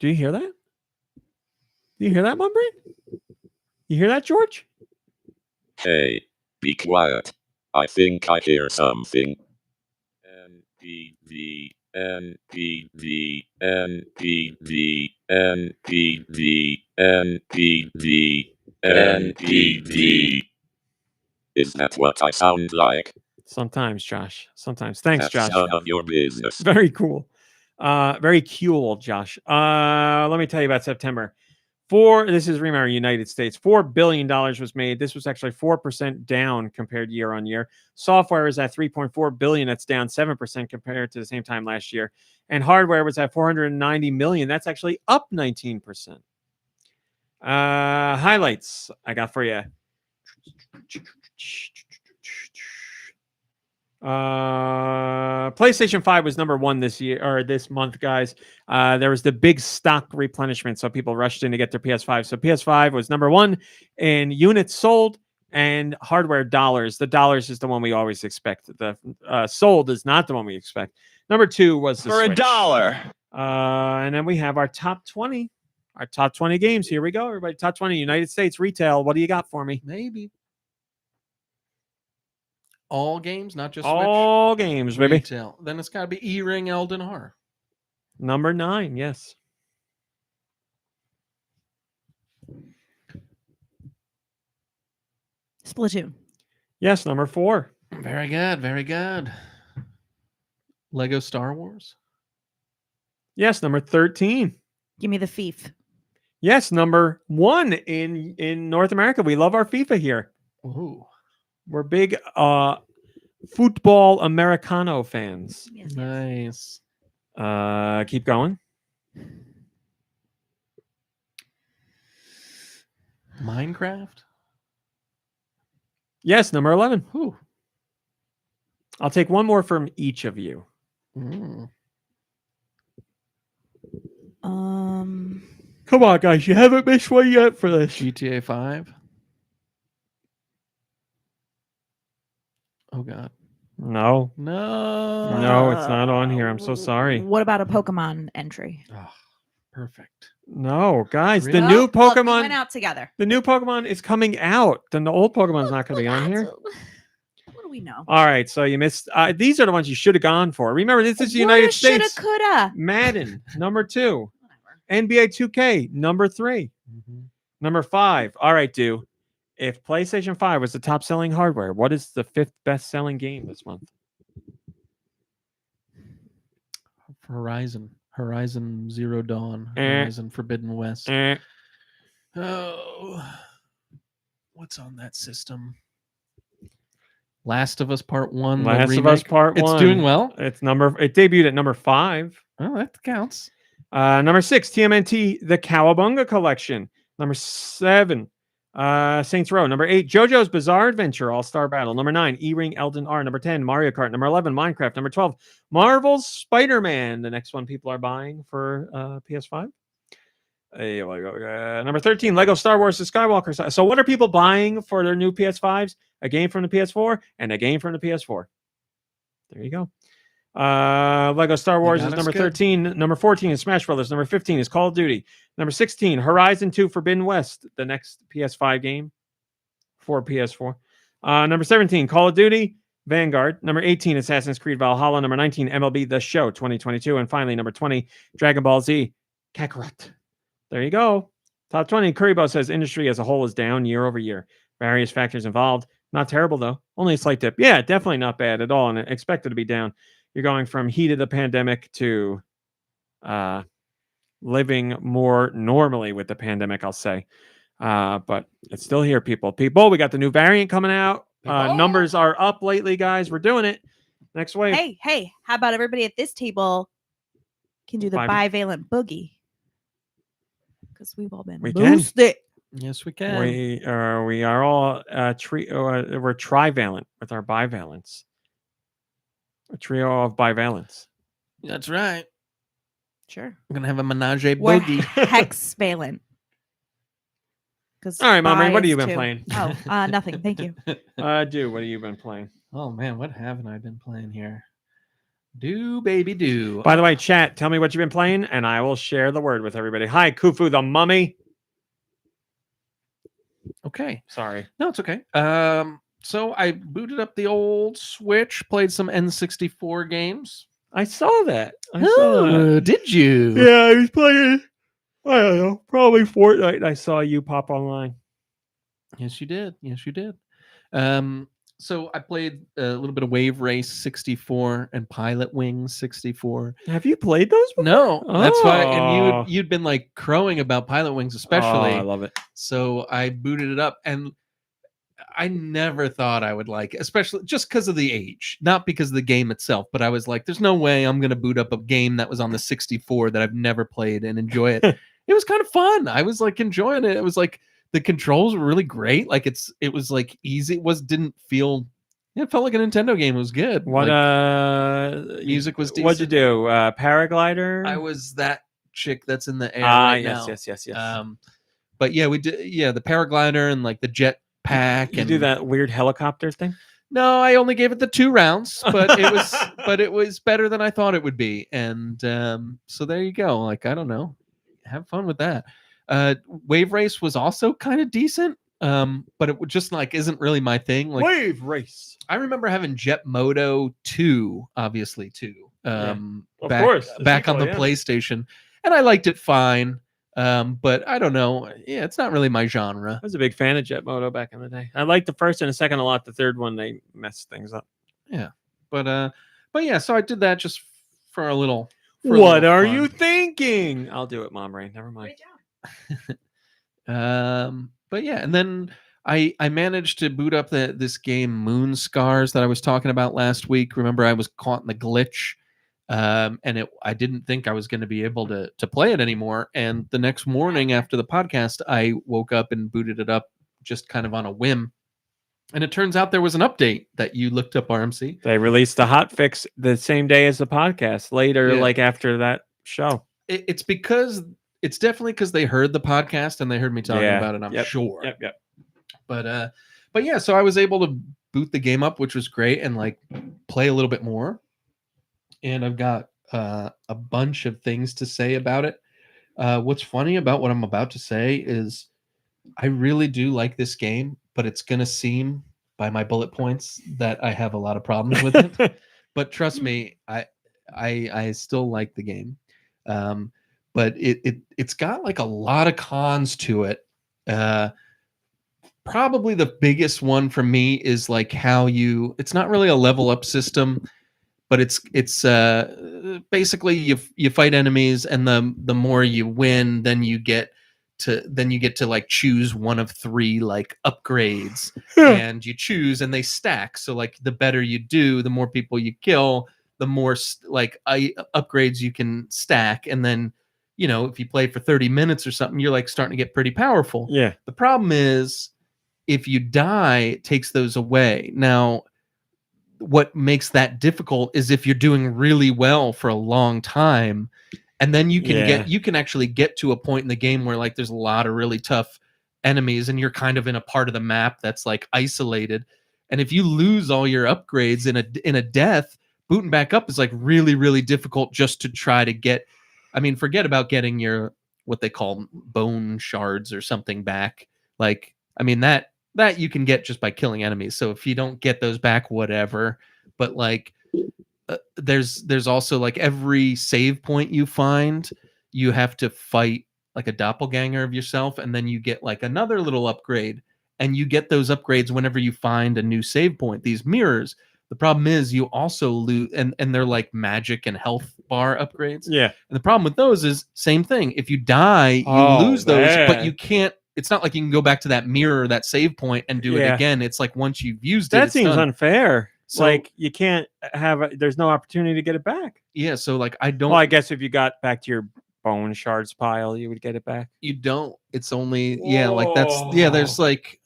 you hear that? Do you hear that, Mumbrain? You hear that, George? Hey, be quiet. I think I hear something. NPD, NPD, NPD, NPD, NPD, NPD. Is that what I sound like? Sometimes, Josh. Sometimes. Thanks, That's Josh. none of your business. Very cool. Very cool, Josh. Let me tell you about September. This is remember United States. $4 billion was made. This was actually 4% down compared year on year. Software is at $3.4 billion. That's down 7% compared to the same time last year. And hardware was at $490 million. That's actually up 19%. Highlights I got for you. PlayStation 5 was number 1 this year or this month, guys. There was the big stock replenishment, so people rushed in to get their PS5. So PS5 was number 1 in units sold and hardware dollars. The dollars is the one we always expect. The sold is not the one we expect. Number 2 was the Switch. $1. And then we have our top 20. Our top 20 games. Here we go, everybody. Top 20 United States retail. What do you got for me? Maybe. All games, not just all Switch. Games, baby. Retail. Then it's got to be E-Ring Elden Har. Number 9, yes. Splatoon. Yes, number 4. Very good, very good. Lego Star Wars. Yes, number 13. Give me the FIFA. Yes, number 1 in North America. We love our FIFA here. Ooh. We're big football Americano fans. Yes, Nice. Keep going. Minecraft. Yes, number 11. Whew. I'll take one more from each of you. Come on, guys. You haven't missed one yet for this. GTA 5. Oh, God. No. No. It's not on here. I'm so sorry. What about a Pokemon entry? Oh, perfect. No, guys, the Really? new Look, we went Pokemon, out together. the new Pokemon is coming out. Then the old Pokemon's not going to be on here. What do we know? All right, so you missed. These are the ones you should have gone for. Remember, this is the United States. Shoulda, coulda. Madden, number 2. Whatever. NBA 2K, number 3. Number 5. All right, Deux. If PlayStation 5 was the top selling hardware, what is the 5th best selling game this month? Horizon Zero Dawn. Horizon Forbidden West. Oh, what's on that system? Last of Us Part 1. the Last of Us remake? Part 1. It's doing well. It debuted at number 5. Oh, that counts. Number 6, TMNT, the Cowabunga Collection. Number 7, Saints Row. Number 8, JoJo's Bizarre Adventure All-Star Battle. Number 9, E-Ring Elden R. Number 10, Mario Kart. Number 11, Minecraft. Number 12, Marvel's Spider-Man. The next one people are buying for PS5. Number 13, Lego Star Wars: The Skywalker Saga. So what are people buying for their new PS5s? A game from the PS4 and a game from the PS4. There you go. Lego Star Wars is number 13. Number 14 is Smash Brothers. Number 15 is Call of Duty. Number 16, Horizon 2 Forbidden West, the next PS5 game for PS4. Number 17, Call of Duty Vanguard. Number 18, Assassin's Creed Valhalla. Number 19, MLB The Show 2022. And finally, number 20, Dragon Ball Z Kakarot. There you go. Top 20. Currybo says industry as a whole is down year over year. Various factors involved. Not terrible, though. Only a slight dip. Yeah, definitely not bad at all. And expected to be down. You're going from heat of the pandemic to living more normally with the pandemic, I'll say. But it's still here, people. People, we got the new variant coming out. Numbers are up lately, guys. We're doing it. Next wave. Hey, how about everybody at this table can do the bivalent boogie? Because we've all been boosted. Yes, we can. We are all we're trivalent with our bivalents. A trio of bivalents. That's right. Sure. We're gonna have a menage a We're boogie. hexvalent. All right, Mommy, what have you been playing? Oh, nothing. Thank you. Deux, what have you been playing? Oh man, what haven't I been playing here? Do baby do. By the way, chat, tell me what you've been playing, and I will share the word with everybody. Hi, Khufu the Mummy. Okay. Sorry. No, it's okay. So I booted up the old Switch, played some N64 games. I saw that. I saw that. Did you? Yeah, I was playing, I don't know, probably Fortnite. I saw you pop online. Yes, you did. Yes, you did. So I played a little bit of Wave Race 64 and Pilot Wings 64. Have you played those before? No, that's why. And Oh. you'd been like crowing about Pilot Wings, especially. Oh, I love it. So I booted it up, and I never thought I would like it, especially just because of the age, not because of the game itself. But I was like, there's no way I'm going to boot up a game that was on the 64 that I've never played and enjoy it. It was kind of fun. I was like enjoying it. It was like the controls were really great. Like it was like easy. It felt like a Nintendo game. It was good. What music was decent. What'd you do? Paraglider? I was that chick that's in the air right now. Yes. But yeah, we did. Yeah, the paraglider and like the jet pack. You and do that weird helicopter thing? No, I only gave it the 2 rounds, but it was better than I thought it would be. And so there you go. Like, I don't know. Have fun with that. Wave Race was also kind of decent. But it would just like isn't really my thing. Like Wave Race. I remember having Jet Moto 2, obviously too. Of back, course, the back on the sequel, yeah. PlayStation, and I liked it fine. But I don't know. Yeah, it's not really my genre. I was a big fan of Jet Moto back in the day. I liked the first and the second a lot. The third one, they messed things up. Yeah, but yeah. So I did that just for a little. What are you thinking? I'll do it, Mom Rain. Never mind. Great job. But yeah, and then I managed to boot up this game Moon Scars that I was talking about last week. Remember, I was caught in the glitch, and I didn't think I was going to be able to play it anymore. And the next morning after the podcast, I woke up and booted it up just kind of on a whim. And it turns out there was an update that you looked up, RMC. They released a hot fix the same day as the podcast. Later, Yeah. like after that show. It's definitely because they heard the podcast and they heard me talking about it. I'm sure. Yep. But yeah, so I was able to boot the game up, which was great, and like play a little bit more. And I've got a bunch of things to say about it. What's funny about what I'm about to say is I really do like this game, but it's gonna seem by my bullet points that I have a lot of problems with it. But trust me, I still like the game. But it's got like a lot of cons to it. Probably the biggest one for me is like how it's not really a level up system, but it's basically you fight enemies, and the more you win, then you get to like choose one of 3 like upgrades, and you choose and they stack. So like the better you do, the more people you kill, the more upgrades you can stack, and then if you play for 30 minutes or something, you're like starting to get pretty powerful. Yeah. The problem is if you die, it takes those away. Now, what makes that difficult is if you're doing really well for a long time, and then you can actually get to a point in the game where like there's a lot of really tough enemies, and you're kind of in a part of the map that's like isolated. And if you lose all your upgrades in a death, booting back up is like really, really difficult just to try to get. I mean, forget about getting your what they call bone shards or something back. Like, I mean that you can get just by killing enemies. So if you don't get those back, whatever. But like, there's also like every save point you find, you have to fight like a doppelganger of yourself, and then you get like another little upgrade, and you get those upgrades whenever you find a new save point. These mirrors. The problem is you also lose, and they're like magic and health bar upgrades. Yeah. And the problem with those is same thing. If you die, you lose those, but you can't. It's not like you can go back to that mirror, that save point, and do it again. It's like once you've used it, that it's seems done. Unfair. So, like you can't there's no opportunity to get it back. Yeah, so like I don't. Well, I guess if you got back to your bone shards pile, you would get it back. You don't. It's only like that's there's like,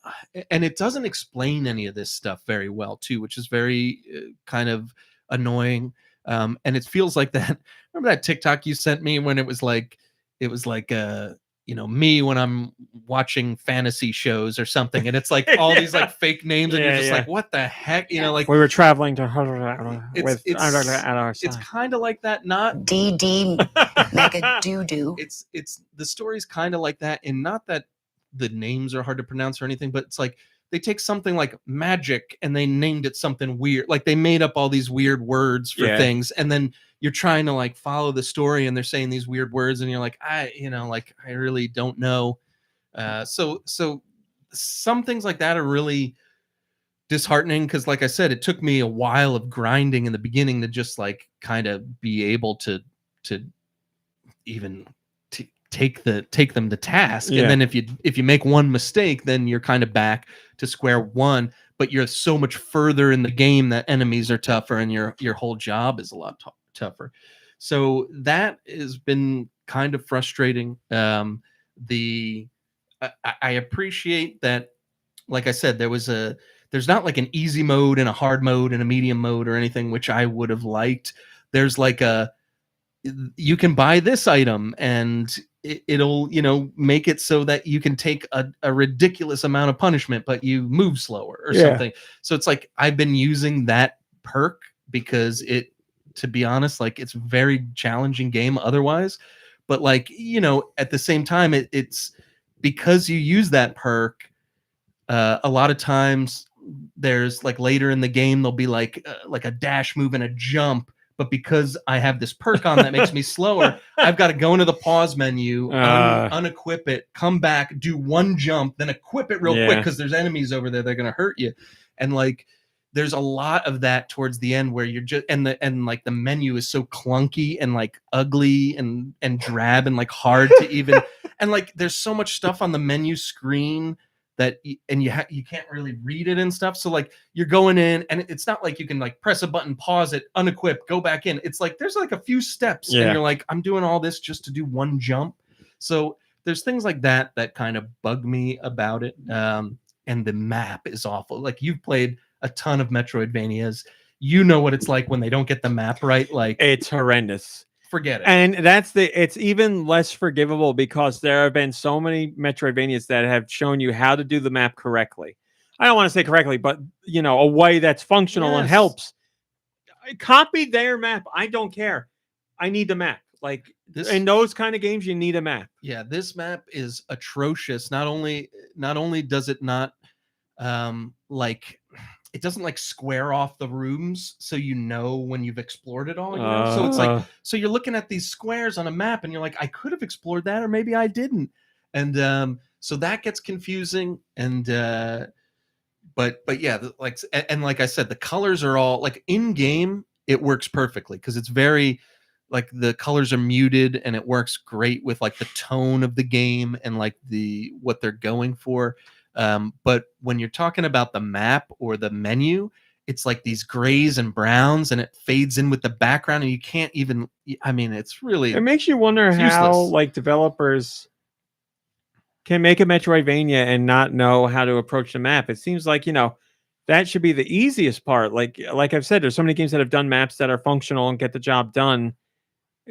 and it doesn't explain any of this stuff very well too, which is very kind of annoying. And it feels like that. Remember that TikTok you sent me when it was like me when I'm watching fantasy shows or something, and it's like all these like fake names, and you're just like, what the heck, like we were traveling to it's kind of like that. Not DD mega doo-doo. It's the story's kind of like that, and not that the names are hard to pronounce or anything, but it's like they take something like magic and they named it something weird. Like they made up all these weird words for things, and then you're trying to like follow the story, and they're saying these weird words, and you're like, I really don't know. So some things like that are really disheartening, because like I said, it took me a while of grinding in the beginning to just like kind of be able to even take them to task. And then if you make one mistake, then you're kind of back to square one, but you're so much further in the game that enemies are tougher, and your whole job is a lot tougher. So that has been kind of frustrating. I appreciate that, like I said, there's not like an easy mode and a hard mode and a medium mode or anything, which I would have liked. There's like you can buy this item and it'll make it so that you can take a ridiculous amount of punishment, but you move slower or something. So it's like I've been using that perk because to be honest, like it's a very challenging game otherwise. But like, at the same time, it's because you use that perk. A lot of times there's like later in the game, there'll be like a dash move and a jump. But because I have this perk on that makes me slower, I've got to go into the pause menu, unequip it, come back, do one jump, then equip it real quick because there's enemies over there. They're going to hurt you. And like, there's a lot of that towards the end where you're just, and like the menu is so clunky and like ugly and drab and like hard to even, and like, there's so much stuff on the menu screen that you can't really read it and stuff. So like you're going in, and it's not like you can like press a button, pause it, unequip, go back in. It's like there's like a few steps, and you're like, I'm doing all this just to do one jump. So there's things like that kind of bug me about it. And the map is awful. Like you've played a ton of Metroidvanias, what it's like when they don't get the map right. Like it's horrendous. Forget it. And it's even less forgivable because there have been so many Metroidvanias that have shown you how to do the map correctly. I don't want to say correctly, but a way that's functional and Yes. helps. Copy their map. I don't care. I need the map. Like in those kind of games, you need a map. Yeah, this map is atrocious. Not only does it not like it doesn't like square off the rooms so when you've explored it all, so it's like so you're looking at these squares on a map and you're like, I could have explored that or maybe I didn't. And so that gets confusing. And but yeah, and like I said, the colors are all like in game, it works perfectly because it's very like the colors are muted and it works great with like the tone of the game and like what they're going for. But when you're talking about the map or the menu, it's like these grays and browns and it fades in with the background and you can't even, I mean, it's really, it makes you wonder how useless. like developers can make a Metroidvania and not know how to approach the map. It seems like, that should be the easiest part. Like I've said, there's so many games that have done maps that are functional and get the job done.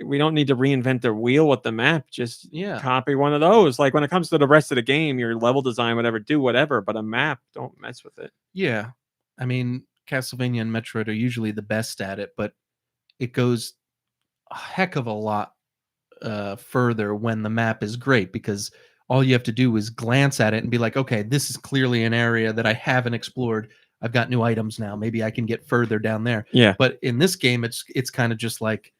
We don't need to reinvent the wheel with the map. Just copy one of those. Like when it comes to the rest of the game, your level design, whatever, do whatever. But a map, don't mess with it. Yeah. I mean, Castlevania and Metroid are usually the best at it, but it goes a heck of a lot further when the map is great because all you have to do is glance at it and be like, okay, this is clearly an area that I haven't explored. I've got new items now. Maybe I can get further down there. Yeah. But in this game, it's kind of just like,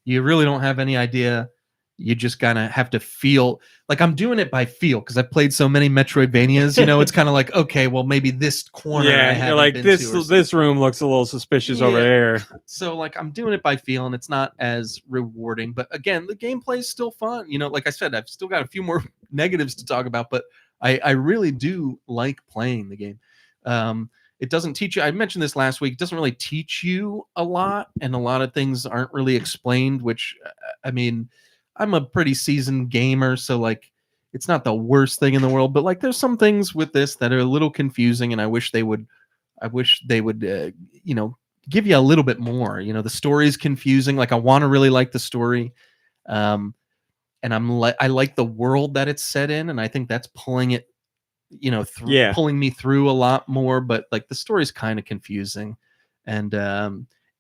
you really don't have any idea. You just kind of have to feel like I'm doing it by feel because I've played so many Metroidvanias. It's kind of like, okay, well, maybe this corner. Yeah, you're like this room looks a little suspicious over there. So like I'm doing it by feel, and it's not as rewarding. But again, the gameplay is still fun. Like I said, I've still got a few more negatives to talk about, but I really do like playing the game. It doesn't teach you. I mentioned this last week. It doesn't really teach you a lot, and a lot of things aren't really explained. Which, I mean, I'm a pretty seasoned gamer, so like, it's not the worst thing in the world. But like, there's some things with this that are a little confusing, and I wish they would, give you a little bit more. The story is confusing. Like, I want to really like the story, and I like the world that it's set in, and I think that's pulling it. Pulling me through a lot more, but like the story's kind of confusing, and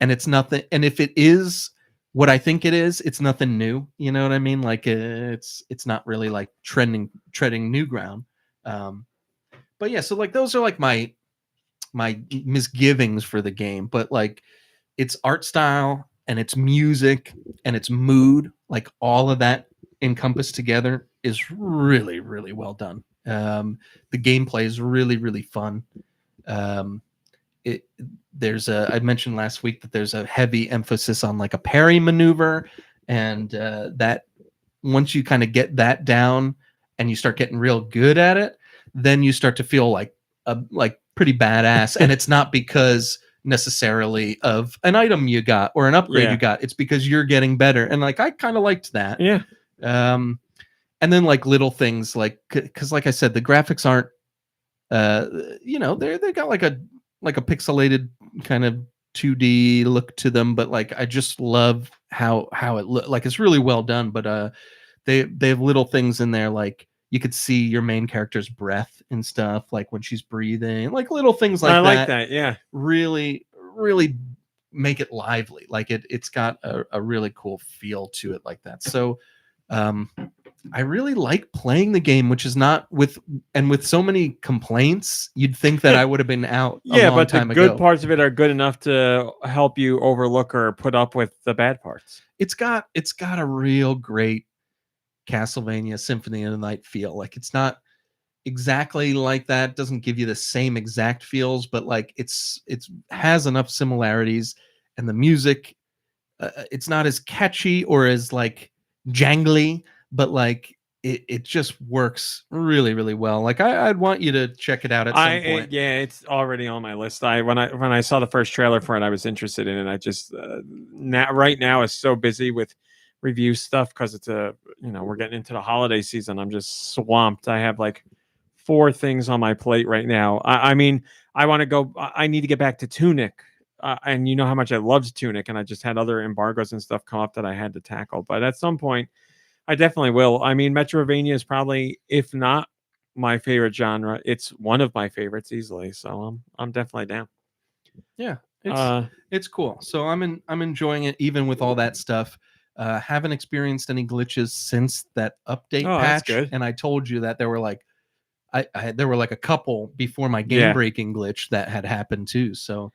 it's nothing. And if it is what I think it is, it's nothing new. You know what I mean? Like it's not really like treading new ground. But yeah, so like those are like my misgivings for the game. But like its art style and its music and its mood, like all of that encompassed together, is really, really well done. The gameplay is really, really fun. I mentioned last week that there's a heavy emphasis on like a parry maneuver, and that once you kind of get that down and you start getting real good at it, then you start to feel like pretty badass. And it's not because necessarily of an item you got or an upgrade you got. It's because you're getting better. And like, I kind of liked that. Yeah. And then like little things like, because like I said, the graphics aren't, they got like a pixelated kind of 2D look to them, but like I just love how it look like. It's really well done. But they have little things in there, like you could see your main character's breath and stuff, like when she's breathing, like little things like that. I like that. Yeah, really, really make it lively. Like it's got a really cool feel to it, like that. So. I really like playing the game, which is not with so many complaints, you'd think that I would have been out a long time ago. The good parts of it are good enough to help you overlook or put up with the bad parts. It's got a real great Castlevania Symphony of the Night feel. Like it's not exactly like that, doesn't give you the same exact feels, but like it has enough similarities, and the music, it's not as catchy or as like jangly, but like it just works really, really well. Like I'd want you to check it out at some point. It's already on my list. When I saw the first trailer for it, I was interested in it. I just right now is so busy with review stuff because it's we're getting into the holiday season. I'm just swamped. I have like 4 things on my plate right now. I mean, I want to go. I need to get back to Tunic. And you know how much I loved Tunic, and I just had other embargoes and stuff come up that I had to tackle. But at some point, I definitely will. I mean, Metroidvania is probably, if not my favorite genre. It's one of my favorites easily. So I'm definitely down. Yeah, Uh, it's cool. So I'm enjoying it even with all that stuff. Haven't experienced any glitches since that update Oh, that's patch. good. And I told you that there were like there were like a couple before my game Yeah. breaking glitch that had happened too. So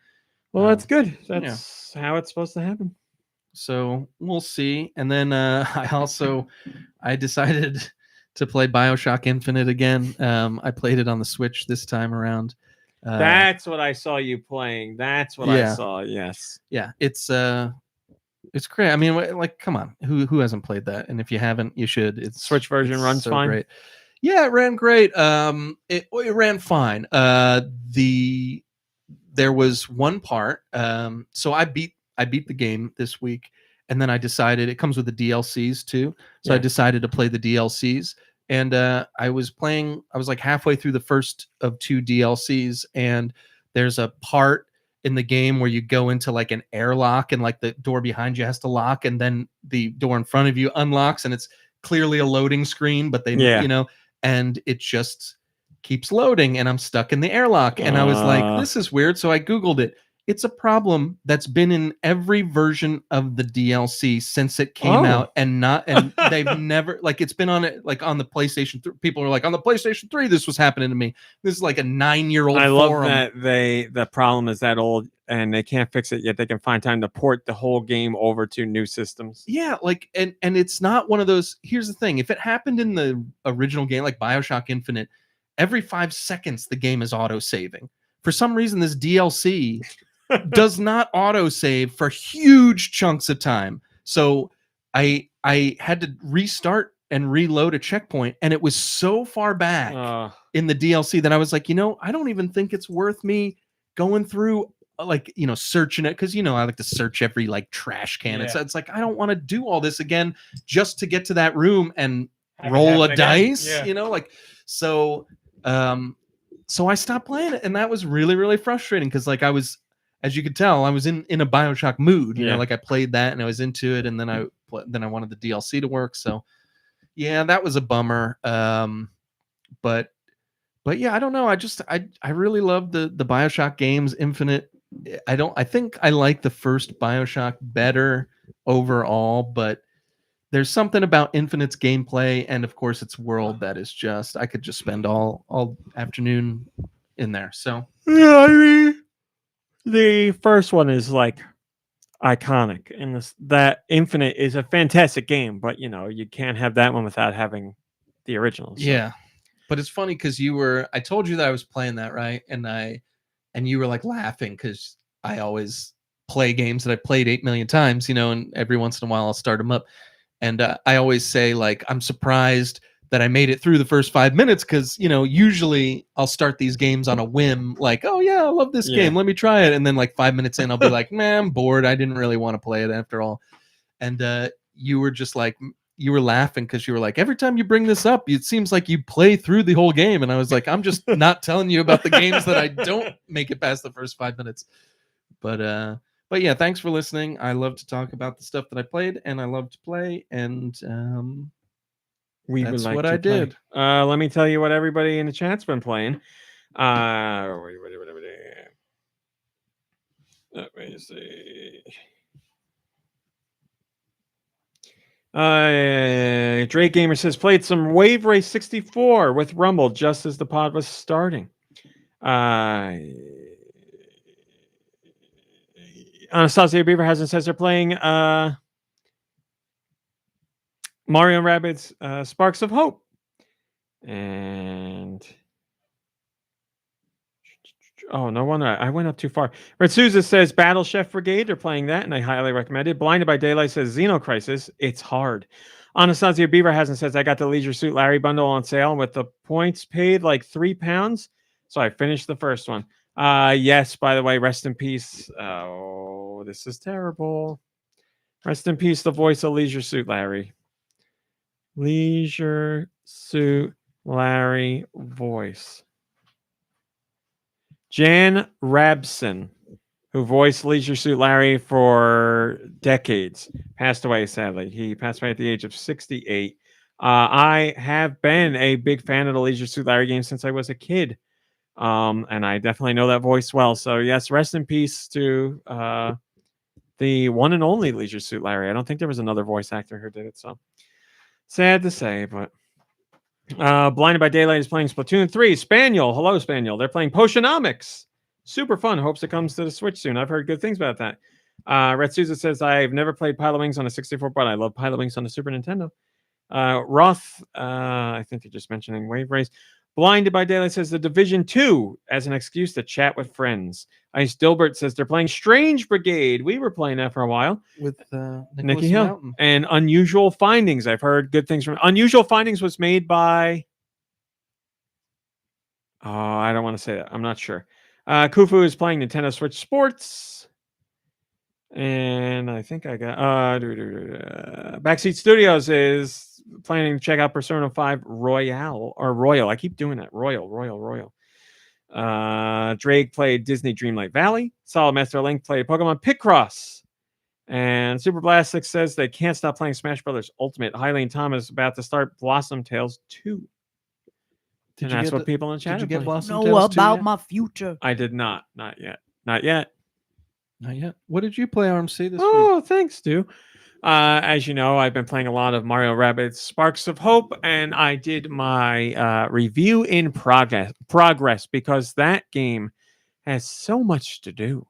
well, that's good. yeah. That's how it's supposed to happen. So we'll see. And then I decided to play BioShock Infinite again. I played it on the Switch this time around. That's what I saw you playing. That's what I yeah. saw. Yes. Yeah, it's great. I mean, like, come on, who hasn't played that? And if you haven't, you should. It's Switch version it's runs so fine. Great. Yeah, it ran great. It ran fine. There was one part. So I beat the game this week, and then I decided it comes with the DLCs too. So I Yeah. decided to play the DLCs, and I was like halfway through the first of 2 DLCs, and there's a part in the game where you go into like an airlock, and like the door behind you has to lock, and then the door in front of you unlocks, and it's clearly a loading screen, but they, Yeah. and it just keeps loading, and I'm stuck in the airlock, and I was like, this is weird. So I Googled it. It's a problem that's been in every version of the DLC since it came out, and they've never, like, it's been on it, like on the PlayStation 3. People are like, on the PlayStation 3, this was happening to me. This is like a 9-year-old I love forum. that the problem is that old and they can't fix it yet. They can find time to port the whole game over to new systems. Yeah, like, and it's not one of those. Here's the thing: if it happened in the original game, like BioShock Infinite, every 5 seconds the game is auto saving. For some reason, this DLC does not auto save for huge chunks of time. So I had to restart and reload a checkpoint, and it was so far back in the DLC that I was like, I don't even think it's worth me going through, like, searching it, because I like to search every like trash can. Yeah. It's like, I don't want to do all this again just to get to that room and Have it roll a happen again. dice. Yeah. Like, so I stopped playing it, and that was really, really frustrating, because like I was, as you could tell, I was in a BioShock mood. Yeah. Like I played that and I was into it, and then I wanted the DLC to work. So yeah, that was a bummer. But yeah, I don't know. I really love the BioShock games. Infinite. I think I like the first BioShock better overall, but there's something about Infinite's gameplay and of course its world that is just, I could just spend all afternoon in there. So yeah, I mean, the first one is like iconic, and that Infinite is a fantastic game, but you can't have that one without having the original. So. Yeah, but it's funny because I told you that I was playing that, right? And you were like laughing because I always play games that I played 8 million times, and every once in a while I'll start them up. And I always say, like, I'm surprised that I made it through the first 5 minutes because, usually I'll start these games on a whim, like, oh, yeah, I love this game. Let me try it. And then like 5 minutes in, I'll be like, man, I'm bored. I didn't really want to play it after all. And you were just like, you were laughing because you were like, every time you bring this up, it seems like you play through the whole game. And I was like, I'm just not telling you about the games that I don't make it past the first 5 minutes. But yeah, thanks for listening. I love to talk about the stuff that I played, and I love to play, and that's what I did. Let me tell you what everybody in the chat's been playing. Let me see. Drake Gamer says played some Wave Race 64 with Rumble just as the pod was starting. Anastasia Beaverhausen says they're playing Mario and Rabbids Sparks of Hope. And oh, no wonder I went up too far. Red Souza says Battle Chef Brigade. They're playing that, and I highly recommend it. Blinded by Daylight says Xeno Crisis. It's hard. Anastasia Beaverhausen says I got the Leisure Suit Larry bundle on sale with the points paid like £3. So I finished the first one. Yes, by the way, rest in peace. Oh, this is terrible. Rest in peace, the voice of Leisure Suit Larry. Leisure Suit Larry voice. Jan Rabson, who voiced Leisure Suit Larry for decades, passed away, sadly. He passed away at the age of 68. I have been a big fan of the Leisure Suit Larry game since I was a kid. And I definitely know that voice well. So yes, rest in peace to the one and only Leisure Suit Larry. I don't think there was another voice actor who did it. So sad to say, but Blinded by Daylight is playing Splatoon 3. Spaniel, hello Spaniel. They're playing Potionomics. Super fun. Hopes it comes to the Switch soon. I've heard good things about that. Red Souza says, I've never played Pilot Wings on a 64, but I love Pilot Wings on the Super Nintendo. Roth, I think they're just mentioning Wave Race. Blinded by Daylight says The Division 2 as an excuse to chat with friends. Ice Dilbert says they're playing Strange Brigade. We were playing that for a while. With Nikki Nicholas Hill. Mountain. And Unusual Findings. I've heard good things from Unusual Findings was made by I don't want to say that. I'm not sure. Kufu is playing Nintendo Switch Sports. And I think I got Backseat Studios is planning to check out Persona 5 Royale or Royal. I keep doing that. Royal. Drake played Disney Dreamlight Valley. Solid Master Link played Pokemon Picross. And Super Blastic says they can't stop playing Smash Brothers Ultimate. Hylian Thomas is about to start Blossom Tales 2. And that's what people in chat Did you get Blossom Know Tales 2 about yet? my future. I did not. Not yet. Not yet. What did you play, RMC, this week? Oh, thanks, Stu. As you know, I've been playing a lot of Mario Rabbids Sparks of Hope, and I did my review in progress because that game has so much to do.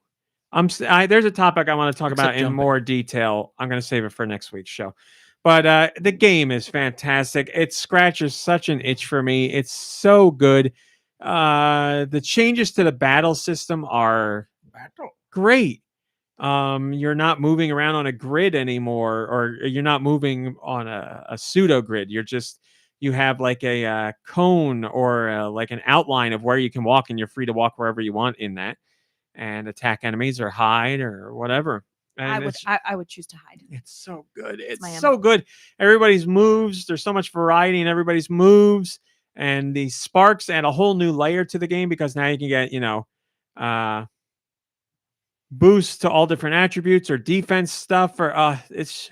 There's a topic I want to talk about in more detail. I'm going to save it for next week's show. But the game is fantastic. It scratches such an itch for me. It's so good. The changes to the battle system are great. You're not moving around on a grid anymore, or you're not moving on a pseudo grid. You have like a cone or like an outline of where you can walk, and you're free to walk wherever you want in that and attack enemies or hide or whatever. And I would choose to hide. It's so good. It's my so good. Everybody's moves. There's so much variety in everybody's moves, and these sparks add a whole new layer to the game because now you can get, boosts to all different attributes or defense stuff. Or it's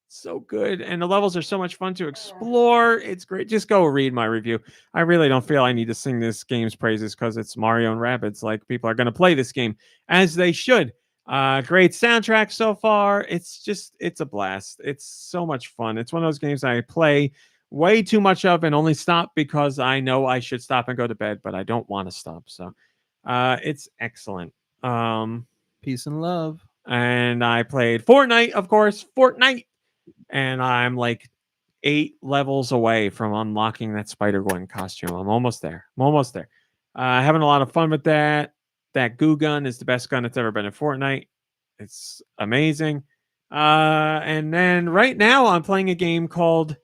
so good, and the levels are so much fun to explore. It's great. Just go read my review. I really don't feel I need to sing this game's praises because it's Mario and Rabbids. Like, people are going to play this game as they should. Great soundtrack so far. It's a blast. It's so much fun. It's one of those games I play way too much of and only stop because I know I should stop and go to bed, but I don't want to stop. So it's excellent. Peace and love. And I played Fortnite, of course. Fortnite. And I'm like 8 levels away from unlocking that Spider-Gwen costume. I'm almost there. Having a lot of fun with that. That goo gun is the best gun that's ever been in Fortnite. It's amazing. And then right now I'm playing a game called...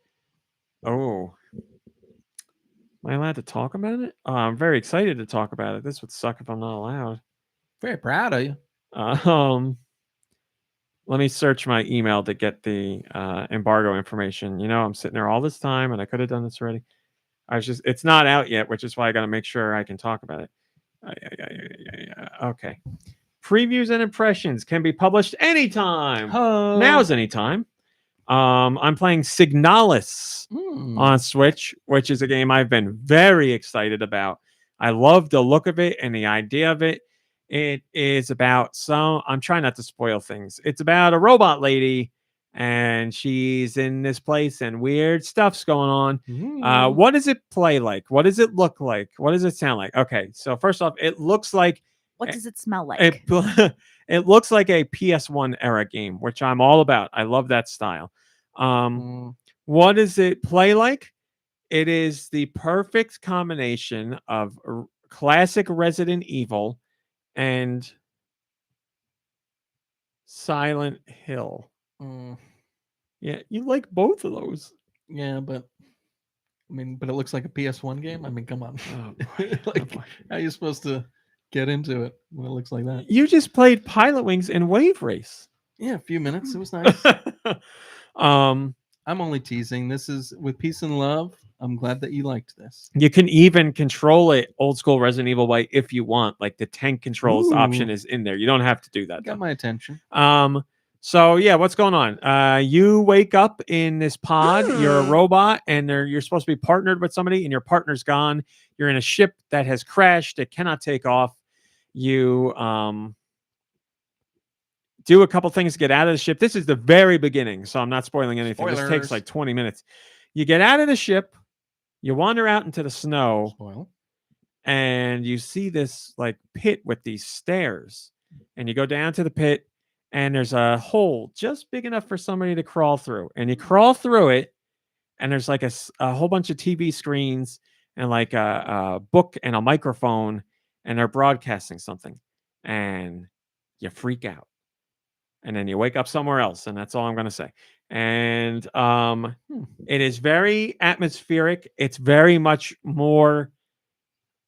Oh. Am I allowed to talk about it? I'm very excited to talk about it. This would suck if I'm not allowed. Very proud of you. Let me search my email to get the embargo information. I'm sitting there all this time, and I could have done this already. It's not out yet, which is why I got to make sure I can talk about it. Okay. Previews and impressions can be published anytime. Oh. Now's anytime. I'm playing Signalis on Switch, which is a game I've been very excited about. I love the look of it and the idea of it. It is about I'm trying not to spoil things. It's about a robot lady, and she's in this place, and weird stuff's going on. What does it play like? What does it look like? What does it sound like? Okay, so first off, it looks like... What does it smell like? It looks like a PS1 era game, which I'm all about. I love that style. What does it play like? It is the perfect combination of classic Resident Evil and Silent Hill. Yeah, you like both of those. Yeah, but it looks like a PS1 game. Come on. How are you supposed to get into it when it looks like that? You just played Pilot Wings and Wave Race. Yeah, a few minutes. It was nice. I'm only teasing. This is with peace and love. I'm glad that you liked this. You can even control it old school Resident Evil way if you want. Like the tank controls option is in there. You don't have to do that. Got my attention. So yeah, what's going on? You wake up in this pod. You're a robot, and you're supposed to be partnered with somebody, and your partner's gone. You're in a ship that has crashed. It cannot take off. You do a couple things to get out of the ship. This is the very beginning, so I'm not spoiling anything. This takes Spoilers. like 20 minutes. You get out of the ship. You wander out into the snow, Spoil. and you see this like pit with these stairs, and you go down to the pit. And there's a hole just big enough for somebody to crawl through. And you crawl through it, and there's like a whole bunch of TV screens and like a book and a microphone, and they're broadcasting something. And you freak out. And then you wake up somewhere else, and that's all I'm going to say. And it is very atmospheric. It's very much more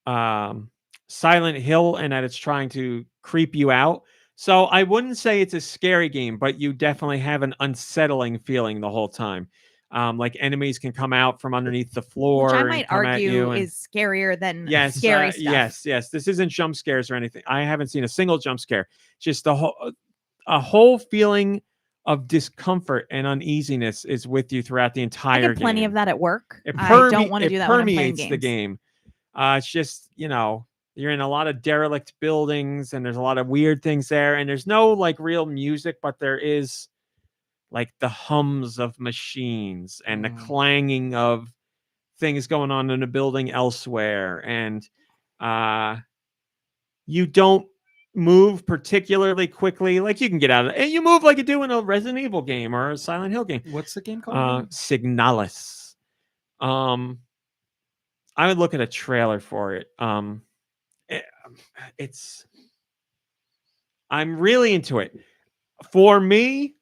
Silent Hill in that it's trying to creep you out. So I wouldn't say it's a scary game, but you definitely have an unsettling feeling the whole time. Like enemies can come out from underneath the floor. Which I and might come at you argue and- is scarier than yes, scary stuff. Yes. This isn't jump scares or anything. I haven't seen a single jump scare. Just a whole feeling of discomfort and uneasiness is with you throughout the I entire get plenty game. of that at work. It I don't want to do that when I'm playing permeates games. the game. It's just, you're in a lot of derelict buildings, and there's a lot of weird things there, and there's no like real music, but there is like the hums of machines and the clanging of things going on in a building elsewhere, and you don't move particularly quickly. Like you can get out of it, and you move like you do in a Resident Evil game or a Silent Hill game. What's the game called? Signalis. I would look at a trailer for it. I'm really into it. For me,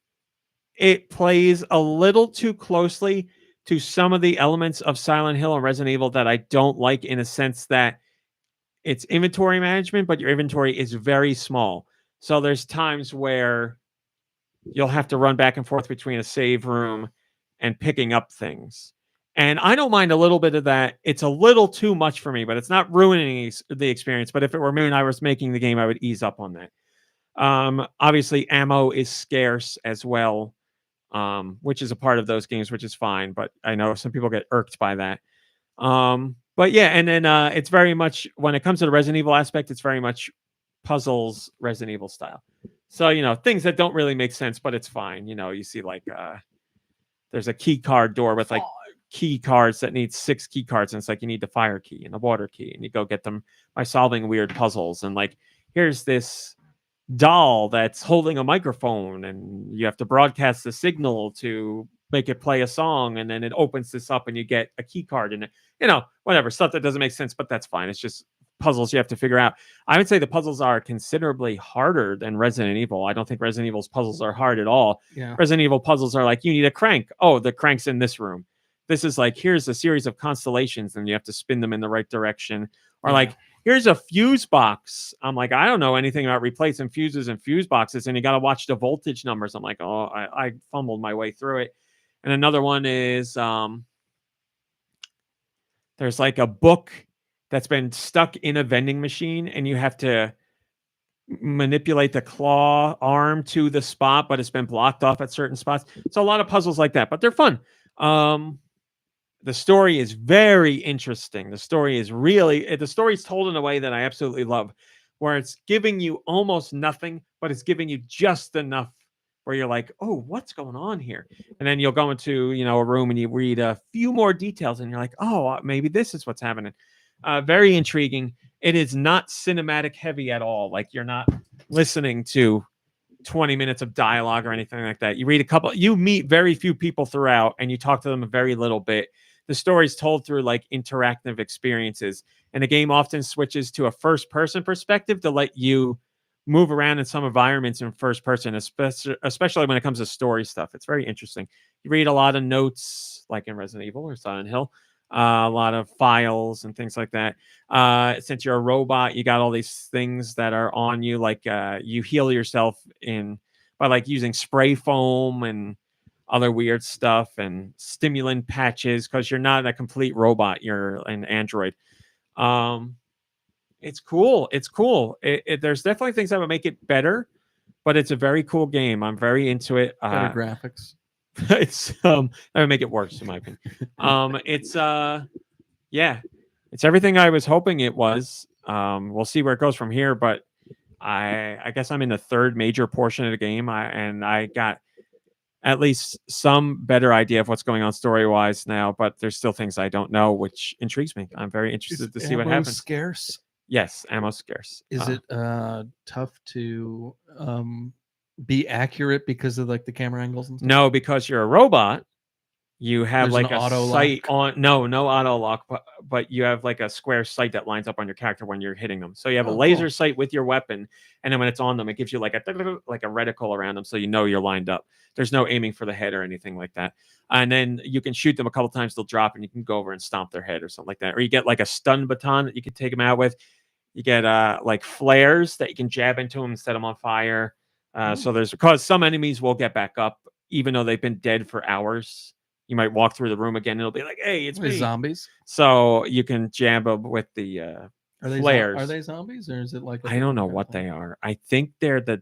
it plays a little too closely to some of the elements of Silent Hill and Resident Evil that I don't like, in a sense that it's inventory management, but your inventory is very small. So there's times where you'll have to run back and forth between a save room and picking up things. And I don't mind a little bit of that. It's a little too much for me, but it's not ruining the experience. But if it were me and I was making the game, I would ease up on that. Obviously, ammo is scarce as well, which is a part of those games, which is fine. But I know some people get irked by that. But yeah, and then it's very much, when it comes to the Resident Evil aspect, it's very much puzzles, Resident Evil style. So, things that don't really make sense, but it's fine. You see like there's a key card door with like key cards that need 6 key cards, and it's like you need the fire key and the water key, and you go get them by solving weird puzzles. And like here's this doll that's holding a microphone, and you have to broadcast the signal to make it play a song, and then it opens this up and you get a key card, and whatever stuff that doesn't make sense, but that's fine. It's just puzzles you have to figure out. I would say the puzzles are considerably harder than Resident Evil. I don't think Resident Evil's puzzles are hard at all. Yeah. Resident Evil puzzles are like, you need a crank. Oh, the crank's in this room. This is like, here's a series of constellations, and you have to spin them in the right direction. Or like, here's a fuse box. I'm like, I don't know anything about replacing fuses and fuse boxes, and you got to watch the voltage numbers. I'm like, oh, I fumbled my way through it. And another one is there's like a book that's been stuck in a vending machine, and you have to manipulate the claw arm to the spot, but it's been blocked off at certain spots. So a lot of puzzles like that, but they're fun. The story is very interesting. The story is told in a way that I absolutely love, where it's giving you almost nothing, but it's giving you just enough where you're like, oh, what's going on here? And then you'll go into, a room and you read a few more details, and you're like, oh, maybe this is what's happening. Very intriguing. It is not cinematic heavy at all. Like you're not listening to 20 minutes of dialogue or anything like that. You meet very few people throughout, and you talk to them a very little bit. The story is told through like interactive experiences, and the game often switches to a first-person perspective to let you move around in some environments in first person, especially when it comes to story stuff. It's very interesting. You read a lot of notes, like in Resident Evil or Silent Hill, a lot of files and things like that. Since you're a robot, you got all these things that are on you, like you heal yourself by like using spray foam and other weird stuff and stimulant patches, because you're not a complete robot, you're an android. It's cool. There's definitely things that would make it better, but it's a very cool game. I'm very into it. Better graphics. It's that would make it worse in my opinion. It's yeah, it's everything I was hoping it was. We'll see where it goes from here, but I guess I'm in the third major portion of the game, and I got at least some better idea of what's going on story wise now, but there's still things I don't know, which intrigues me. I'm very interested to see what ammo happens. Scarce. Yes, ammo scarce. Is it tough to be accurate because of like the camera angles and stuff? No, because you're a robot. You have There's like an a auto sight lock? on. No auto lock, but you have like a square sight that lines up on your character when you're hitting them. So you have a Oh, laser cool. sight with your weapon, and then when it's on them, it gives you like a reticle around them, so you know you're lined up. There's no aiming for the head or anything like that. And then you can shoot them a couple times; they'll drop, and you can go over and stomp their head or something like that. Or you get like a stun baton that you can take them out with. You get like flares that you can jab into them and set them on fire. So there's because some enemies will get back up even though they've been dead for hours. You might walk through the room again and it'll be like, hey, it's me. Zombies. So you can jab them with the flares. Are they zombies or is it like I don't know what they are. I think they're the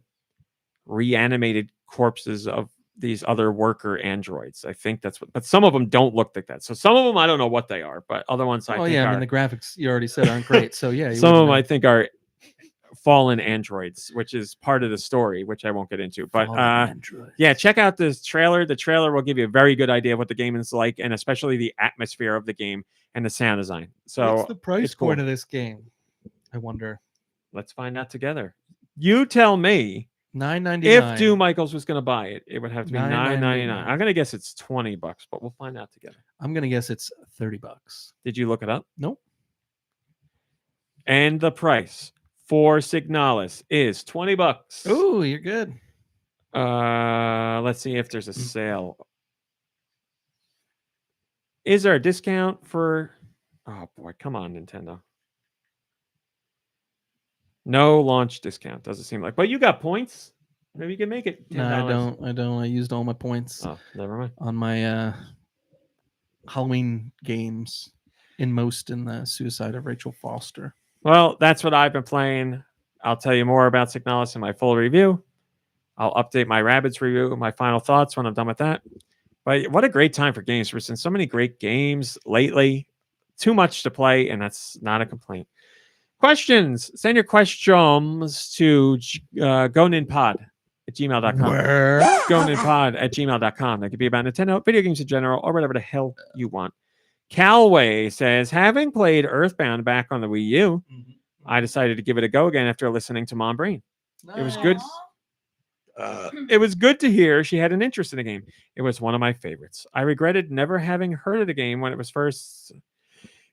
reanimated corpses of these other worker androids. I think that's what, but some of them don't look like that. So some of them I don't know what they are, but other ones I think I are, mean the graphics you already said aren't great. So yeah, some of them I think are fallen androids, which is part of the story, which I won't get into. But yeah, check out this trailer. The trailer will give you a very good idea of what the game is like, and especially the atmosphere of the game and the sound design. So what's the price it's cool. point of this game? I wonder. Let's find out together. You tell me. $9.99. If Do Michaels was going to buy it, it would have to be $9.99. $9.99. I'm going to guess it's $20, but we'll find out together. I'm going to guess it's $30. Did you look it up? Nope. And the price for Signalis is $20. Ooh, you're good. Let's see if there's a sale. Is there a discount for? Oh boy, come on, Nintendo. No launch discount, doesn't seem like. But you got points. Maybe you can make it $10. No, I don't. I used all my points. Oh, never mind. On my Halloween games, in the Suicide of Rachel Foster. Well, that's what I've been playing. I'll tell you more about Signalis in my full review. I'll update my Rabbids review, my final thoughts when I'm done with that. But what a great time for games. There's been so many great games lately. Too much to play, and that's not a complaint. Questions. Send your questions to goninpod@gmail.com. goninpod@gmail.com. That could be about Nintendo, video games in general, or whatever the hell you want. Calloway says, having played Earthbound back on the Wii U, I decided to give it a go again after listening to Mom Brain. It was good. It was good to hear she had an interest in the game. It was one of my favorites. I regretted never having heard of the game when it was first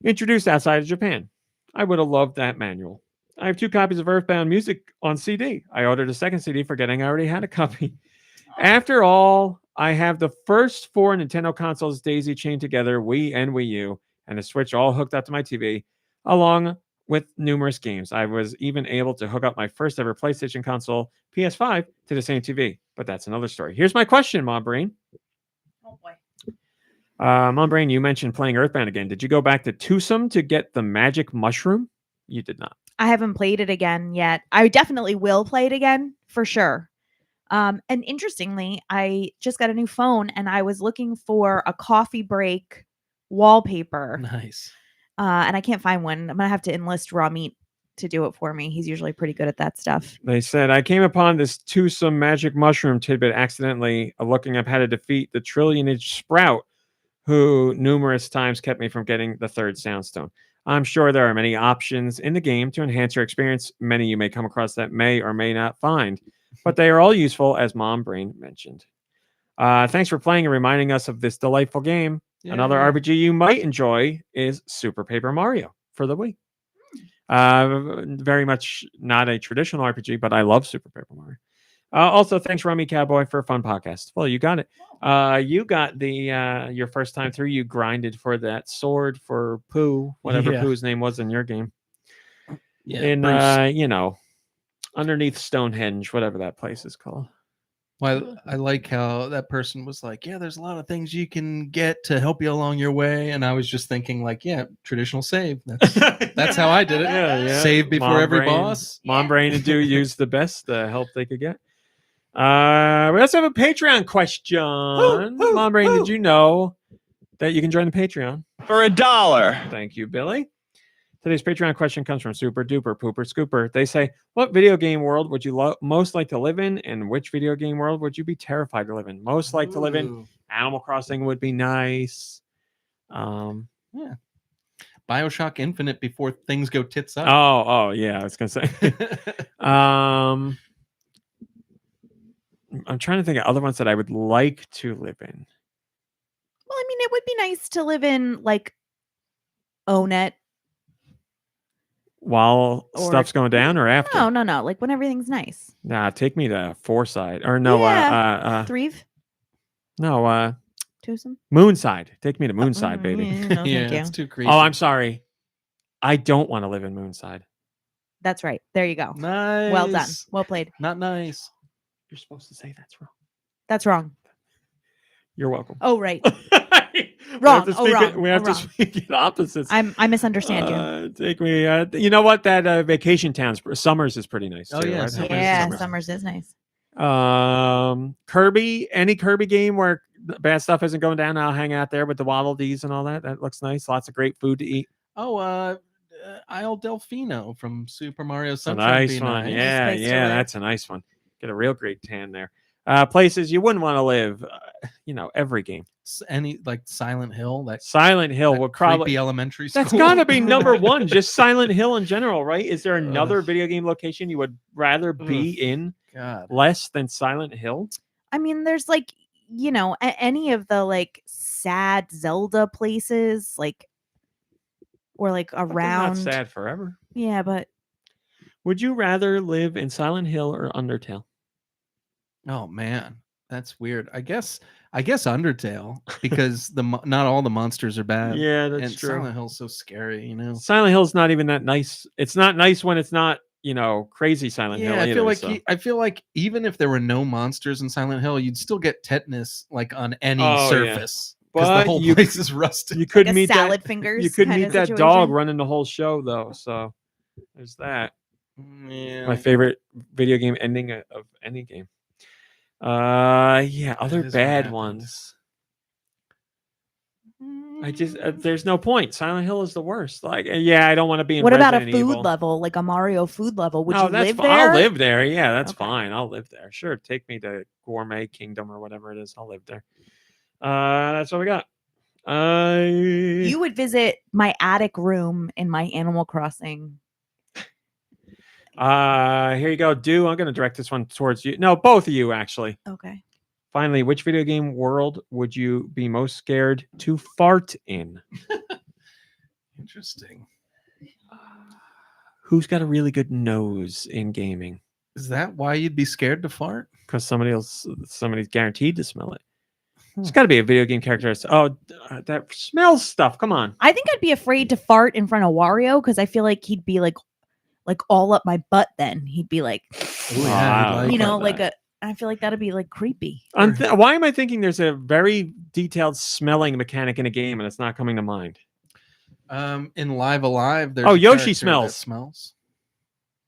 introduced outside of Japan. I would have loved that manual. I have 2 copies of Earthbound music on CD. I ordered a second CD forgetting I already had a copy. After all, I have the first 4 Nintendo consoles daisy chained together, Wii and Wii U, and the Switch all hooked up to my TV, along with numerous games. I was even able to hook up my first ever PlayStation console, PS5, to the same TV. But that's another story. Here's my question, Mom Brain. Oh boy. Mom Brain, you mentioned playing Earthbound again. Did you go back to Twosome to get the magic mushroom? You did not. I haven't played it again yet. I definitely will play it again for sure. And interestingly, I just got a new phone and I was looking for a coffee break wallpaper. Nice. And I can't find one. I'm going to have to enlist Raw Meat to do it for me. He's usually pretty good at that stuff. They said, I came upon this Twosome magic mushroom tidbit accidentally looking up how to defeat the trillionage sprout, who numerous times kept me from getting the 3rd soundstone. I'm sure there are many options in the game to enhance your experience. Many you may come across that may or may not find, but they are all useful, as Mom Brain mentioned. Thanks for playing and reminding us of this delightful game. Yeah, Another RPG you might enjoy is Super Paper Mario for the Wii. Very much not a traditional RPG, but I love Super Paper Mario. Also, thanks, Rummy Cowboy, for a fun podcast. Well, you got it. You got the your first time through. You grinded for that sword for Pooh, whatever Pooh's name was in your game. Yeah, in underneath Stonehenge, whatever that place is called. Well, I like how that person was like, yeah, there's a lot of things you can get to help you along your way. And I was just thinking like, yeah, traditional save. That's how I did it. Yeah. Save before Mom every Brain, boss. Mom Brain and Do used the best help they could get. We also have a Patreon question. Mom Brain, did you know that you can join the Patreon For $1. Thank you, Billy. Today's Patreon question comes from Super Duper Pooper Scooper. They say, what video game world would you most like to live in, and which video game world would you be terrified to live in? Most like to live in Ooh. Animal Crossing would be nice. Yeah. BioShock Infinite before things go tits up. Oh, yeah. I was gonna say. I'm trying to think of other ones that I would like to live in. Well, I mean, it would be nice to live in like Onet. While Or- stuff's going down, or after? No. Like when everything's nice. Nah, take me to Foreside, or no, Threve, no, twosome. Moonside. Take me to Moonside, baby. No, thank Yeah, you. it's too creepy. Oh, I'm sorry. I don't want to live in Moonside. That's right. There you go. Nice. Well done. Well played. Not nice. You're supposed to say that's wrong. That's wrong. You're welcome. Oh, right. Wrong. Wrong. Oh, wrong. We have Oh, to wrong. speak in opposites. I misunderstand you. Take me. You know what? That vacation towns, Summers is pretty nice. Oh, too, yeah, right? Summers Yeah, Summers is nice. Kirby, any Kirby game where bad stuff isn't going down, I'll hang out there with the Waddle Dees and all that. That looks nice. Lots of great food to eat. Oh, Isle Delfino from Super Mario A Sunshine. nice be one. nice. Yeah, Nice place to yeah, live. that's a nice one. Get a real great tan there. Places you wouldn't want to live. Every game. Any like Silent Hill. That Silent Hill that would probably. creepy elementary school. That's gotta be number one. Just Silent Hill in general, right? Is there another video game location you would rather be in God. less than Silent Hill? I mean, there's like, any of the like sad Zelda places, like, or like But they're around. Not sad forever. Yeah, but Would you rather live in Silent Hill or Undertale? Oh man, that's weird. I guess Undertale because not all the monsters are bad. Yeah, that's and true. Silent Hill's so scary, you know. Silent Hill's not even that nice. It's not nice when it's not, crazy Silent Hill. Yeah, I either, feel like even if there were no monsters in Silent Hill, you'd still get tetanus like on any Oh, yeah. surface because the But whole you- place is rusted. you could like a meet salad that. fingers. You could kind meet of that situation. dog running the whole show though. So there's that. Yeah. My favorite video game ending of any game. Yeah, other is what bad happened. ones. I just there's no point. Silent Hill is the worst. Like, yeah, I don't want to be in. What about a Resident food Evil. level, like a Mario food level? Would No, you that's live fine. there? I'll live there. Yeah, that's Okay. fine. I'll live there. Sure, take me to Gourmet Kingdom or whatever it is. I'll live there. That's what we got. You would visit my attic room in my Animal Crossing. Here you go, Deux. I'm going to direct this one towards you. No, both of you actually. Okay. Finally, which video game world would you be most scared to fart in? Interesting. Who's got a really good nose in gaming? Is that why you'd be scared to fart? Because somebody's guaranteed to smell it. It's got to be a video game character. That smells stuff. Come on. I think I'd be afraid to fart in front of Wario because I feel like he'd be like all up my butt. Then he'd be like, Ooh, yeah, Wow. I'd you know, like like I feel like that'd be like creepy. Why am I thinking there's a very detailed smelling mechanic in a game and it's not coming to mind? In Live Alive, there's Oh, a Yoshi character that smells. smells.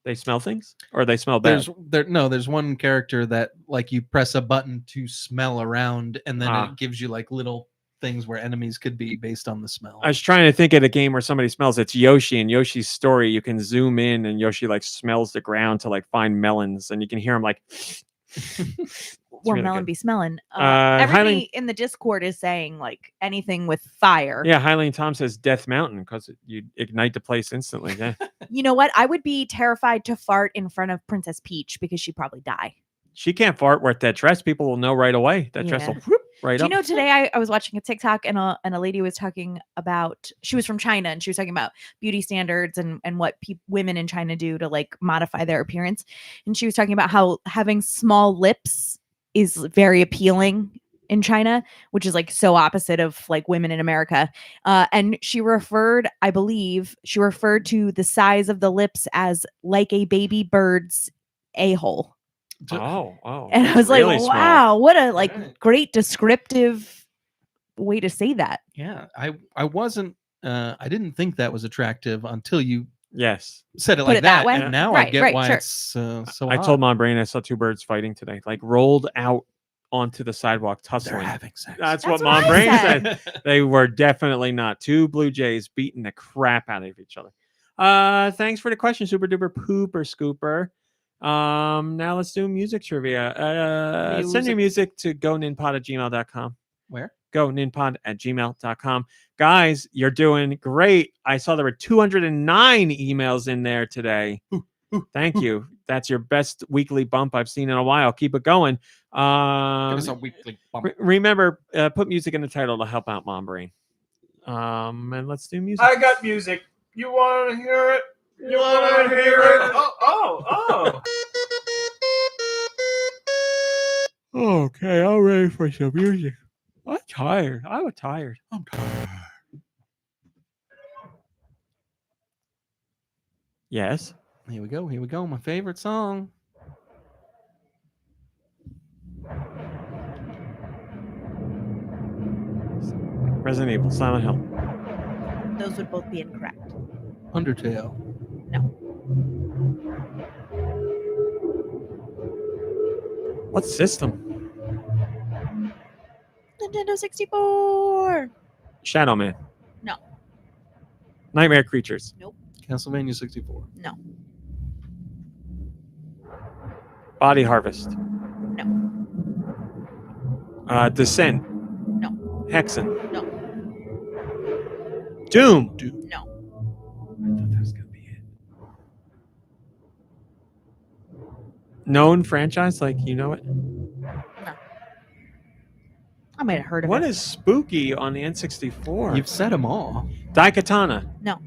They smell things, or they smell bad. There's one character that like you press a button to smell around, and then Ah. it gives you like little things where enemies could be based on the smell. I was trying to think of a game where somebody smells. It's Yoshi, and Yoshi's story. You can zoom in, and Yoshi like smells the ground to like find melons, and you can hear him like. Or really melon good. be smelling. Highland- Everybody in the Discord is saying like anything with fire. Yeah, Highland Tom says Death Mountain because you ignite the place instantly. Yeah, You know what? I would be terrified to fart in front of Princess Peach because she'd probably die. she can't fart with that dress. People will know right away. That dress will Yeah. whoop right Do you up. know today I was watching a TikTok and a lady was talking about, she was from China and she was talking about beauty standards and what women in China do to like modify their appearance. And she was talking about how having small lips is very appealing in China, which is like so opposite of like women in America. And she referred to the size of the lips as like a baby bird's a-hole. Oh, And I was like, really small. wow, what a like Right. great descriptive way to say that. Yeah, I wasn't. I didn't think that was attractive until you Yes. said it Put like it that way? and now I Right, get right, why sure. it's so I hot. told Mom Brain I saw two birds fighting today, like rolled out onto the sidewalk they're tussling. having sex. That's That's what what Mom I Brain said. said. They were definitely not. Two blue jays beating the crap out of each other. Thanks for the question, Super Duper Pooper Scooper. Now let's do music trivia. Send your music to goninpod@gmail.com. Where? goninpod@gmail.com. Guys, you're doing great. I saw there were 209 emails in there today. Thank you. That's your best weekly bump I've seen in a while. Keep it going. Give us a weekly bump. Remember, put music in the title to help out Mom Brain. And let's do music. I got music. You want to hear it? You want to hear it? Oh. Okay, I'm ready for some music. I'm tired. I'm tired. Yes. Here we go. Here we go. My favorite song. Resident Evil, Silent Hill. Those would both be incorrect. Undertale. What system? Nintendo 64. Shadow Man. No. Nightmare Creatures. Castlevania 64. No. Body Harvest. No. Descent. No. Hexen. No. Doom. No. I thought that was gonna be it. Known franchise, like you know it. I might have heard of What it. is spooky on the N64? You've said them all. Daikatana. No.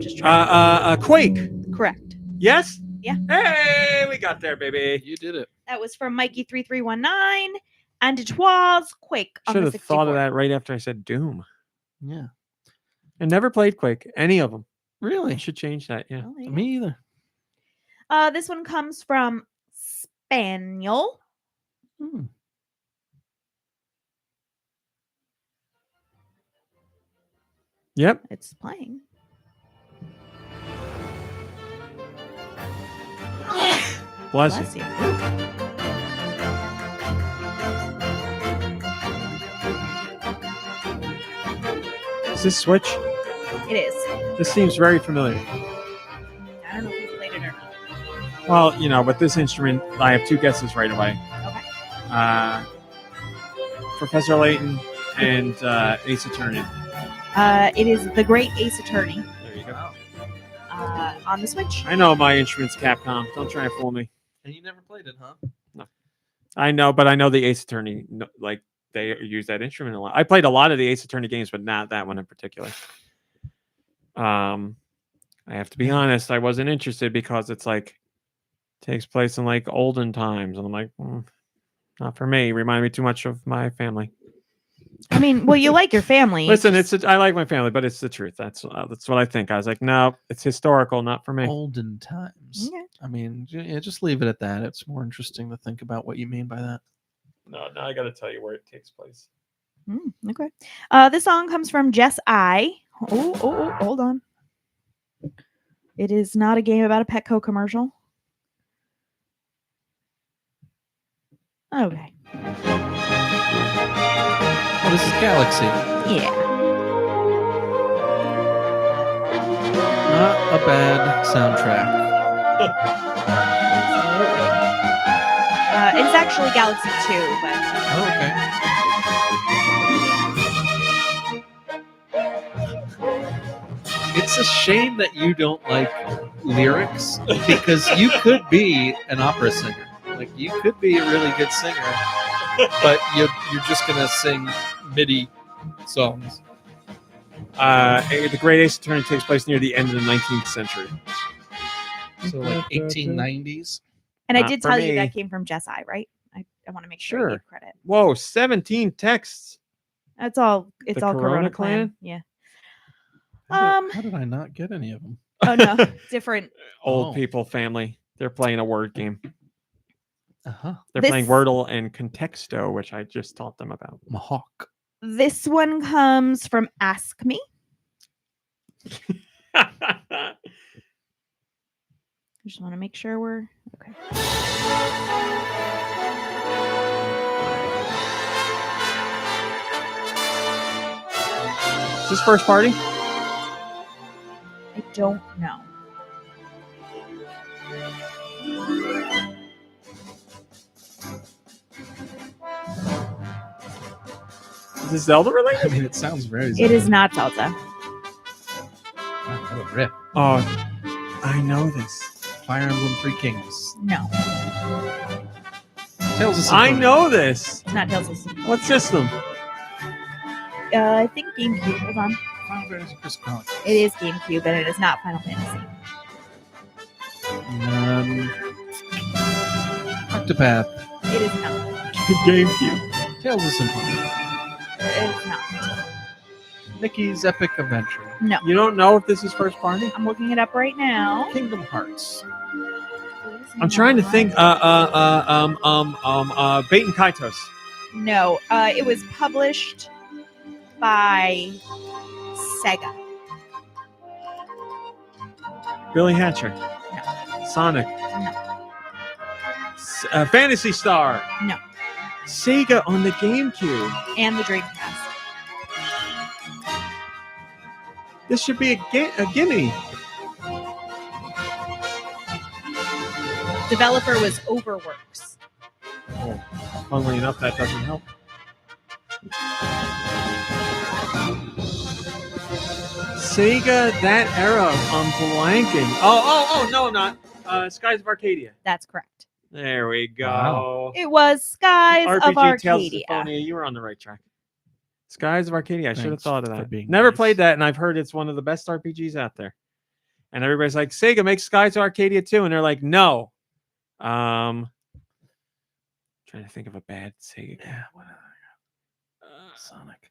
Just trying. Quake. Correct. Yes. Yeah. Hey, we got there, baby. You did it. That was from Mikey3319 and it was Quake on Should the have 64. thought of that right after I said Doom. Yeah. I never played Quake, any of them. I Really? should change that. Yeah. Oh, there you go. Me either. This one comes from Spaniel. Hmm. Yep. It's playing. Bless Bless you. you. Is this Switch? It is. This seems very familiar. I don't know if you played it or not. Well, you know, with this instrument, I have two guesses right away. Okay. Professor Layton and Ace Attorney. It is The Great Ace Attorney There you go. on the Switch. I know my instrument's Capcom. Don't try and fool me. And you never played it, huh? I know, but I know the Ace Attorney, like, they use that instrument a lot. I played a lot of the Ace Attorney games, but not that one in particular. I have to be honest, I wasn't interested because it's like takes place in like olden times, and I'm like, not for me. Remind me too much of my family. I mean, well, you like your family. Listen, I like my family, but it's the truth. That's what I think. I was like, no, it's historical, not for me. Olden times. Okay. I mean, yeah, just leave it at that. It's more interesting to think about what you mean by that. No, I got to tell you where it takes place. Okay. This song comes from Jess I. Oh, hold on. It is not a game about a Petco commercial. Okay. Oh, this is Galaxy. Yeah. Not a bad soundtrack. It's actually Galaxy 2, but Oh, okay. It's a shame that you don't like lyrics because you could be an opera singer. Like you could be a really good singer, but you're just gonna sing MIDI songs. The Great Ace Attorney takes place near the end of the 19th century. So like 1890s. and I Not did for tell you me. that came from Jess I, right? I want to make sure I Sure. give credit. Whoa, 17 texts. That's all. It's The all Corona Corona Clan? Clan. Yeah. How did I not get any of them? Oh no, different. Old Oh. people family. They're playing a word game. Uh-huh. They're This- playing Wordle and Contexto, which I just taught them about. Mahawk. This one comes from Ask Me. I just want to make sure we're okay. Is this first party? I don't know. Is this Zelda I related? mean, it sounds very. It is not Zelda. What a rip. Oh, I know this. Fire Emblem Three Kings. No, Tales of I Symphonia. know this. it's not Tales of Symphonia. What system? I think GameCube. Hold on. Final Fantasy Crystal Chronicles. It is GameCube, and it is not Final Fantasy. Octopath. It is not. GameCube. Tales of Symphonia. It is not. Mickey's Epic Adventure. No. You don't know if this is first party? I'm looking it up right now. Kingdom Hearts. I'm trying to think. Bait and Kaitos. No, it was published by Sega. Billy Hatcher. Sonic. Fantasy Star. No. Sega on the GameCube. And the Dreamcast. This should be a gimme. Developer was Overworks. Oh, funnily enough, that doesn't help. Sega, that era, I'm blanking. Oh, no, I'm not. Skies of Arcadia. That's correct. There we go. Wow. It was Skies RPG of Tales of Arcadia. Symphonia. You were on the right track. Skies of Arcadia. I should have Thanks thought of for that. being Never nice. played that, and I've heard it's one of the best RPGs out there. And everybody's like, Sega makes Skies of Arcadia too, and they're like, no. Trying to think of a bad Sega game. Yeah, what Sonic.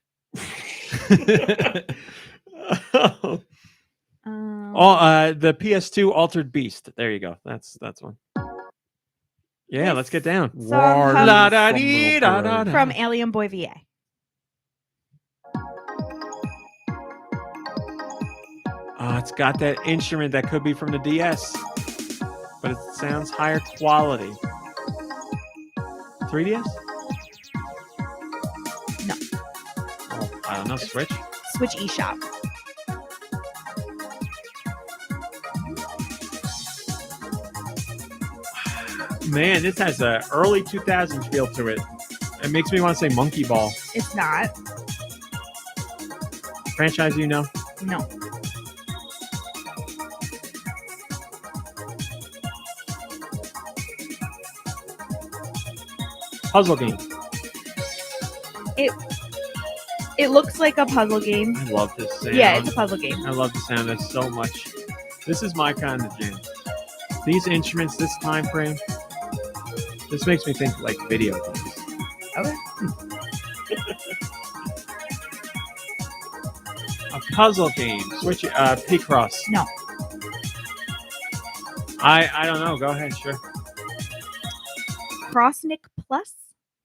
The PS2 Altered Beast. There you go. That's one. Yeah, let's get down. Song comes La da dee da da da. from Alien Boy VA. It's got that instrument that could be from the DS, but it sounds higher quality. 3DS? No. Oh, I don't know. Switch? Switch eShop. Man, this has a early 2000s feel to it. It makes me want to say Monkey Ball. It's not. Franchise you know? No. Puzzle game. It looks like a puzzle game. I love this sound. Yeah, it's a puzzle game. I love the sound of it so much. This is my kind of jam. These instruments, this time frame, this makes me think like video games. Okay. A puzzle game. Switch P-Cross. No. I don't know. Go ahead, sure. Crossnick Plus?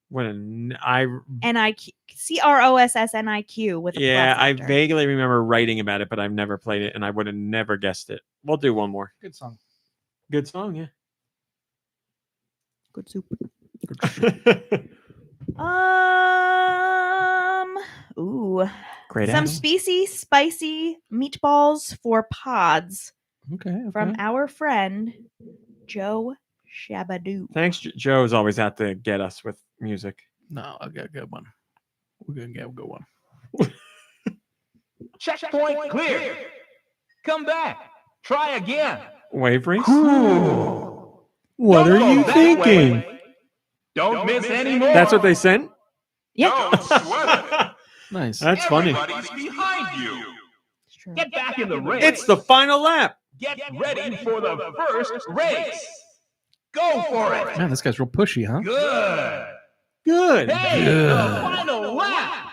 What a NIQ. CROSSNIQ with a yeah, plus I after. vaguely remember writing about it, but I've never played it, and I would have never guessed it. We'll do one more. Good song. Good song, yeah. Good soup. Ooh. Great. Some album. spicy meatballs for pods Okay. from our friend Joe Shabadoo. Thanks, Joe's always out to get us with music. No, I got a good one. We're gonna get a good one. Checkpoint clear. Come back. Try again. Wave race? Ooh. What Don't are go you that thinking? way. Don't miss any more. That's what they sent? Yeah. Don't sweat Nice. That's funny. Everybody's behind you. It's true. Get back in the race. It's the final lap. Get ready for the first race. Go for it. Man, this guy's real pushy, huh? Good. Good. Hey, Yeah. the final lap.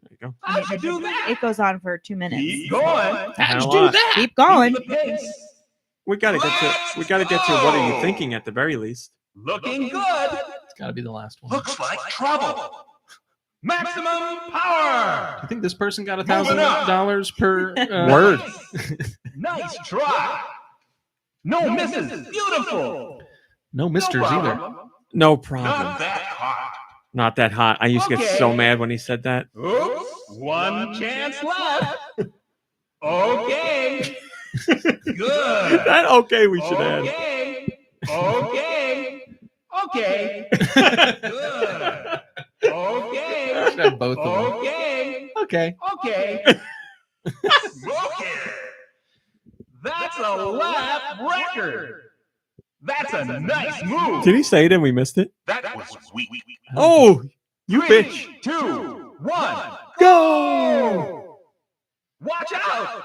There you go. How'd you do that? It goes on for 2 minutes. Keep going. How'd you do that? Keep going. Keep the pace. We gotta get to what are you thinking at the very least. Looking good. It's got to be the last one. Looks like trouble. Maximum power. Do you think this person got Moving up. $1,000 per Word. Nice try. No misses. Beautiful. No misters either. problem. No problem. Not that hot. Not that hot. I used to get so Okay. mad when he said that. Oops. One chance left. Okay. Good. That okay we should add. Okay. Okay. Okay. Good. Okay. Should have both of them. Okay. Okay. Okay. Okay. That's a lap record. That's a nice move. Did he say it and we missed it? That was sweet. Oh, you Three, bitch. 2, 1. Go! Watch out!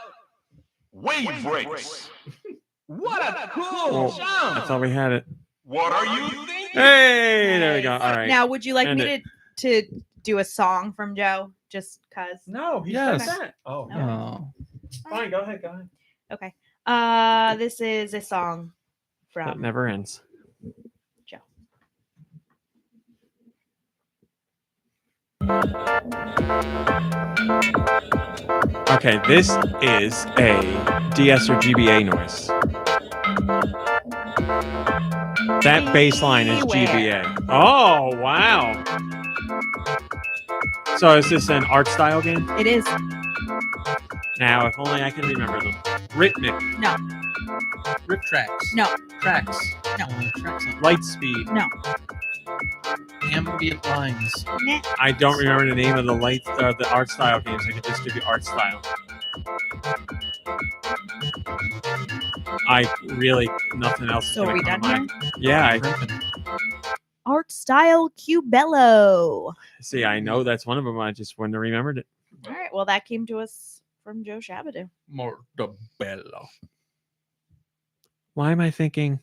Wave race. What a cool Oh, jump. that's all we had it. What are you thinking? Hey, there we go. All right. Now, would you like End me to do a song from Joe? Just cause. No, he Yes. said that. Oh, Oh. fine. Go ahead. Go ahead. Okay. This is a song That from never ends. Joe. Okay, this is a DS or GBA noise. That bass line is Beware. GBA. Oh, wow. So is this an art style game? It is. Now, if only I can remember them. Rhythmic, No. Rip tracks. No. Tracks. No. Tracks. light speed. No. Ambient lines. Nah. I don't remember the name of the the art style games. I could just give you art style. I really nothing else. is So are gonna we come done to here? mind. Yeah, Art style Cubello. see. I know that's one of them. I just wouldn't have remembered it. All right. Well, that came to us from Joe Shabadoo. Mortobello. Why am I thinking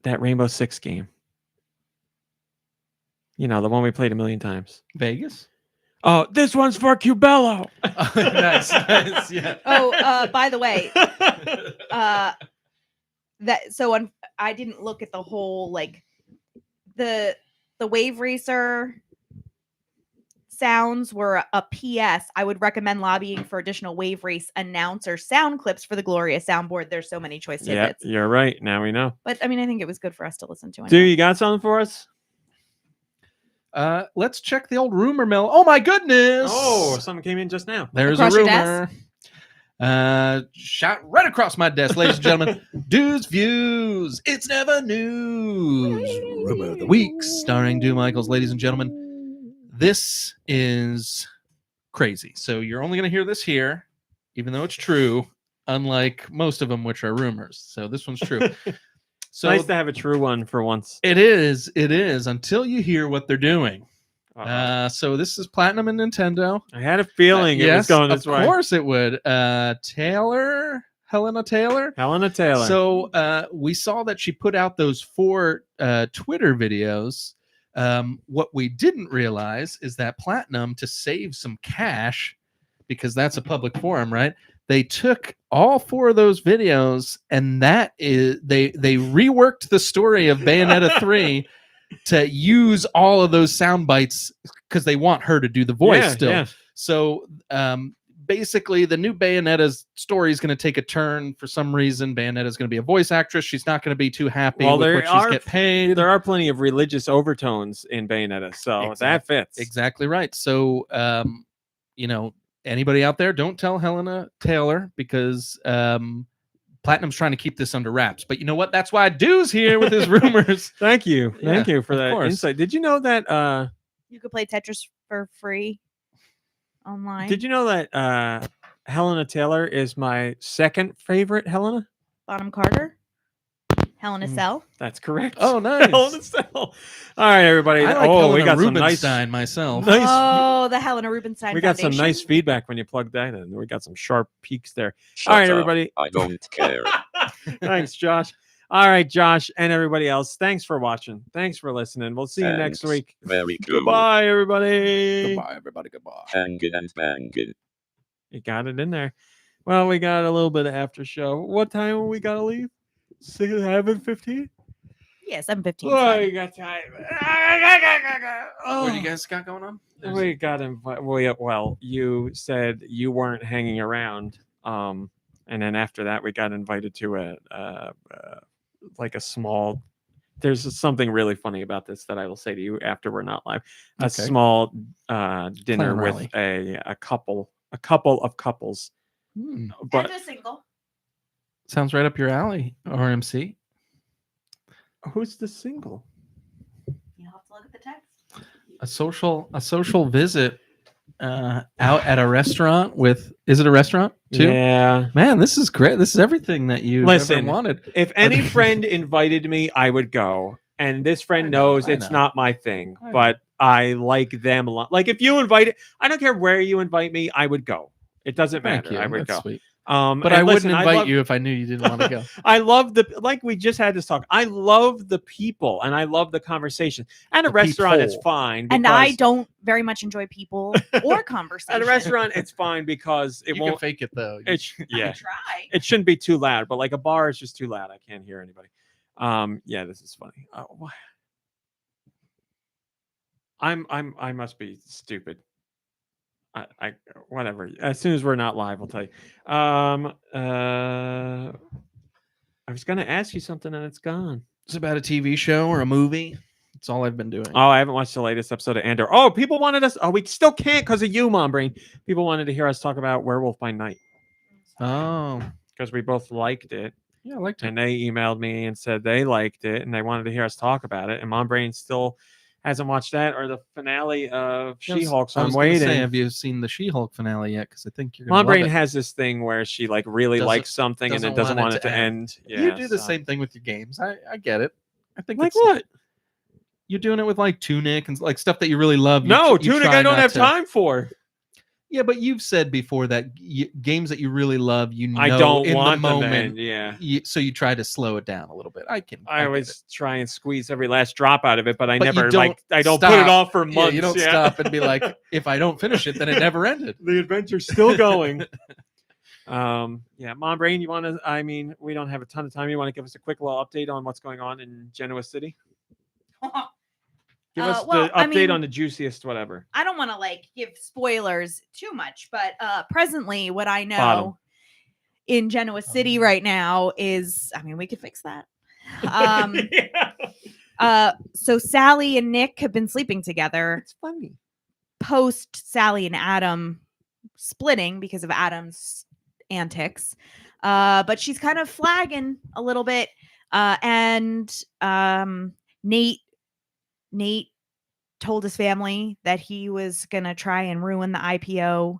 that Rainbow Six game? You know, the one we played a million times. Vegas. Oh, this one's for Cubello. Nice. Nice. Yeah. Oh, by the way, I didn't look at the whole like the Wave Racer sounds were a PS. I would recommend lobbying for additional Wave Race announcer sound clips for the Glorious soundboard. There's so many choice Yeah, tidbits. you're right. Now we know. But I mean, I think it was good for us to listen to. Dude, Anyway. you got something for us? Let's check the old rumor mill. Oh my goodness! Oh, something came in just now. There's Across a your rumor. Shot right across my desk, ladies and gentlemen. Dude's Views. It's never news. Rumor of the week, starring Do Michaels, ladies and gentlemen. This is crazy. So you're only going to hear this here, even though it's true, unlike most of them, which are rumors. So this one's true. So Nice to have a true one for once. it is until you hear what they're doing. Uh-oh. So this is Platinum and Nintendo. I had a feeling it was going this way. Of course it would. Helena Taylor. Helena Taylor. So we saw that she put out those 4 Twitter videos. What we didn't realize is that Platinum, to save some cash, because that's a public forum, right? They took all 4 of those videos, and that is they reworked the story of Bayonetta 3 to use all of those sound bites because they want her to do the voice still. Yeah. So basically, the new Bayonetta's story is going to take a turn for some reason. Bayonetta's going to be a voice actress. She's not going to be too happy Well, with there what she's are- get paid. There are plenty of religious overtones in Bayonetta, so that fits. Exactly right. So, anybody out there, don't tell Helena Taylor because Platinum's trying to keep this under wraps. But you know what? That's why Dew's here with his rumors. Thank you. Thank Yeah, you for of that course. insight. Did you know that You could play Tetris for free online. Did you know that Helena Taylor is my second favorite Helena? Bottom Carter? Hell in a Cell? That's correct. Oh, nice. Helena Cell. All right, everybody. I like we Helena got some nice, Rubinstein myself. nice. Oh, the Helena Rubinstein We got some Foundation. nice feedback when you plugged that in. We got some sharp peaks there. Shut All right, up. everybody. I don't care. Thanks, Josh. All right, Josh, and everybody else. Thanks for watching. Thanks for listening. We'll see you next Thanks. week. Very cool. Goodbye, everybody. Goodbye, everybody. Goodbye. Hangin' and bangin'. You got it in there. Well, we got a little bit of after show. What time we got to leave? 7:15? Yeah, 7:15. Oh, you got time. What do you guys got going on? We got invited. Well, you said you weren't hanging around, and then after that, we got invited to a small. There's something really funny about this that I will say to you after we're not live. A Okay. small dinner Clan with rally. a couple of couples, but And a single. Sounds right up your alley, RMC. who's the single? You'll have to look at the text. A social visit out at a restaurant with. Is it a restaurant too? Yeah. Man, this is great. This is everything that you ever Listen, wanted. If any friend invited me, I would go. And this friend knows it's not my thing, but I like them a lot. Like if you invite it, I don't care where you invite me, I would go. It doesn't Thank matter. you. I would That's go. sweet. But I and wouldn't listen, invite you if I knew you didn't want to go. I love we just had this talk. I love the people and I love the conversation. At a The restaurant, it's people. fine. And I because- don't very much enjoy people or conversation. At a restaurant, it's fine because it You won't. can fake it though. Yeah, Try. it shouldn't be too loud. But like a bar is just too loud. I can't hear anybody. Yeah, this is funny. I must be stupid. I whatever. As soon as we're not live, I'll tell you. I was gonna ask you something and it's gone. It's about a TV show or a movie. That's all I've been doing. Oh, I haven't watched the latest episode of Andor. Oh, people wanted us. Oh, we still can't because of you, Mom Brain. People wanted to hear us talk about Werewolf by Night Oh, because we both liked it. yeah, I liked it. And they emailed me and said they liked it and they wanted to hear us talk about it. And Mom Brain still hasn't watched that or the finale of She-Hulk. So I I'm was gonna waiting. say, have you seen the She-Hulk finale yet? Because I think you're. Mom Brain Brain has this thing where she like really Doesn't- likes something and then doesn't want it to end. Yeah, you do the so- same thing with your games. I get it. I think Like it's- what? You're doing it with like Tunic and like stuff that you really love. No, you Tunic try I don't not have to- time for. Yeah, but you've said before that games that you really love, I don't in want the them to moment. end, yeah. So you try to slow it down a little bit. I I get always try and squeeze every last drop out of it, but I But you never don't I don't put it stop. off for Yeah, months. you don't yeah. stop and be like, if I don't finish it, then it never ended. The adventure's still going. Yeah, Mom Brain, you want to? I mean, we don't have a ton of time. You want to give us a quick little update on what's going on in Genoa City? Give us well, the I update mean- on the juiciest whatever. I don't want to like give spoilers too much, but presently what I know Bottom. in Genoa City right now is, I mean, we could fix that. So Sally and Nick have been sleeping together It's funny. post Sally and Adam splitting because of Adam's antics. But she's kind of flagging a little bit. And Nate told his family that he was going to try and ruin the IPO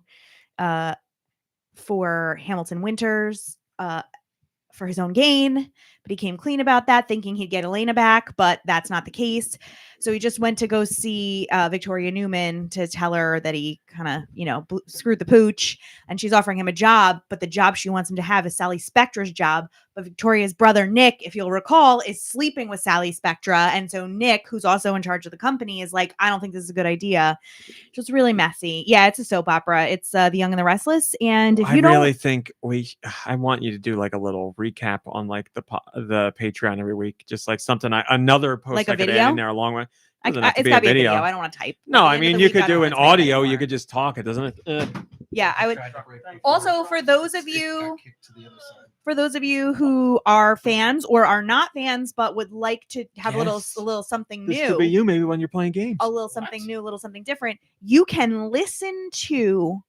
for Hamilton Winters for his own gain, but he came clean about that, thinking he'd get Elena back, but that's not the case. So he just went to go see Victoria Newman to tell her that he kind of, screwed the pooch, and she's offering him a job, but the job she wants him to have is Sally Spectra's job. But Victoria's brother, Nick, if you'll recall, is sleeping with Sally Spectra. And so Nick, who's also in charge of the company, is like, I don't think this is a good idea. Just really messy. Yeah, it's a soap opera. It's The Young and the Restless. And if I you don't, really think I want you to do like a little recap on like the Patreon every week, just like something another post Like a I could add video? in there along with. Doesn't have to it's be got a to be a video. video. I don't want to type. No, At the I end of mean the you week, could I don't do wanna an type audio. You anymore. could just talk it, doesn't it? Yeah, I would. Also, for those of you who are fans or are not fans but would like to have Yes. a little something This new, could be you maybe when you're playing games. a little something new, a little something different, you can listen to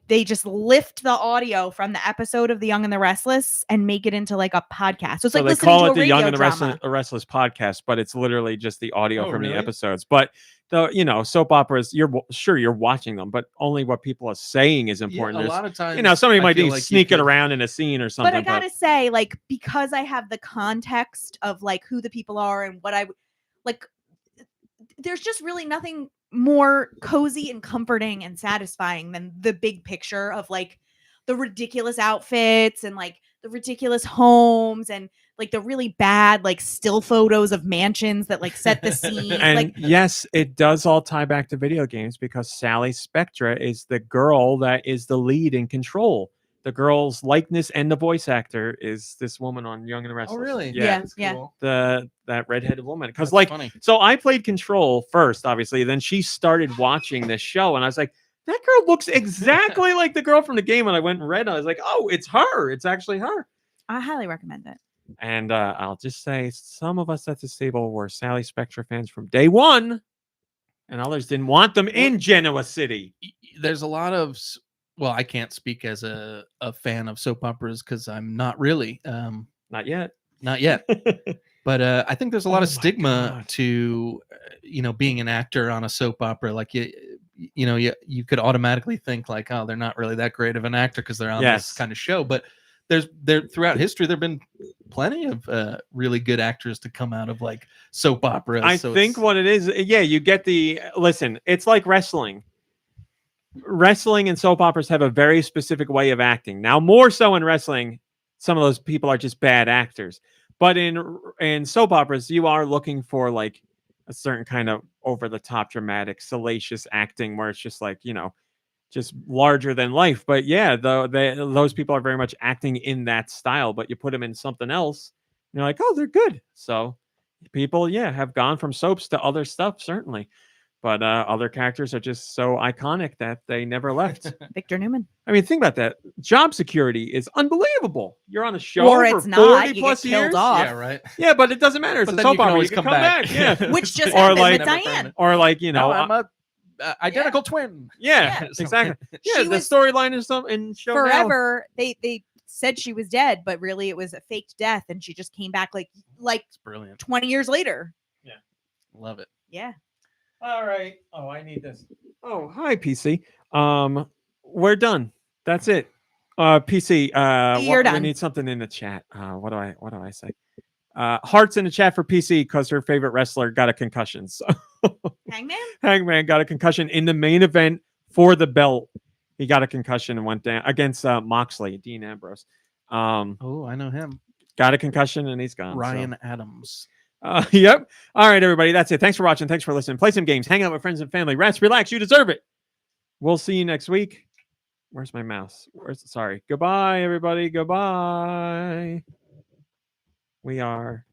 they just lift the audio from the episode of The Young and the Restless and make it into like a podcast. So it's So like they listening call to it a the radio Young and the drama. Restless podcast, but it's literally just the audio Oh, from really? the episodes. But the soap operas, you're watching them, but only what people are saying is important. a There's- lot of times, somebody I might feel be like you sneaking could- around in a scene or something. But I gotta say, like, because I have the context of like who the people are and what there's just really nothing more cozy and comforting and satisfying than the big picture of like the ridiculous outfits and like the ridiculous homes and like the really bad like still photos of mansions that like set the scene. and like yes, it does all tie back to video games because Sally Spectra is the girl that is the lead in Control. the girl's likeness and the voice actor is this woman on Young and the Restless. Oh, really? Yeah. That's Yeah. cool. That redheaded woman. Because That's like, funny. so I played Control first, obviously. Then she started watching this show, and I was like, that girl looks exactly like the girl from the game. And I went and read, and I was like, oh, it's her. It's actually her. I highly recommend it. And I'll just say, some of us at this table were Sally Spectra fans from day one, and others didn't want them in Genoa City. There's a lot of well, I can't speak as a fan of soap operas because I'm not really. Not yet. Not yet. But I think there's a lot Oh of my stigma God. to, being an actor on a soap opera. Like you could automatically think like, oh, they're not really that great of an actor because they're on Yes. this kind of show. But there throughout history, there've been plenty of really good actors to come out of like soap operas. I So think it's- what it is, yeah, you get listen, it's like wrestling. Wrestling and soap operas have a very specific way of acting. Now, more so in wrestling, some of those people are just bad actors. But in soap operas, you are looking for like a certain kind of over the top, dramatic, salacious acting where it's just like, just larger than life. But yeah, those people are very much acting in that style. But you put them in something else, you're like, oh, they're good. So people, yeah, have gone from soaps to other stuff, certainly. But other characters are just so iconic that they never left. Victor Newman. I mean, think about that. Job security is unbelievable. You're on a show Or for it's not. 40 You plus get killed years. off. yeah, right. Yeah, but it doesn't matter. It's But a then soap you can opera. always You can come come back. back. Yeah. Which just Or happened like- with Diane. Or like, No, I'm a identical twin. yeah, Something. exactly. Yeah, She the was- storyline is in show now. Forever, they said she was dead, but really it was a faked death, and she just came back like It's brilliant. 20 years later. Love it. Yeah. All right. Oh, I need this. Oh, hi, PC. We're done. That's it. PC. You're We done. need something in the chat. What do I say? Hearts in the chat for PC because her favorite wrestler got a concussion. So Hangman? Hangman got a concussion in the main event for the belt. He got a concussion and went down against Moxley, Dean Ambrose. Oh, I know him. Got a concussion and he's gone. so. Ryan Adams. Yep. All right, everybody. That's it. Thanks for watching. Thanks for listening. Play some games. Hang out with friends and family. Rest, relax. You deserve it. We'll see you next week. Where's my mouse? Sorry. Goodbye, everybody. Goodbye. We are